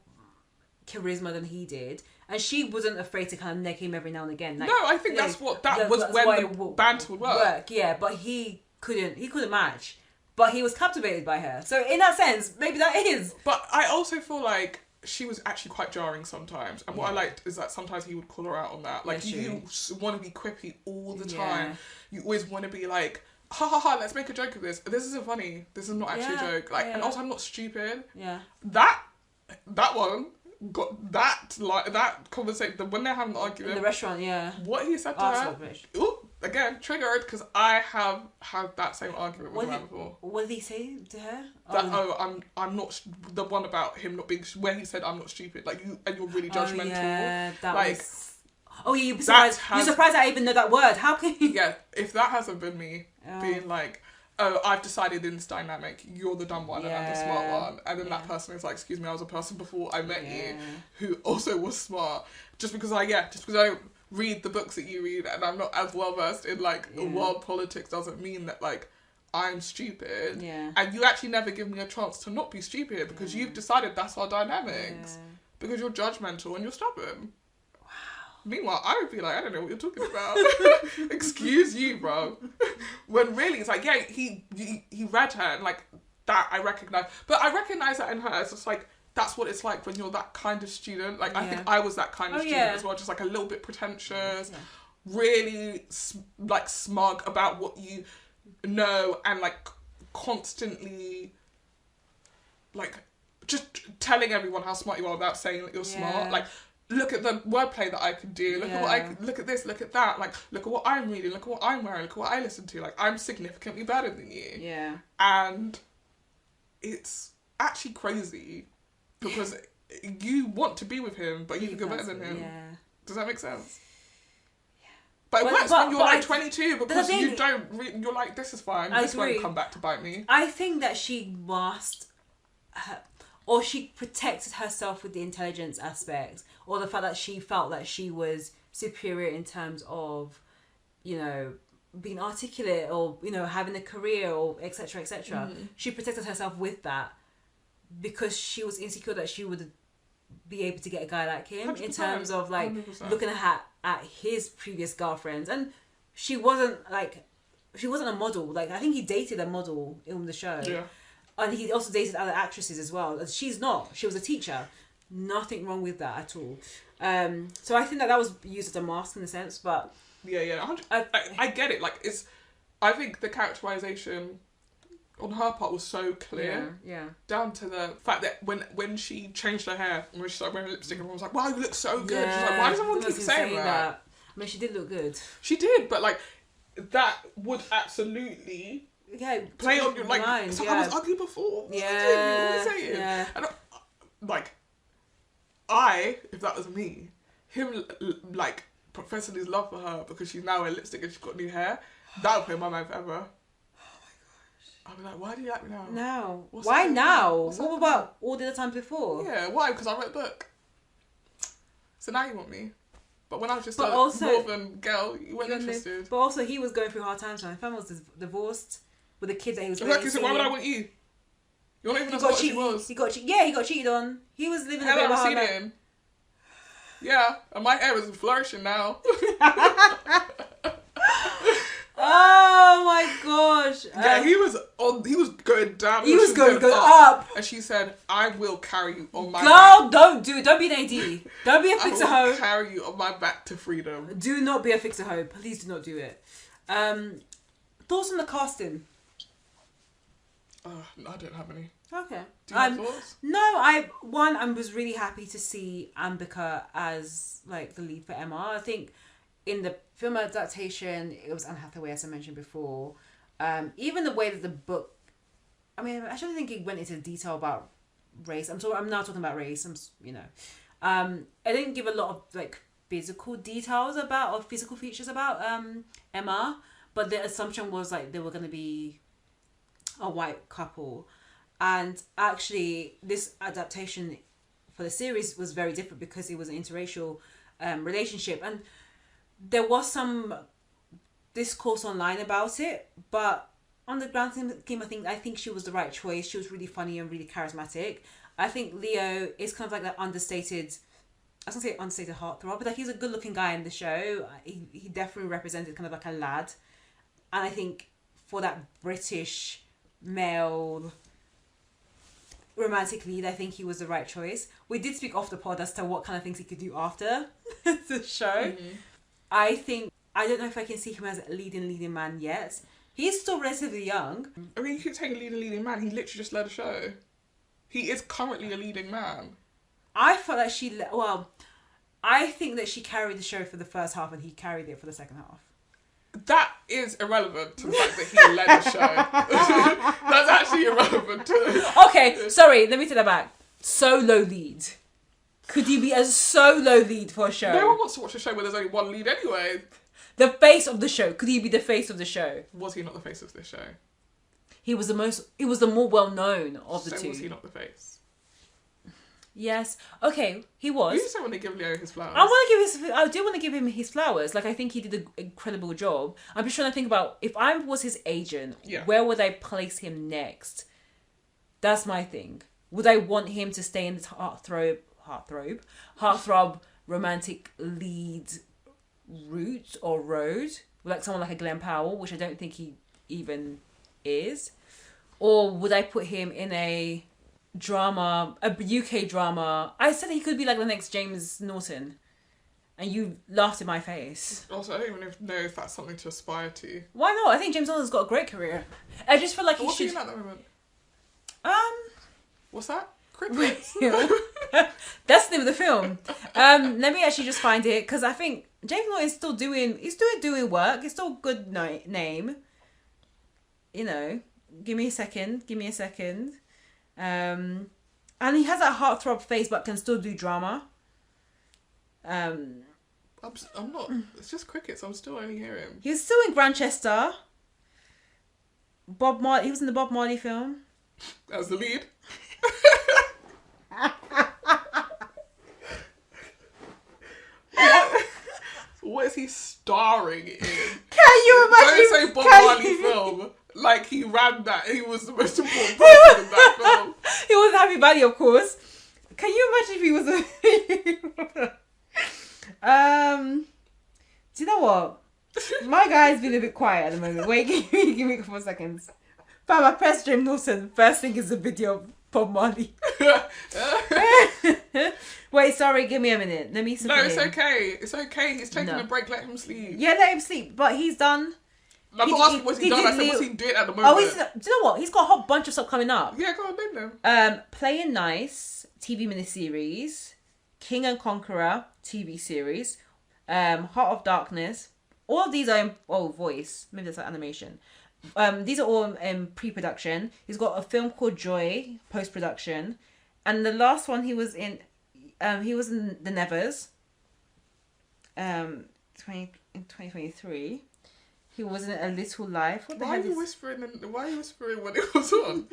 charisma than he did, and she wasn't afraid to kind of neg him every now and again. Like, no, I think that's when the banter would work. Yeah, but he couldn't match. But he was captivated by her. So in that sense, maybe that is. But I also feel like she was actually quite jarring sometimes. And what I liked is that sometimes he would call her out on that. Like, you want to be quippy all the time. You always want to be like, ha ha ha, let's make a joke of this. This isn't funny. This is not actually a joke. Like, and also I'm not stupid. Yeah. That one got that conversation when they're having the argument in the restaurant. Yeah. What he said to her. Ooh, again, triggered, because I have had that same argument with her before. What did he say to her? I'm not the one about him not being, where he said, I'm not stupid, like, you're really judgmental. Yeah, that like, was... Oh yeah, you're surprised I even know that word. How can you? Yeah, if that hasn't been me being like, oh, I've decided in this dynamic, you're the dumb one and I'm the smart one. And then that person is like, excuse me, I was a person before I met you who also was smart. Just because I don't read the books that you read and I'm not as well versed in like world politics doesn't mean that like I'm stupid. Yeah. And you actually never give me a chance to not be stupid because you've decided that's our dynamics. Yeah. Because you're judgmental and you're stubborn. Meanwhile, I would be like, I don't know what you're talking about. Excuse you, bro. When really, it's like, yeah, he read her and like that I recognise. But I recognise that in her. It's just like, that's what it's like when you're that kind of student. Like, I think I was that kind of student as well. Just like a little bit pretentious, really like smug about what you know and like constantly like just telling everyone how smart you are without saying that you're smart. Like, look at the wordplay that I can do. Look at what look at this, look at that. Like, look at what I'm reading, look at what I'm wearing, look at what I listen to. Like, I'm significantly better than you. Yeah. And it's actually crazy because you want to be with him, but you think you're better than him. Yeah. Does that make sense? Yeah. But it works when you're like 22 because you don't. You're like, this is fine. This won't come back to bite me. I think that she masked or she protected herself with the intelligence aspect, or the fact that she felt that she was superior in terms of, you know, being articulate or, you know, having a career or etc. etc. She protected herself with that because she was insecure that she would be able to get a guy like him 100%, in terms of like 100%. Looking at his previous girlfriends, and she wasn't a model. Like, I think he dated a model in the show. Yeah. And he also dated other actresses as well. She's not. She was a teacher. Nothing wrong with that at all. So I think that was used as a mask in a sense, but... Yeah. I get it. Like, I think the characterization on her part was so clear. Yeah. Down to the fact that when she changed her hair, and when she started wearing lipstick, everyone was like, wow, you look so good. She's like, why does everyone keep saying that? I mean, she did look good. She did, but like that would absolutely play on your like. Mind, so I was ugly before. Yeah, you always saying. Yeah. And if that was me, him like professing his love for her because she's now wearing lipstick and she's got new hair, that would play in my mind forever. I'd be like, why do you like me now? Now. Why now? What about all the other times before? Yeah, why? Because I wrote a book. So now you want me. But when I was just a northern girl, you weren't interested. But also, he was going through hard times. My family was divorced with the kids that he was exactly, so why would I want you? You're not even as what she was. He got cheated on. He was living a bit of a hard life. Yeah, and my hair is flourishing now. Oh my gosh! Yeah, he was going down. He was going up. And she said, "I will carry you on my back." Girl, don't do it. Don't be an AD. Don't be a fixer hoe. I will carry you on my back to freedom. Do not be a fixer hoe. Please do not do it. Thoughts on the casting? I don't have any. Okay. Do you have thoughts? No, I was really happy to see Ambika as like the lead for Emma. I think in the film adaptation, it was Anne Hathaway, as I mentioned before. Even the way that the book, I mean, I don't think it went into detail about race. I'm now talking about race. I didn't give a lot of like physical details or physical features about Emma, but the assumption was like they were going to be a white couple. And actually, this adaptation for the series was very different because it was an interracial relationship. And there was some discourse online about it, but on the grand scheme, I think she was the right choice. She was really funny and really charismatic. I think Leo is kind of like that understated, I was going to say understated heartthrob, but like he's a good looking guy in the show. He definitely represented kind of like a lad. And I think for that British male romantic lead, I think he was the right choice. We did speak off the pod as to what kind of things he could do after the show. Mm-hmm. I don't know if I can see him as a leading man yet. He's still relatively young. I mean, you keep saying leading man. He literally just led a show. He is currently a leading man. I felt like I think that she carried the show for the first half and he carried it for the second half. That is irrelevant to the fact that he led a show. That's actually irrelevant to... Okay, sorry, let me take that back. Solo lead. Could he be a solo lead for a show? No one wants to watch a show where there's only one lead anyway. The face of the show. Could he be the face of the show? Was he not the face of this show? He was the more well-known of the two. Was he not the face? Yes. Okay, he was. You just want to give Leo his flowers. I do want to give him his flowers. Like, I think he did an incredible job. I'm just trying to think about, if I was his agent, where would I place him next? That's my thing. Would I want him to stay in this heartthrob romantic lead route or road? Like someone like a Glenn Powell, which I don't think he even is. Or would I put him in a UK drama? I said he could be like the next James Norton. And you laughed in my face. Also, I don't even know if that's something to aspire to. Why not? I think James Norton's got a great career. I just feel like he should... What's he in at the moment? What's that? Crickets? That's the name of the film. Let me actually just find it, because I think James Norton's still doing work. It's still a good name. You know, give me a second. And he has that heartthrob face, but can still do drama. I'm not. It's just crickets. I'm still only hearing. He was still in Grantchester. Bob Marley. He was in the Bob Marley film. As the lead. What is he starring in? Can you imagine? Don't say Bob Marley film. Like he ran that. He was the most important person in that film. He was Happy Valley, of course. Can you imagine if he was do you know what? My guy's been a bit quiet at the moment. Wait, give me a couple of seconds. Fam, I pressed James Norton. First thing is a video of Bob Marley. Wait, sorry, give me a minute. Let me see. No, it's okay. It's okay. He's taking a break. Let him sleep. Yeah, let him sleep. But he's done. I'm not asking what's he done. I said what's he doing at the moment. Do you know what? He's got a whole bunch of stuff coming up. Yeah, go on, name them. Playing Nice TV miniseries, King and Conqueror TV series, Heart of Darkness. All of these are in voice. Maybe that's like animation. These are all in pre-production. He's got a film called Joy, post-production, and the last one he was in The Nevers. In 2023, he was in A Little Life. Why are you whispering when it was on?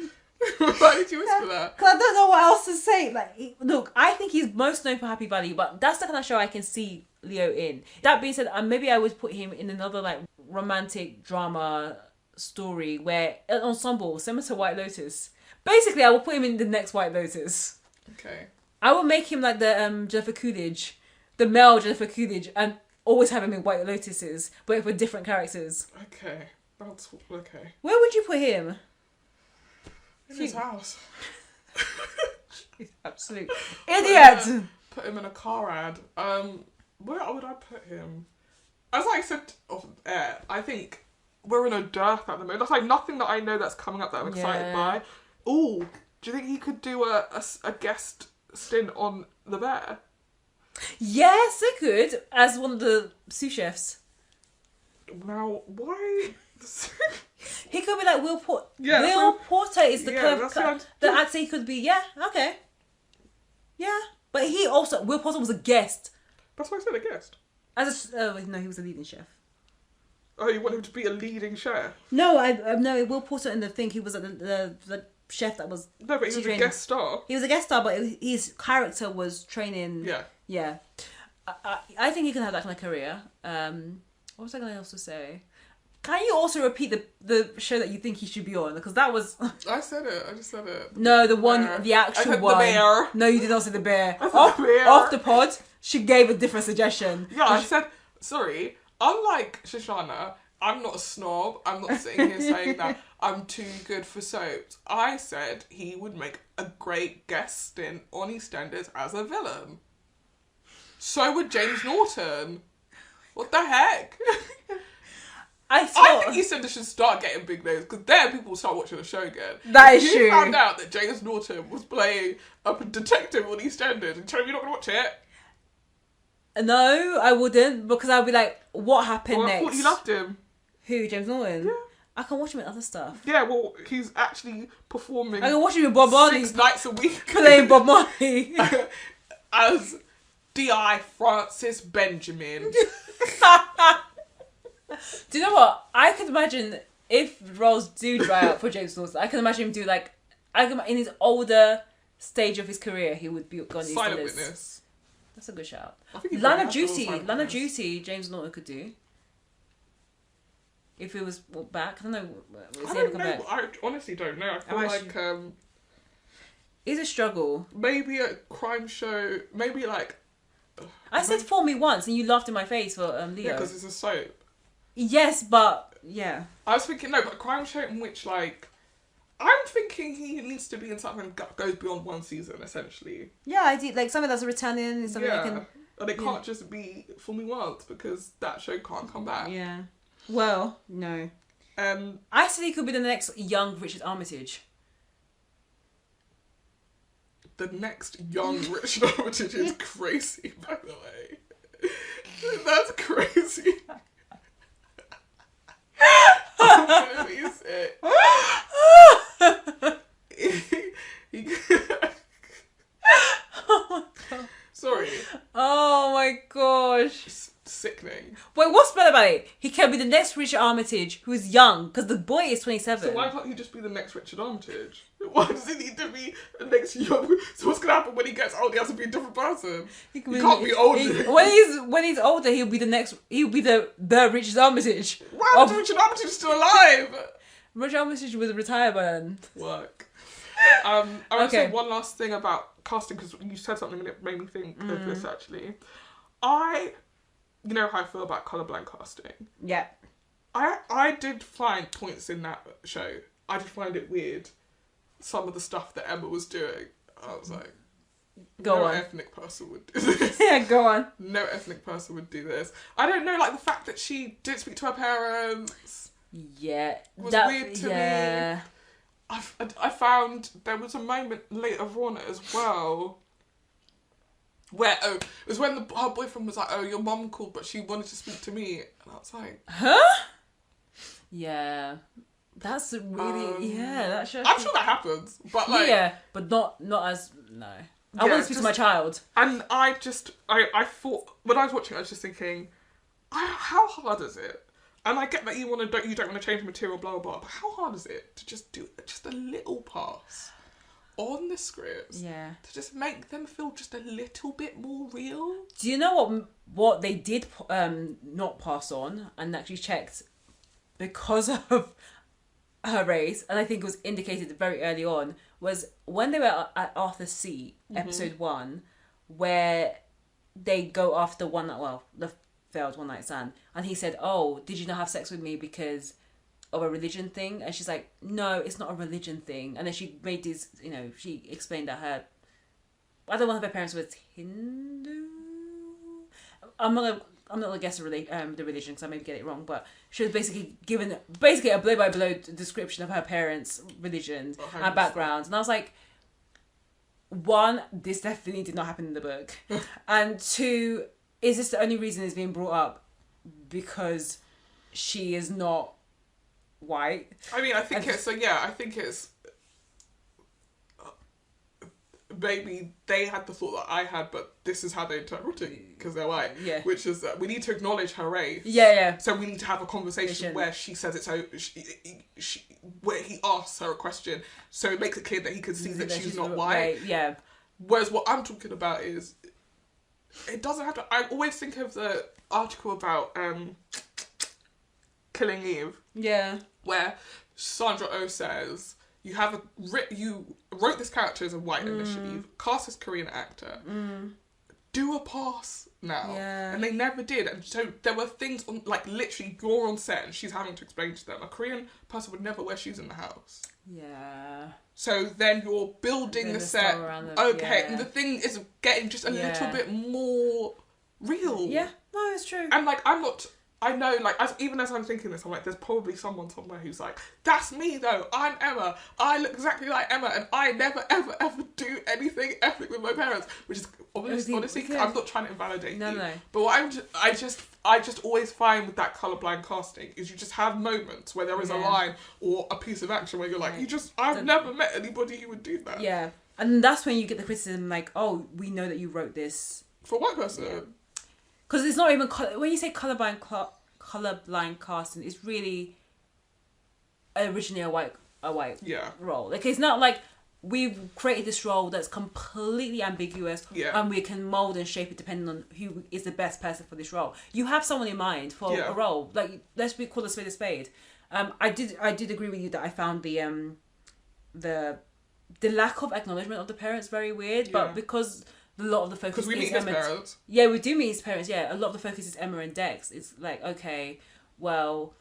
Why did you whisper that? Because I don't know what else to say. Like, look, I think he's most known for Happy Valley, but that's the kind of show I can see Leo in. That being said, maybe I would put him in another like romantic drama story where an ensemble similar to White Lotus. Basically, I will put him in the next White Lotus. Okay. I will make him like the Jennifer Coolidge, the male Jennifer Coolidge, and always have him in White Lotuses, but for different characters. Okay. That's okay. Where would you put him? In his house. He's absolute idiot. Put him in a car ad. Where would I put him? As I said off air, I think we're in a dearth at the moment. That's like nothing that I know that's coming up that I'm excited by. Ooh, do you think he could do a guest stint on The Bear? Yes, they could, as one of the sous chefs. Now, why? He could be like Will Porter. Yeah, Will Porter is the kind of the what actor he could be. Yeah, okay. Yeah, but Will Porter was a guest. That's why I said a guest. No, he was a leading chef. Oh, you want him to be a leading chef? No, no, Will Porter in the thing, he was the chef that was. No, but he was a guest star. He was a guest star, but his character was training. Yeah. Yeah. I think he can have that kind of career. What was I going to also say? Can you also repeat the show that you think he should be on? Because that was... I said it. I just said it. No, the actual one. The Bear. No, you did not say The Bear. I said The Bear. Off the pod, she gave a different suggestion. Yeah, I said... Sorry. Unlike Shoshana, I'm not a snob. I'm not sitting here saying that I'm too good for soaps. I said he would make a great guest stint on EastEnders as a villain. So would James Norton. What the heck? I think EastEnders should start getting big names because then people will start watching the show again. That is true. You found out that James Norton was playing a detective on EastEnders and you're not going to watch it. No, I wouldn't, because I'd be like, what happened next? I thought you loved him. Who, James Norton? Yeah. I can watch him in other stuff. Yeah, well, he's actually performing. I can watch him with Bob Marley. 6 nights a week. Playing Bob Marley. As D.I. Francis Benjamin. Do you know what? I could imagine if roles do dry up for James Norton, I can imagine him do like, in his older stage of his career, he would be gone. Silent Witness. That's a good shout. Line of Duty, James Norton could do. If it was back, I don't know. I don't know. I honestly don't know. I feel like it's a struggle. Maybe a crime show. Maybe like. I said "For Me" once, and you laughed in my face for Leo. Yeah, because it's a soap. Yes, but yeah. I was thinking but a crime show in which like. I'm thinking he needs to be in something that goes beyond one season, essentially. Yeah, I do. Like something that's returning, something that can. And it can't just be For Me Once because that show can't come back. Yeah. Well, no. I said he could be the next young Richard Armitage. The next young Richard Armitage is crazy, by the way. That's crazy. I'm gonna be sick. Oh my god. Sorry. Oh my gosh. Sickening. Wait, what's better about it? He can be the next Richard Armitage who is young, because the boy is 27. So why can't he just be the next Richard Armitage? Why does he need to be the next young? So what's gonna happen when he gets old? He has to be a different person. He can't be older. When he's older, he'll be the next. He'll be the Richard Armitage. Why is Richard Armitage still alive? Richard Armitage was retired by then. Work. I want to say one last thing about casting, because you said something and it made me think of this actually. You know how I feel about colourblind casting. Yeah. I did find points in that show. I did find it weird. Some of the stuff that Emma was doing. I was like, no ethnic person would do this. Yeah, go on. No ethnic person would do this. I don't know, like the fact that she didn't speak to her parents. Yeah. Was weird to me. I found there was a moment later on as well Where, it was when her boyfriend was like, oh, your mum called, but she wanted to speak to me. And I was like... Huh? Yeah. That's really... that should... I'm sure that happens, but like... Yeah, but not as... No. I want to speak to my child. And I thought... When I was watching, I was just thinking, how hard is it? And I get that you don't want to change the material, blah, blah, blah, but how hard is it to just do just a little pass on the scripts to just make them feel just a little bit more real? Do you know what they did not pass on and actually checked because of her race, and I think it was indicated very early on, was when they were at Arthur's Seat, episode 1, where they go after the failed one night stand, and he said, oh, did you not have sex with me because of a religion thing? And she's like, no, it's not a religion thing. And then she made this, she explained that either one of her parents was Hindu. I'm not gonna guess the religion because I maybe get it wrong, but she was basically given a blow-by-blow description of her parents' religion and background. And I was like, 1, this definitely did not happen in the book. And 2, is this the only reason it's being brought up because she is not white? I mean, I think it's maybe they had the thought that I had, but this is how they interpret it because they're white. Yeah. Which is that we need to acknowledge her race. Yeah. So we need to have a conversation where she says it. So where he asks her a question, so it makes it clear that he can see that she's not white. Yeah. Whereas what I'm talking about is, it doesn't have to. I always think of the article about Killing Eve. Yeah. Where Sandra Oh says, you wrote this character as a white initiative, cast this Korean actor, do a pass now. Yeah. And they never did. And so there were things on, like, literally you're on set and she's having to explain to them. A Korean person would never wear shoes in the house. Yeah. So then you're building the set. And the thing is getting just a little bit more real. Yeah, no, it's true. And like, I know, like, even as I'm thinking this, I'm like, there's probably someone somewhere who's like, that's me though, I'm Emma, I look exactly like Emma, and I never, ever, ever do anything ethnic with my parents, which is, honestly, I'm not trying to invalidate you. No. But what I just always find with that colourblind casting is you just have moments where there is a line or a piece of action where you're like, I've never met anybody who would do that. Yeah. And that's when you get the criticism like, oh, we know that you wrote this. For a white person. Yeah. Because it's not even... When you say colourblind casting, it's really originally a white role. Like, it's not like we've created this role that's completely ambiguous and we can mould and shape it depending on who is the best person for this role. You have someone in mind for a role. Like, let's call a spade a spade. I did agree with you that I found the lack of acknowledgement of the parents very weird, but because... A lot of the focus because we meet his parents. Yeah, we do meet his parents. Yeah, a lot of the focus is Emma and Dex. It's like, okay, well,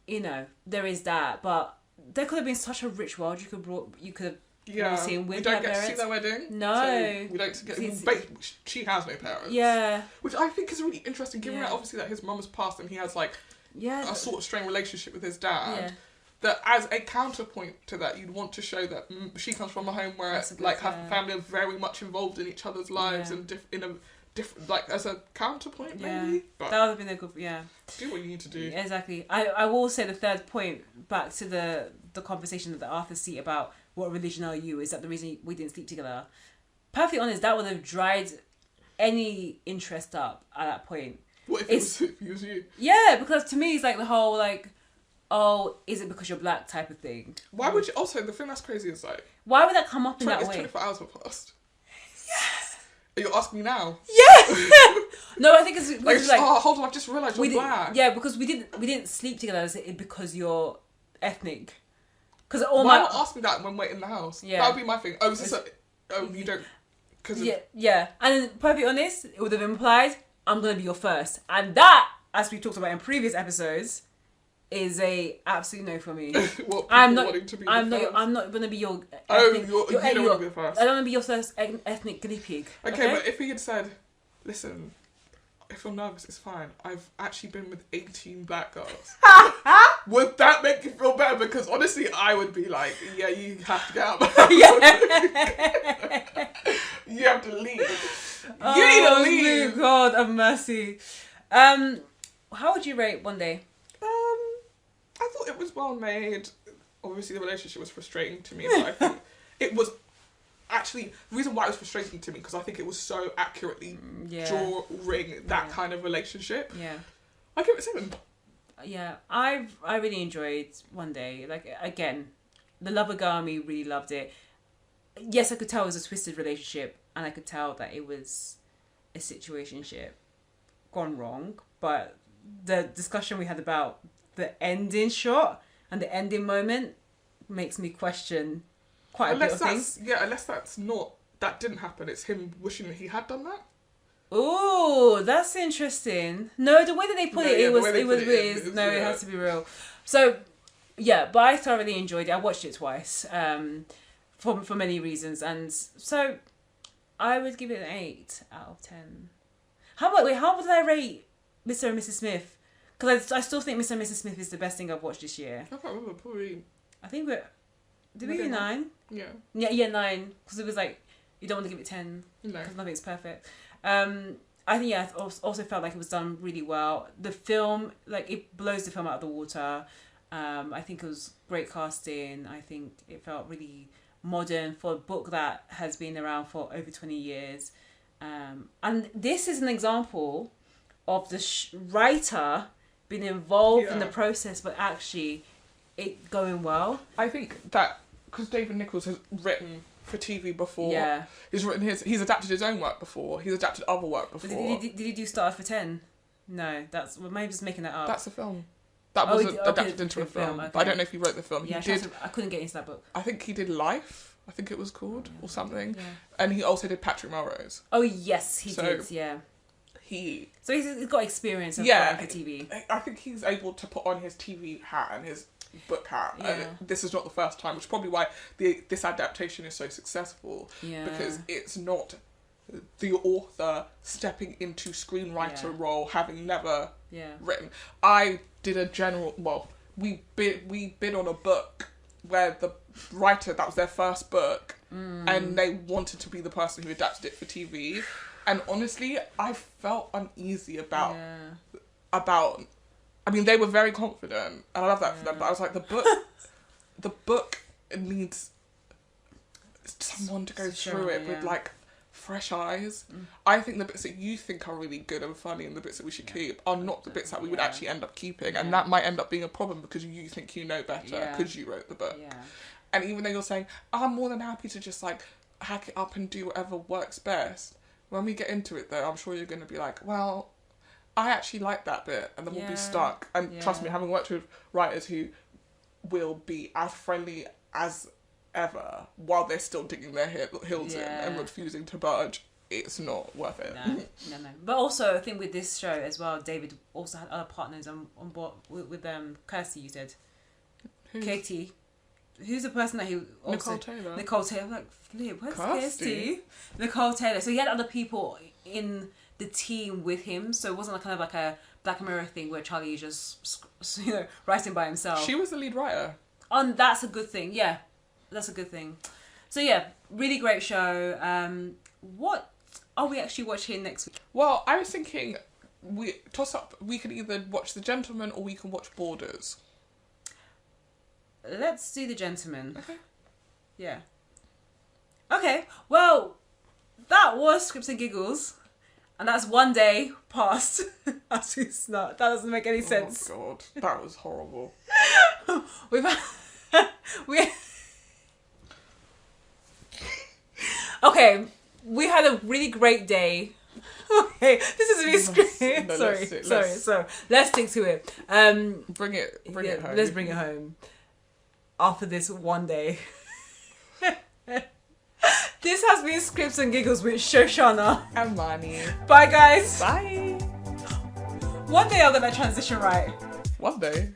there is that, but there could have been such a rich world you could have seen with their parents. We don't get to see their wedding. No, so we don't get. She has no parents. Yeah, which I think is really interesting, given that obviously that his mum has passed and he has like a sort of strained relationship with his dad. Yeah. That as a counterpoint to that, you'd want to show that she comes from a home where her family are very much involved in each other's lives and in a different, like, as a counterpoint maybe. But that would have been a good do what you need to do. Exactly. I will say the third point back to the conversation at the Arthur's Seat about what religion are you, is that the reason we didn't sleep together. Perfectly honest, that would have dried any interest up at that point. What if it was you? Yeah, because to me it's like the whole like, oh, is it because you're black type of thing? Why would you... Also, the thing that's crazy is like... Why would that come up in that way? 24 hours have passed. Yes! Are you asking me now? Yeah! No, I think it's... like, hold on, I've just realised you're black. Yeah, because we didn't sleep together because you're ethnic. Why not ask me that when we're in the house? Yeah. That would be my thing. Oh, is this you don't... Cause yeah. And then, perfectly honest, it would have implied, I'm going to be your first. And that, as we talked about in previous episodes... is a absolute no for me. I'm not going to be your ethnic, you don't want to be the first. I don't want to be your first ethnic guinea pig. Okay, but if he had said, listen, if you're nervous, it's fine. I've actually been with 18 black girls. Would that make you feel better? Because honestly, I would be like, yeah, you have to get out of my house. You have to leave. You need to leave. Oh, God of mercy. How would you rate One Day? I thought it was well made. Obviously, the relationship was frustrating to me, but I think it was actually the reason why it was frustrating to me because I think it was so accurately drawing that kind of relationship. Yeah, I give it 7. Yeah, I really enjoyed One Day. Like, again, the Lovagami really loved it. Yes, I could tell it was a twisted relationship, and I could tell that it was a situationship gone wrong. But the discussion we had about the ending shot and the ending moment makes me question quite a bit of things. Yeah, unless that didn't happen. It's him wishing that he had done that. Oh, that's interesting. No, the way that they put it was weird. No, it has to be real. So, yeah, but I thoroughly enjoyed it. I watched it twice, for many reasons, and so I would give it an 8 out of 10. How would I rate Mr. and Mrs. Smith? Because I still think Mr. and Mrs. Smith is the best thing I've watched this year. I can't remember. Probably. I think did we do 9? Yeah. Yeah, 9. Because it was like you don't want to give it 10 because nothing's perfect. I think I also felt like it was done really well. The film, like, it blows the film out of the water. I think it was great casting. I think it felt really modern for a book that has been around for over 20 years. And this is an example of the writer being involved in the process, but actually it going well. I think that because David Nichols has written for TV before. Yeah. He's adapted his own work before. He's adapted other work before. Did he do Started for 10? No, that's maybe just making that up. That's a film. That was adapted into a film. Okay. But I don't know if he wrote the film. Yeah, I couldn't get into that book. I think he did Life, I think it was called, or something. Yeah. And he also did Patrick Melrose. Oh, yes, he did, yeah. He's got experience of writing for TV. I think he's able to put on his TV hat and his book hat. Yeah. And this is not the first time, which is probably why this adaptation is so successful. Yeah. Because it's not the author stepping into screenwriter role, having never written. I did a general... Well, we bid on a book where the writer, that was their first book, and they wanted to be the person who adapted it for TV. And honestly, I felt uneasy about... I mean, they were very confident, and I love that for them, but I was like, the book needs someone to go through it with, like, fresh eyes. I think the bits that you think are really good and funny and the bits that we should keep are not the bits that we would actually end up keeping, and that might end up being a problem because you think you know better because you wrote the book. And even though you're saying, I'm more than happy to just, like, hack it up and do whatever works best, when we get into it, though, I'm sure you're going to be like, well... I actually like that bit, and then we'll be stuck. And trust me, having worked with writers who will be as friendly as ever while they're still digging their heels in and refusing to budge, it's not worth it. No. But also, I think with this show as well, David also had other partners on board with Kirsty, you said. Katie. Who's the person that he also... Nicole Taylor. I'm like, Flip, where's Kirsty? Nicole Taylor. So he had other people in... the team with him, so it wasn't kind of like a Black Mirror thing where Charlie is just writing by himself. She was the lead writer. That's a good thing. Yeah, that's a good thing. So yeah, really great show. What are we actually watching next week? Well, I was thinking we could either watch The Gentleman or we can watch Borders. Let's do The Gentleman. Okay. Yeah. Okay. Well, that was Scripts and Giggles. And that's one day past. That doesn't make any sense. Oh God, that was horrible. Okay, we had a really great day. Okay, this is really scripted. Sorry. Let's stick to it. Bring it home. Let's bring it home. After this one day. This has been Scripts and Giggles with Shoshana and Mani. Bye, guys. Bye. One day I'll get that transition right. One day.